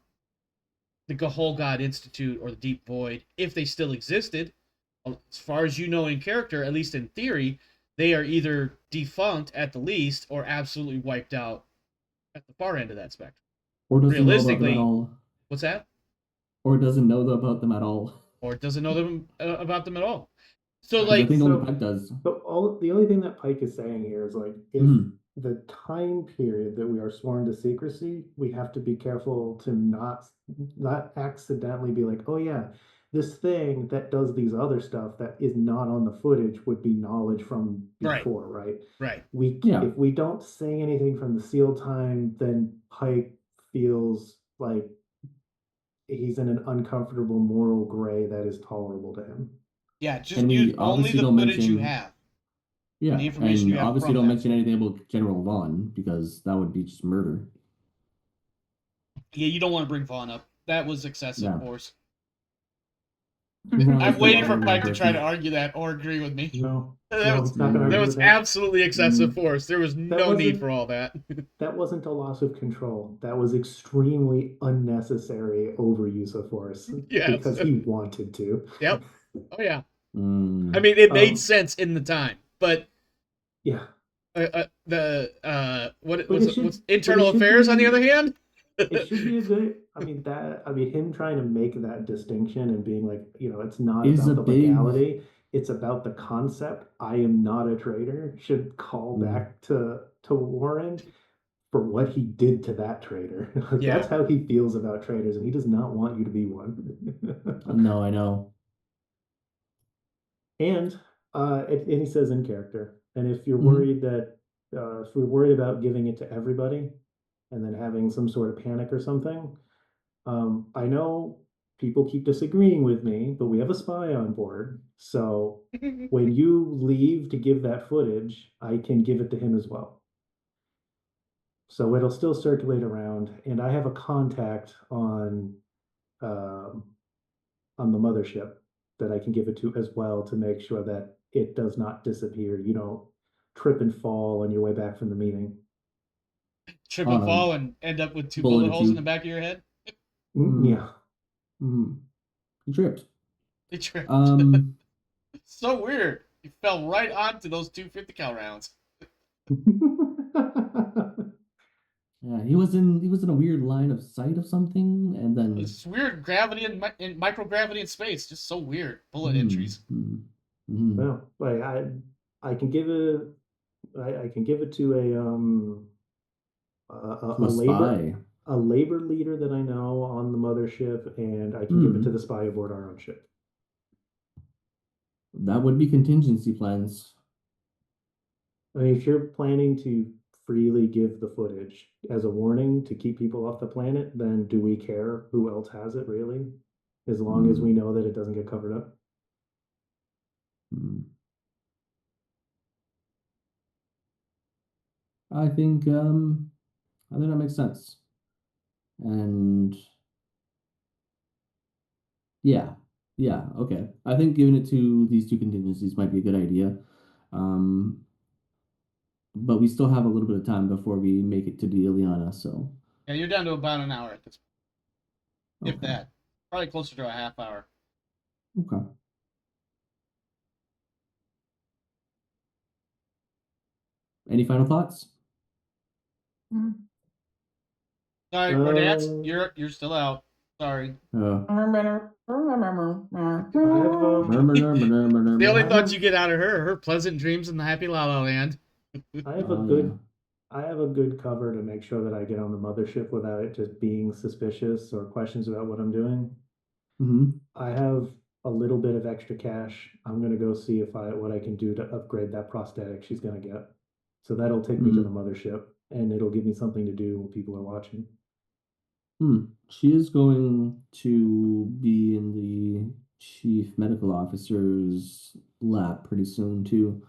the Whole God Institute or the Deep Void, if they still existed, as far as you know in character, at least in theory, they are either defunct at the least or absolutely wiped out at the far end of that spectrum. Or doesn't know about them Realistically, at all. what's that? Or doesn't know about them at all. Or doesn't know them about them at all. So, I like, think So- only Pike does. The only thing that Pike is saying here is like, if the time period that we are sworn to secrecy, we have to be careful to not accidentally be like, oh yeah, this thing that does these other stuff that is not on the footage would be knowledge from Right. before, right? right. If we don't say anything from the seal time, then Pike feels like he's in an uncomfortable moral gray that is tolerable to him. Yeah, just And we use only obviously the don't footage you mention- have. Yeah, the information you and have obviously from don't that. mention anything about General Vaughn because that would be just murder. Yeah, you don't want to bring Vaughn up. That was excessive No. force. Vaughn I'm is waiting the for one Pike to try to person. argue that or agree with me. No, That was he's not gonna that argue That with was absolutely excessive force. There was no need wasn't- for all that. That wasn't a loss of control. That was extremely unnecessary overuse of force. Yes. Because he wanted to. Yep. Oh yeah. Mm. I mean, it made Um, sense in the time, but Yeah. what's should internal affairs on the be- other hand? It should be a good. Him trying to make that distinction and being like, it's not Is about a the big- legality, it's about the concept. I am not a traitor. Should call back to Warren for what he did to that traitor. Yeah. That's how he feels about traitors, and he does not want you to be one. No, I know. And he says in character, and if you're Mhm. worried that if we're worried about giving it to everybody and then having some sort of panic or something, I know people keep disagreeing with me, but we have a spy on board. So when you leave to give that footage, I can give it to him as well. So it'll still circulate around, and I have a contact on the mothership that I can give it to as well to make sure that it does not disappear. You don't trip and fall on your way back from the meeting. Trip and fall and end up with 2 bullet bullet holes in tube. the back of your head? Yeah. He tripped. It tripped. Um, So weird. He fell right onto those 2 50 cal rounds. yeah, he was in a weird line of sight of something, and then It's weird gravity and microgravity in space. Just so weird. Bullet Mhm, entries. mhm. Well, like I can give it to To a spy. a labor leader that I know on the mothership, and I can give it to the spy aboard our own ship. That would be contingency plans. I mean, if you're planning to freely give the footage as a warning to keep people off the planet, then do we care who else has it, really? As long as we know that it doesn't get covered up. I think that makes sense. And yeah, okay. I think giving it to these 2 contingencies might be a good idea. But we still have a little bit of time before we make it to the Ileana, so. Yeah, you're down to about an hour at this point. If Okay. that. Probably closer to a half hour. Okay. Any final thoughts? Sorry, Renats, you're still out. Sorry. Uh, Remember, The only I thoughts have- you get out of her are her pleasant dreams in the happy La La Land. I have a Oh, good I have a good cover to make sure that I get on the mothership without it just being suspicious or questions about what I'm doing. I have a little bit of extra cash. I'm gonna go see if what I can do to upgrade that prosthetic she's gonna get. So that'll take me to the mothership and it'll give me something to do when people are watching. She is going to be in the chief medical officer's lap pretty soon too.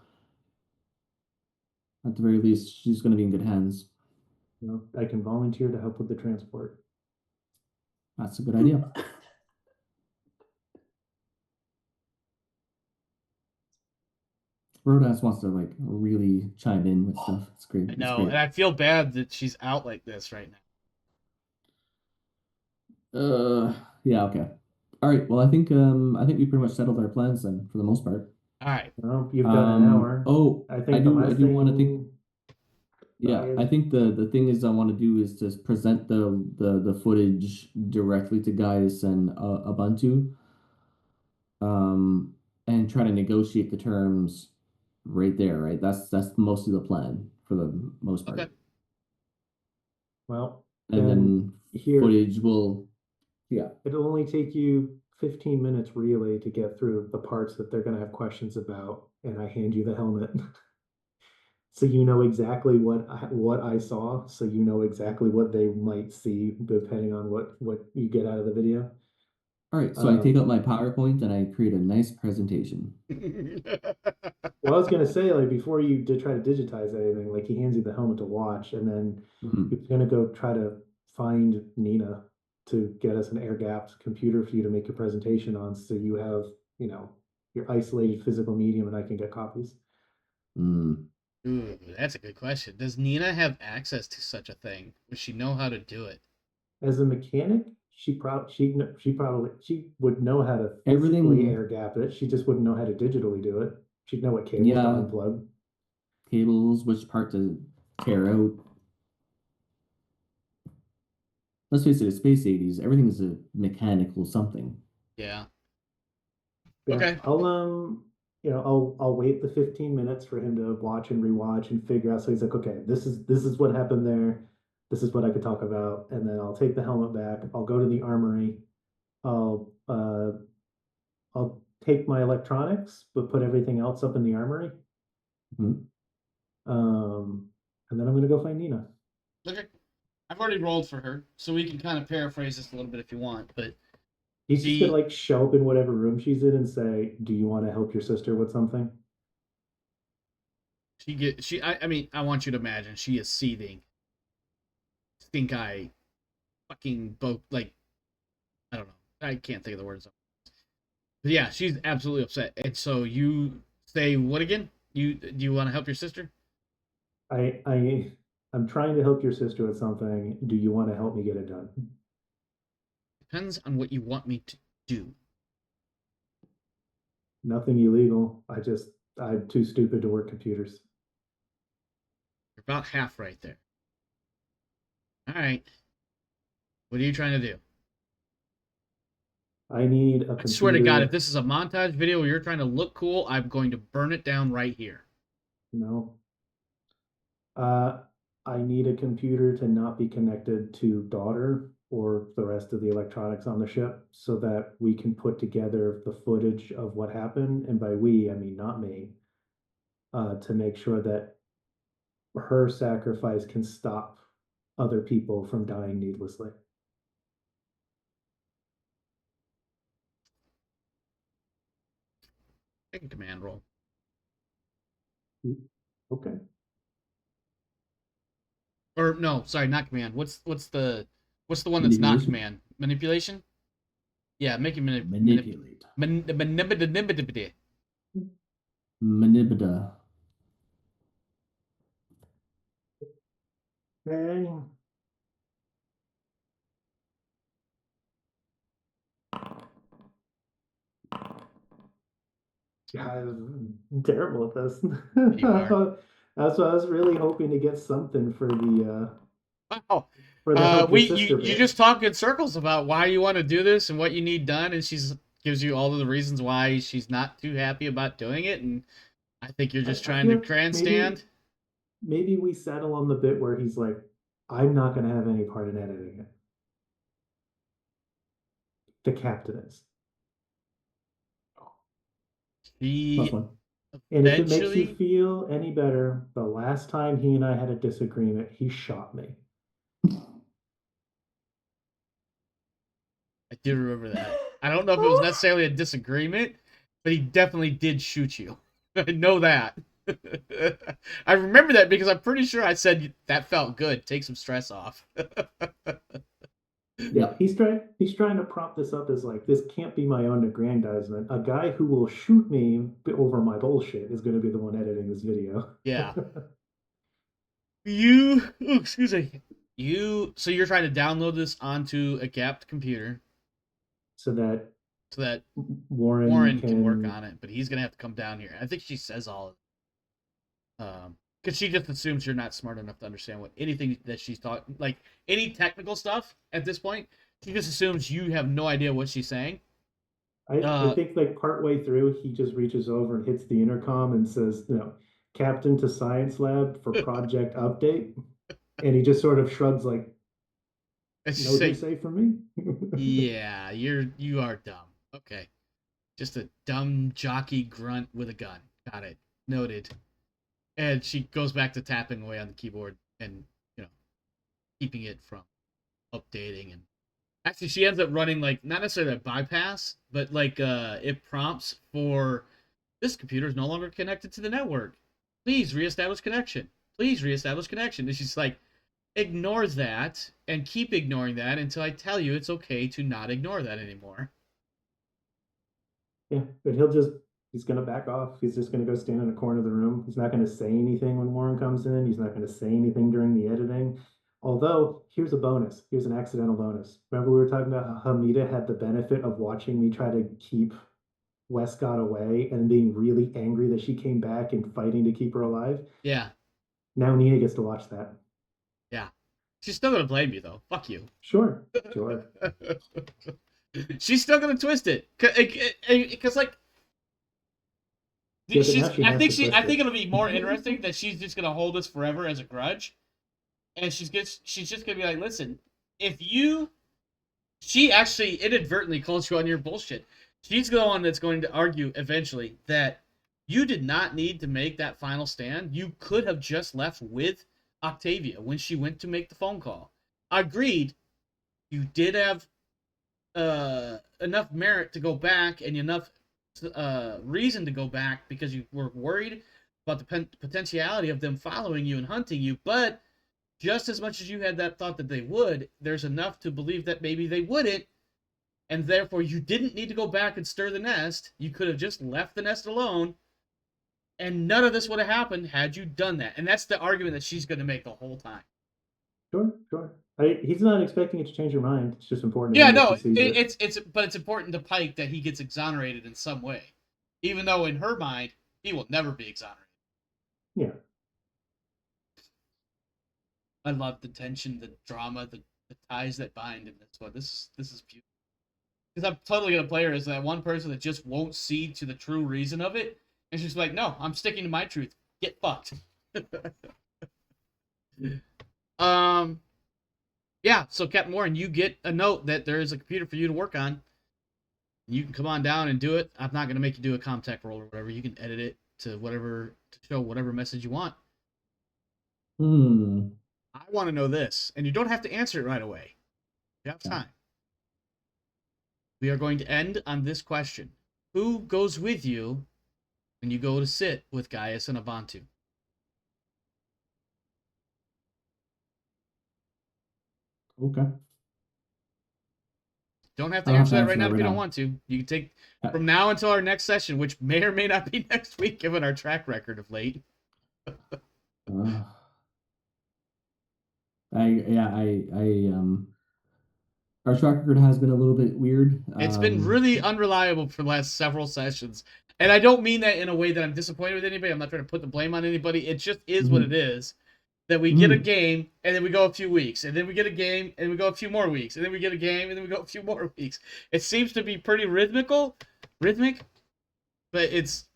At the very least, she's going to be in good hands. You know, I can volunteer to help with the transport. That's a good idea. Rodas wants to like really chime in with stuff. It's great. I know, and I feel bad that she's out like this right now. Yeah, okay. All right. Well, I think we pretty much settled our plans then for the most part. All right. Well, you've got an hour. Oh, I think I the do last want to think. thing. Yeah, I think the thing is I want to do is to present the footage directly to Gaius and Ubuntu, and try to negotiate the terms right there. Right, that's mostly the plan for the most part. Okay. Well, And then here footage will, yeah. It'll only take you 15 minutes really to get through the parts that they're going to have questions about, and I hand you the helmet. So you know exactly what I saw, so you know exactly what they might see depending on what you get out of the video. All right, so I take out my PowerPoint and I create a nice presentation. Well, I was gonna say, like, before you did try to digitize anything, like he hands you the helmet to watch, and then he's gonna go try to find Nina to get us an air-gapped computer for you to make your presentation on, so you have, you know, your isolated physical medium, and I can get copies. Ooh, that's a good question. Does Nina have access to such a thing? Does she know how to do it? As a mechanic, she would know how to physically air gap it. She just wouldn't know how to digitally do it. She'd know what cables to unplug. Cables, which part to tear out. Let's face it, it's space 80s. Everything is a mechanical something. Yeah. Yeah, okay. I'll wait the 15 minutes for him to watch and rewatch and figure out. So he's like, okay, this is what happened there. This is what I could talk about, and then I'll take the helmet back. I'll go to the armory. I'll take my electronics, but put everything else up in the armory. And then I'm gonna go find Nina. Okay. I've already rolled for her, so we can kind of paraphrase this a little bit if you want, but he's just gonna like show up in whatever room she's in and say, "Do you want to help your sister with something?" I mean, I want you to imagine she is seething. Stink eye, fucking boat. Like, I don't know. I can't think of the words. But yeah, she's absolutely upset. And so you say what again? Do you want to help your sister? I'm trying to help your sister with something. Do you want to help me get it done? Depends on what you want me to do. Nothing illegal. I'm too stupid to work computers. You're about half right there. All right. What are you trying to do? I need a computer. I swear to God, if this is a montage video where you're trying to look cool, I'm going to burn it down right here. No. I need a computer to not be connected to daughter or the rest of the electronics on the ship so that we can put together the footage of what happened. And by we, I mean not me, to make sure that her sacrifice can stop other people from dying needlessly. Take a command roll. Okay. Or no, sorry, not command. What's the one that's not command? Manipulation? Yeah, make it manipulate. Manipulate. Manibda. Okay. I'm terrible at this. You are. That's why I was really hoping to get something for the Wow. Or the help your You sister made. just talk in circles about why you want to do this and what you need done, and she's gives you all of the reasons why she's not too happy about doing it, and I think you're just trying to grandstand. Maybe we settle on the bit where he's like, I'm not going to have any part in editing it. The captain is. Plus one. And if it makes you feel any better, the last time he and I had a disagreement, he shot me. I do remember that. I don't know if it was necessarily a disagreement, but he definitely did shoot you. I know that. I remember that because I'm pretty sure I said that felt good. Take some stress off. Yeah, he's trying to prop this up as like, this can't be my own aggrandizement. A guy who will shoot me over my bullshit is going to be the one editing this video. Yeah. Excuse me. So you're trying to download this onto a gapped computer so that Warren can work on it, but he's gonna have to come down here. I think she says all of it. Because she just assumes you're not smart enough to understand what anything that she's talking, like any technical stuff at this point. She just assumes you have no idea what she's saying. I think like partway through, he just reaches over and hits the intercom and says, Captain to Science Lab for project update. And he just sort of shrugs like, what do you say for me? Yeah, you are dumb. Okay. Just a dumb jockey grunt with a gun. Got it. Noted. And she goes back to tapping away on the keyboard and, keeping it from updating. And actually, she ends up running, like, not necessarily a bypass, but, like, it prompts for this computer is no longer connected to the network. Please reestablish connection. Please reestablish connection. And she's like, ignores that and keep ignoring that until I tell you it's okay to not ignore that anymore. Yeah, but he's going to back off. He's just going to go stand in a corner of the room. He's not going to say anything when Warren comes in. He's not going to say anything during the editing. Although, here's a bonus. Here's an accidental bonus. Remember we were talking about how Hamida had the benefit of watching me try to keep Westcott away and being really angry that she came back and fighting to keep her alive? Yeah. Now Nina gets to watch that. Yeah. She's still going to blame you, though. Fuck you. Sure. She's still going to twist it. Because, like, I think it'll be more interesting that she's just going to hold this forever as a grudge. And she's just going to be like, listen, she actually inadvertently calls you on your bullshit. She's the one that's going to argue eventually that you did not need to make that final stand. You could have just left with Octavia when she went to make the phone call. Agreed. You did have enough merit to go back and enough reason to go back because you were worried about the potentiality of them following you and hunting you, but just as much as you had that thought that they would, there's enough to believe that maybe they wouldn't, and therefore you didn't need to go back and stir the nest. You could have just left the nest alone, and none of this would have happened had you done that. And that's the argument that she's going to make the whole time. Sure. He's not expecting it to change her mind. It's just important. Yeah, no, it's important to Pike that he gets exonerated in some way, even though in her mind he will never be exonerated. Yeah. I love the tension, the drama, the ties that bind in this one. This is beautiful. Because I'm totally gonna play her as that one person that just won't see to the true reason of it, and she's like, "No, I'm sticking to my truth. Get fucked." Yeah. So Captain Warren, you get a note that there is a computer for you to work on. You can come on down and do it. I'm not gonna make you do a Comtech roll or whatever. You can edit it to show whatever message you want. I want to know this, and you don't have to answer it right away. You have time. We are going to end on this question. Who goes with you when you go to sit with Gaius and Abantu? Okay. Don't have to answer that right now if you don't want to. You can take from now until our next session, which may or may not be next week, given our track record of late. Our track record has been a little bit weird. It's been really unreliable for the last several sessions. And I don't mean that in a way that I'm disappointed with anybody. I'm not trying to put the blame on anybody. It just is what it is. that we get a game, and then we go a few weeks, and then we get a game, and we go a few more weeks, and then we get a game, and then we go a few more weeks. It seems to be pretty rhythmic, but it's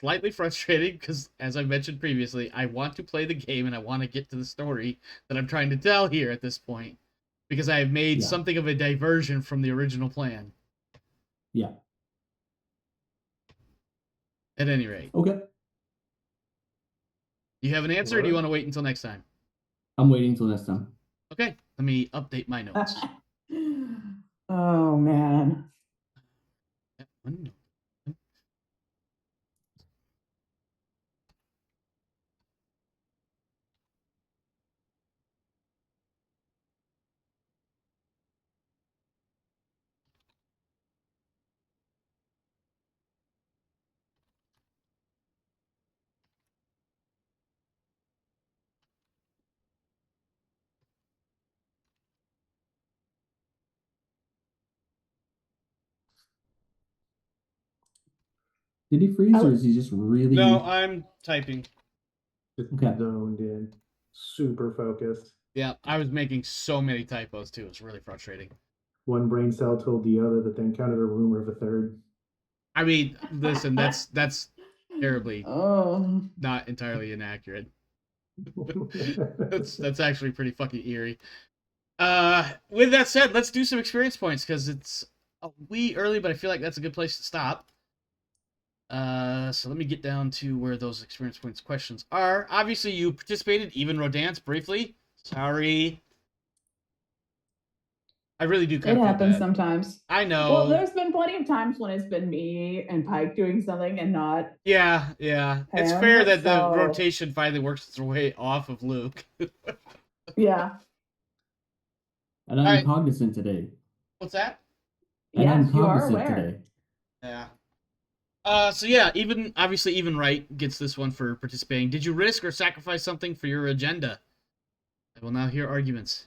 slightly frustrating because, as I mentioned previously, I want to play the game and I want to get to the story that I'm trying to tell here at this point, because I have made something of a diversion from the original plan. Yeah. At any rate. Okay. You have an answer, or do you want to wait until next time? I'm waiting until next time. Okay, let me update my notes. Oh, man. Did he freeze, or is he just really... No, I'm typing. Okay. Zoned in. Super focused. Yeah, I was making so many typos, too. It's really frustrating. One brain cell told the other that they encountered a rumor of a third. I mean, listen, that's terribly not entirely inaccurate. That's actually pretty fucking eerie. With that said, let's do some experience points, because it's a wee early, but I feel like that's a good place to stop. So let me get down to where those experience points questions are. Obviously, you participated, even Rodance, briefly. Sorry. I really do kind of feel happens bad. sometimes. I know. Well, there's been plenty of times when it's been me and Pike doing something and not Yeah. It's fair that the rotation finally works its way off of Luke. Yeah. And I'm cognizant today. What's that? And yes, I'm cognizant you are aware. today. Yeah. So yeah, obviously even Wright gets this one for participating. Did you risk or sacrifice something for your agenda? I will now hear arguments.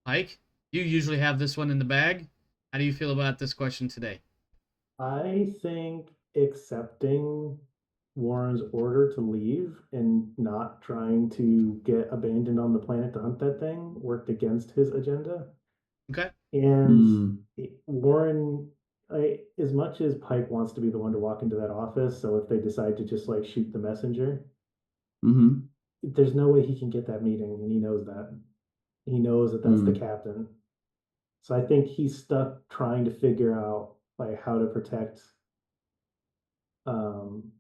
Mike, you usually have this one in the bag. How do you feel about this question today? I think accepting Warren's order to leave and not trying to get abandoned on the planet to hunt that thing worked against his agenda. Okay. And Warren, as much as Pike wants to be the one to walk into that office, so if they decide to just like shoot the messenger, there's no way he can get that meeting, and he knows that. He knows that that's the captain. So I think he's stuck trying to figure out like how to protect. Trying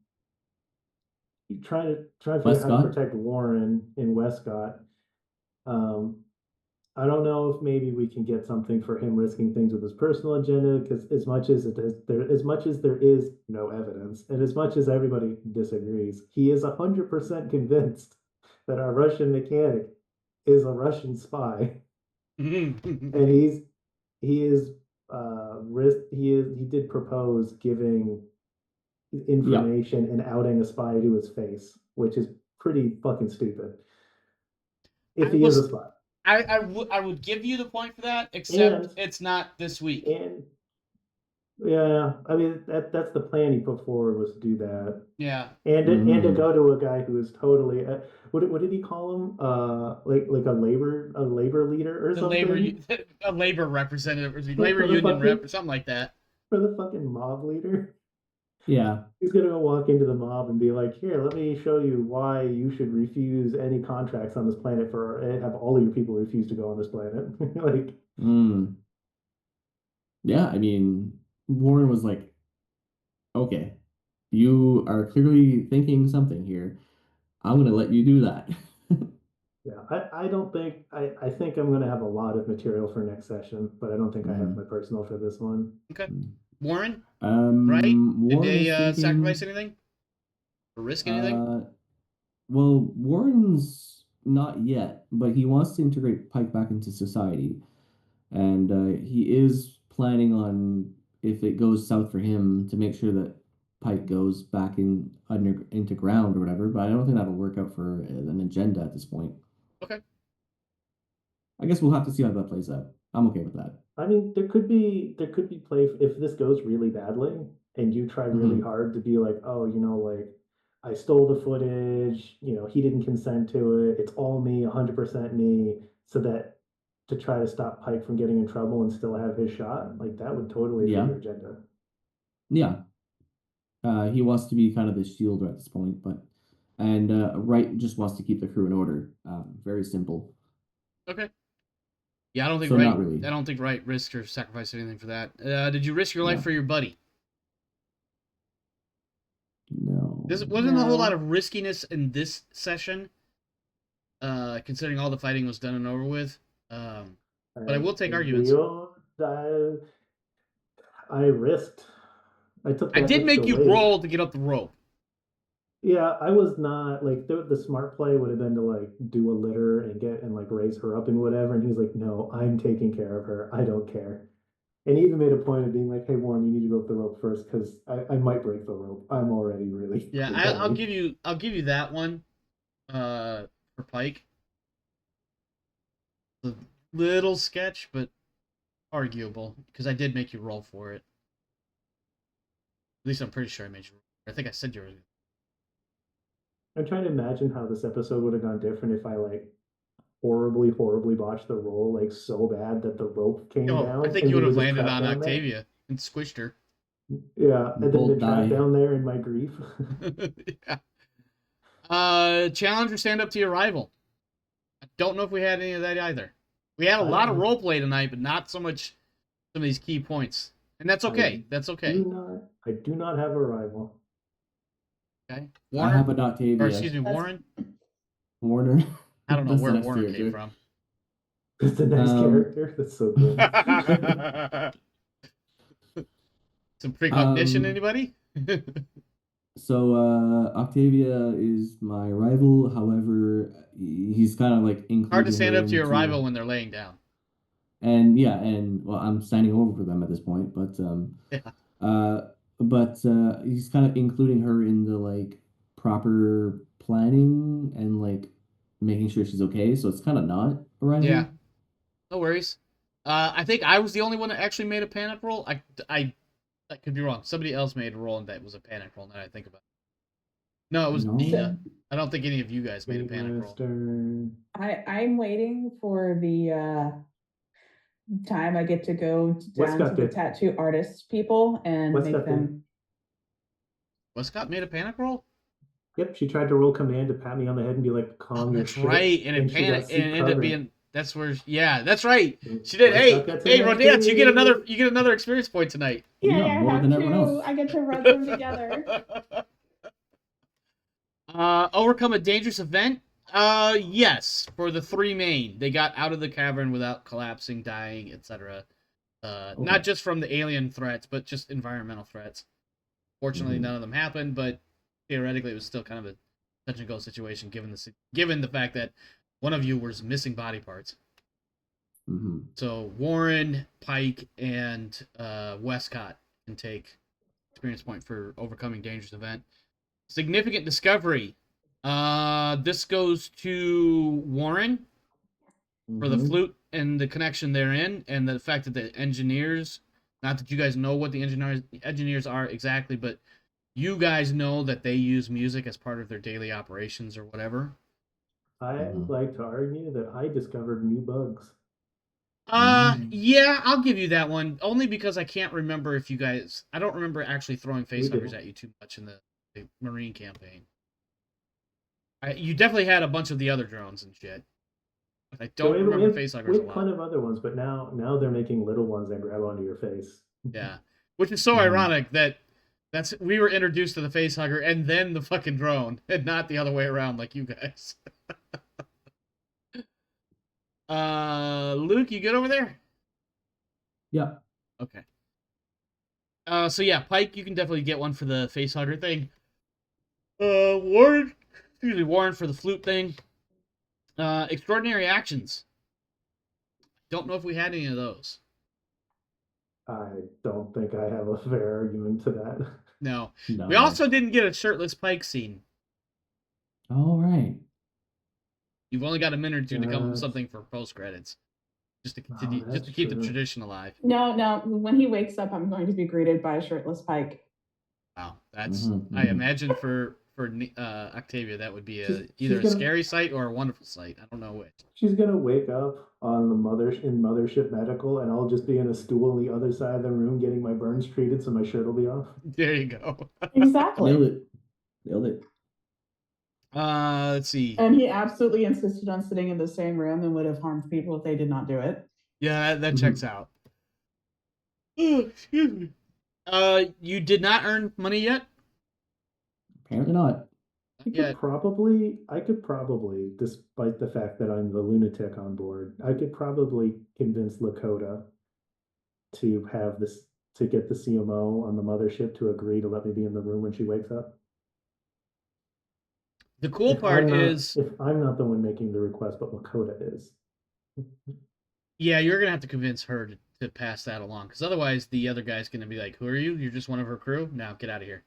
to figure out how to protect Warren in Westcott. I don't know if maybe we can get something for him risking things with his personal agenda, because as much as there is no evidence, and as much as everybody disagrees, he is 100% convinced that our Russian mechanic is a Russian spy, and he did propose giving information and outing a spy to his face, which is pretty fucking stupid. If he is a spy. I would give you the point for that, except it's not this week. And yeah, I mean that's the plan he put forward, was to do that. Yeah. And to go to a guy who is totally what did he call him? Like a labor leader or something? A labor representative, or labor union rep, or something like that. For the fucking mob leader. Yeah. He's gonna go walk into the mob and be like, "Here, let me show you why you should refuse any contracts on this planet and have all of your people refuse to go on this planet." Like, yeah, I mean, Warren was like, "Okay, you are clearly thinking something here. I'm gonna let you do that." Yeah, I don't think I think I'm gonna have a lot of material for next session, but I don't think I have my personal for this one. Okay. Warren? Right? Did they sacrifice anything? Or risk anything? Well, Warren's not yet, but he wants to integrate Pike back into society. And he is planning on, if it goes south for him, to make sure that Pike goes back into ground or whatever, but I don't think that'll work out for an agenda at this point. Okay. I guess we'll have to see how that plays out. I'm okay with that. I mean, there could be play if this goes really badly and you try really hard to be like, oh, like I stole the footage, he didn't consent to it. It's all me, 100% me, so that to try to stop Pike from getting in trouble and still have his shot, like that would totally fit Yeah. your agenda. Yeah. He wants to be kind of the shield at this point, and Wright just wants to keep the crew in order. Very simple. Okay. Yeah, I don't think So Wright. not really. I don't think Wright risked or sacrificed anything for that. Did you risk your life No. for your buddy? No. Wasn't a whole lot No. of riskiness in this session, considering all the fighting was done and over with. But I will take arguments. I risked. I took I that did make extra you weight. roll to get up the rope. Yeah, I was not like the smart play would have been to like do a litter and like raise her up and whatever. And he was like, "No, I'm taking care of her. I don't care." And he even made a point of being like, "Hey, Warren, you need to go up the rope first because I might break the rope. I'm already really Yeah, I'll give you that one. For Pike. A little sketch, but arguable because I did make you roll for it. At least I'm pretty sure I made you roll. I think I said you were. I'm trying to imagine how this episode would have gone different if I like horribly, horribly botched the roll like so bad that the rope came down. I think and you we would have were just landed trapped on down there. Octavia and squished her. Yeah, and then Both been trapped die. down there in my grief. Yeah. Challenge or stand up to your rival. I don't know if we had any of that either. We had a lot of role play tonight, but not so much some of these key points. And that's okay. That's okay. I do not have a rival. Okay. I Warner, have an Octavia. or excuse me, Warren. Warner. I don't know That's the where next Warner character. came from. It's the next character. That's so good. Some precognition, anybody? So Octavia is my rival. However, he's kind of like including Hard to stand her up to your into- rival when they're laying down. And well, I'm standing over for them at this point, but he's kind of including her in the like proper planning and like making sure she's okay. So it's kind of not a rival. Yeah. No worries. I think I was the only one that actually made a panic roll. I could be wrong. Somebody else made a roll and that was a panic roll. Now that I think about it. No, it was Nina. I don't think any of you guys made a panic roll. I'm waiting for the time I get to go down to the tattoo artist people and make them. Westcott made a panic roll? Yep, she tried to roll command to pat me on the head and be like, "Calm your that's shit." right, and it panicked and it ended up being. That's where, yeah, that's right. She did. Westcott Hey, Rodance, you get another experience point tonight. Yeah, Yeah, more than everyone else. I get to rub them together. Overcome a dangerous event. Yes, for the three main, they got out of the cavern without collapsing, dying, etc. Not just from the alien threats, but just environmental threats. Fortunately, none of them happened, but theoretically, it was still kind of a touch and go situation, given the fact that one of you was missing body parts. Mm-hmm. So Warren, Pike, and Westcott can take experience point for overcoming dangerous event. Significant discovery. This goes to Warren for the flute and the connection therein, and the fact that the engineers, not that you guys know what the engineers are exactly, but you guys know that they use music as part of their daily operations or whatever. I'd like to argue that I discovered new bugs. Yeah, I'll give you that one. Only because I can't remember if you guys... I don't remember actually throwing facehuggers at you too much in the Marine campaign. You definitely had a bunch of the other drones and shit. But I don't remember facehuggers a lot. We have plenty of other ones, but now they're making little ones that grab onto your face. Yeah. Which is so ironic that we were introduced to the facehugger and then the fucking drone, and not the other way around like you guys. Luke, you good over there? Yeah. Okay. So yeah, Pike, you can definitely get one for the facehugger thing. Warren for the flute thing. Extraordinary actions. Don't know if we had any of those. I don't think I have a fair argument to that. No. We also didn't get a shirtless Pike scene. All right. You've only got a minute or two to come up with something for post credits, just to continue, just to keep the tradition alive. No. When he wakes up, I'm going to be greeted by a shirtless Pike. Wow, that's I imagine for for Octavia, that would be She's either a gonna- scary sight or a wonderful sight. I don't know which. She's gonna wake up on the Mothership Medical, and I'll just be in a stool on the other side of the room getting my burns treated, so my shirt will be off. There you go. Exactly. Nailed it. Let's see. And he absolutely insisted on sitting in the same room and would have harmed people if they did not do it. Yeah, that checks out. Excuse me. You did not earn money yet? Apparently not. I could probably, despite the fact that I'm the lunatic on board, I could probably convince Lakota to get the CMO on the mothership to agree to let me be in the room when she wakes up. The cool part is, if I'm not the one making the request, but Lakota is. yeah, you're gonna have to convince her to pass that along, because otherwise the other guy's gonna be like, "Who are you? You're just one of her crew? Now get out of here."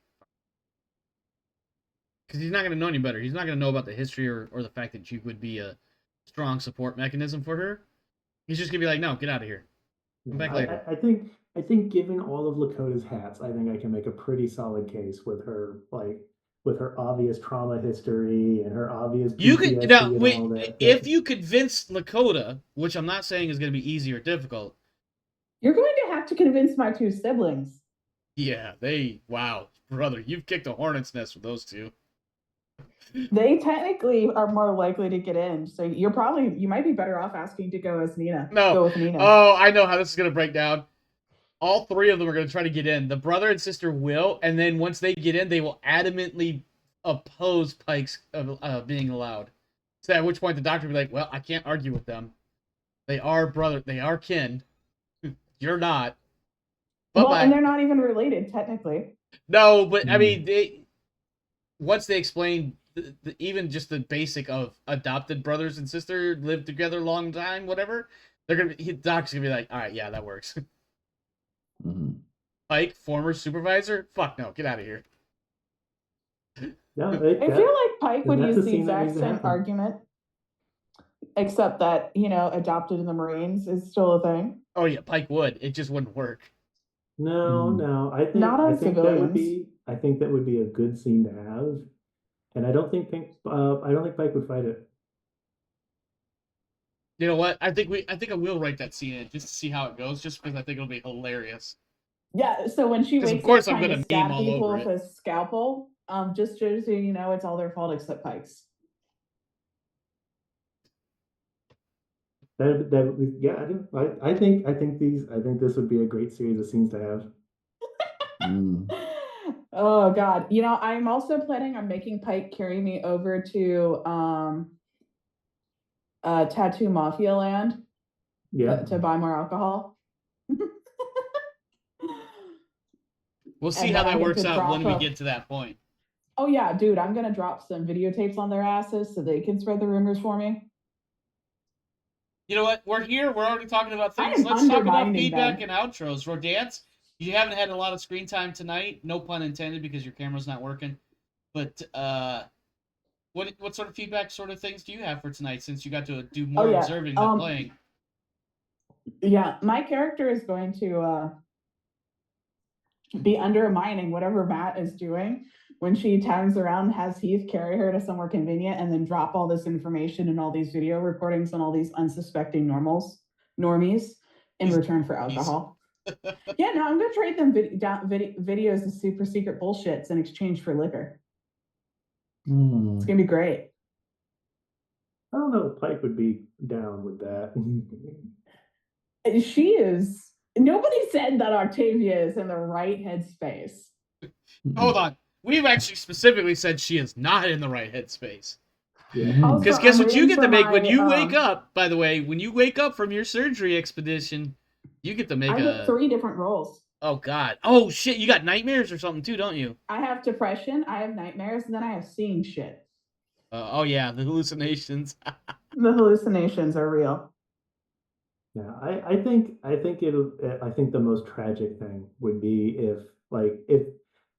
Because he's not gonna know any better. He's not gonna know about the history or the fact that you would be a strong support mechanism for her. He's just gonna be like, "No, get out of here. Come back later." I think given all of Lakota's hats, I think I can make a pretty solid case with her obvious trauma history and her obvious You could PTSD now and wait all that. if you convince Lakota, which I'm not saying is gonna be easy or difficult. You're going to have to convince my two siblings. Yeah, wow, brother, you've kicked a hornet's nest with those two. They technically are more likely to get in, so you might be better off asking to go as Nina. No. Go with Nina. Oh, I know how this is gonna break down. All three of them are gonna try to get in. The brother and sister will, and then once they get in, they will adamantly oppose Pike's being allowed. So at which point the doctor will be like, "Well, I can't argue with them. They are kin. You're not." Bye-bye. And they're not even related technically. No, but I mean, once they explain even just the basic of adopted brothers and sister lived together a long time, whatever, Doc's gonna be like, "All right, yeah, that works." Mm-hmm. Pike, former supervisor, fuck no, get out of here. Yeah, I feel like Pike would that's use a the scene that exact needs to same happen. argument, except that adopted in the Marines is still a thing. Oh yeah, Pike would. It just wouldn't work. No. I think Not on that would be a good scene to have, and I don't think Pike would fight it. You know what? I think I will write that scene in just to see how it goes, just because I think it'll be hilarious. Yeah, so when she wakes of course up I'm trying gonna to stab meme all people over with it. a scalpel, just so you know, it's all their fault except Pike's. I think this would be a great series of scenes to have. Oh God. I'm also planning on making Pike carry me over to Tattoo Mafia Land to buy more alcohol. We'll see how that works out when we get to that point. Oh yeah, dude, I'm gonna drop some videotapes on their asses so they can spread the rumors for me. You know what? We're here. We're already talking about things. Let's talk about feedback and outros. Rodance, you haven't had a lot of screen time tonight. No pun intended, because your camera's not working. But what sort of feedback sort of things do you have for tonight, since you got to do more observing than playing? Yeah, my character is going to be undermining whatever Matt is doing when she turns around and has Heath carry her to somewhere convenient and then drop all this information and all these video recordings on all these unsuspecting normies in return for alcohol. Yeah, no, I'm gonna trade them videos of super secret bullshits in exchange for liquor. It's gonna be great. I don't know if Pike would be down with that. She is. Nobody said that Octavia is in the right headspace. Hold on. We've actually specifically said she is not in the right headspace. Yeah. Because guess what you get to make when you wake up, by the way, when you wake up from your surgery expedition, you get to make I get 3 different roles. Oh, God. Oh, shit. You got nightmares or something, too, don't you? I have depression, I have nightmares, and then I have seeing shit. Oh, yeah. The hallucinations. The hallucinations are real. Yeah, I think the most tragic thing would be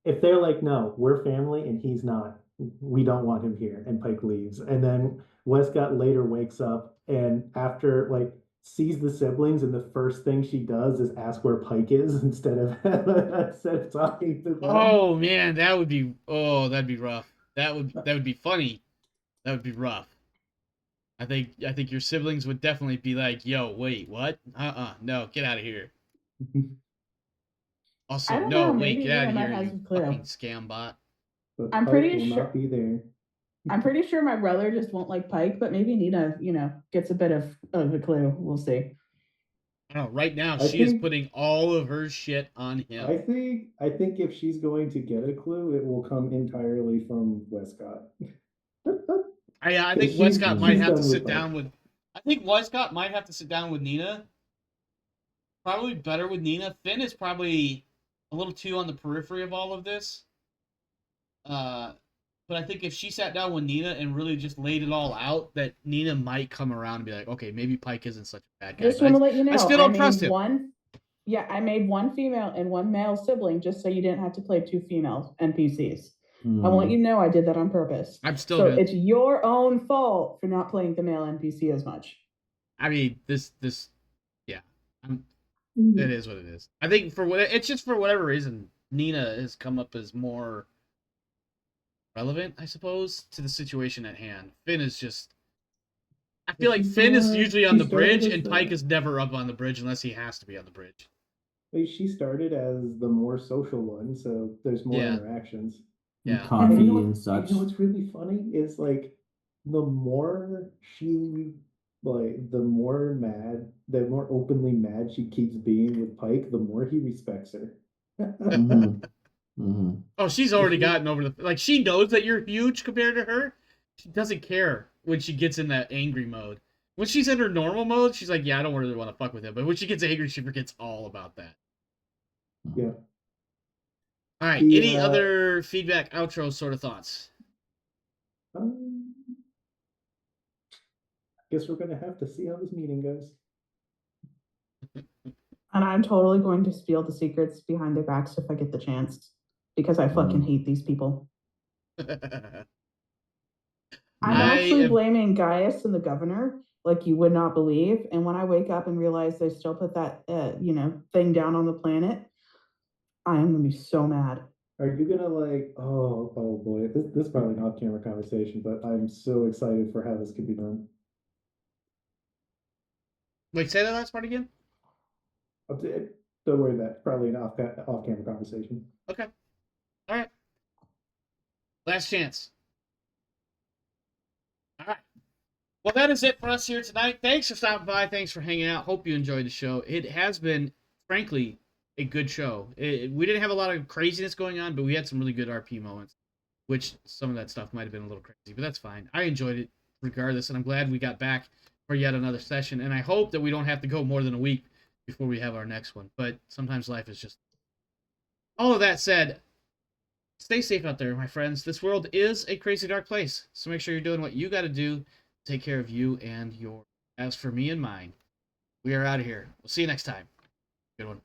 if they're like, no, we're family and he's not, we don't want him here, and Pike leaves, and then Westcott later wakes up and after sees the siblings, and the first thing she does is ask where Pike is instead of talking to them. Oh man, that'd be rough. That would be funny. That would be rough. I think your siblings would definitely be like, "Yo, wait, what? No, get out of here." I Also, don't no, know. wait, Maybe get out Nina of might here, have you some clue. fucking scam bot. But I'm Pike pretty will sure. not be there. I'm pretty sure my brother just won't like Pike, but maybe Nina, gets a bit of a clue. We'll see. I don't know. Right now, I she is think- putting all of her shit on him. I think if she's going to get a clue, it will come entirely from Westcott. I think She's- Westcott might she's have to done sit with down with. I think Westcott might have to sit down with Nina. Probably better with Nina. Finn is probably a little too on the periphery of all of this. But I think if she sat down with Nina and really just laid it all out, that Nina might come around and be like, okay, maybe Pike isn't such a bad guy. Just want to let you know, I still don't trust made him. I made one female and one male sibling just so you didn't have to play two female NPCs. I want you to know I did that on purpose. I'm still So gonna... it's your own fault for not playing the male NPC as much. I mean, yeah. It is what it is. I think it's just for whatever reason, Nina has come up as more relevant, I suppose, to the situation at hand. Finn is just... I feel like Finn is usually on the bridge, and Pike is never up on the bridge unless he has to be on the bridge. She started as the more social one, so there's more interactions. Yeah. Coffee and such. You know what's really funny is like the more the more openly mad she keeps being with Pike, the more he respects her. Oh, she's already gotten over the... she knows that you're huge compared to her. She doesn't care when she gets in that angry mode. When she's in her normal mode, she's like, yeah, I don't really want to fuck with him. But when she gets angry, she forgets all about that. Yeah. All right. Any other feedback, outro sort of thoughts? I guess we're gonna have to see how this meeting goes. And I'm totally going to spill the secrets behind their backs if I get the chance, because I fucking hate these people. I'm actually blaming Gaius and the governor like you would not believe. And when I wake up and realize they still put that, thing down on the planet, I am gonna be so mad. Are you gonna oh boy, this is probably an off-camera conversation, but I'm so excited for how this could be done. Wait, say that last part again? Don't worry about it. Probably an off-camera conversation. Okay. All right. Last chance. All right. Well, that is it for us here tonight. Thanks for stopping by. Thanks for hanging out. Hope you enjoyed the show. It has been, frankly, a good show. We didn't have a lot of craziness going on, but we had some really good RP moments, which some of that stuff might have been a little crazy, but that's fine. I enjoyed it regardless, and I'm glad we got back for yet another session, and I hope that we don't have to go more than a week before we have our next one, but sometimes life is just... All of that said, stay safe out there, my friends. This world is a crazy dark place, so make sure you're doing what you got to do to take care of you and yours. As for me and mine, we are out of here. We'll see you next time. Good one.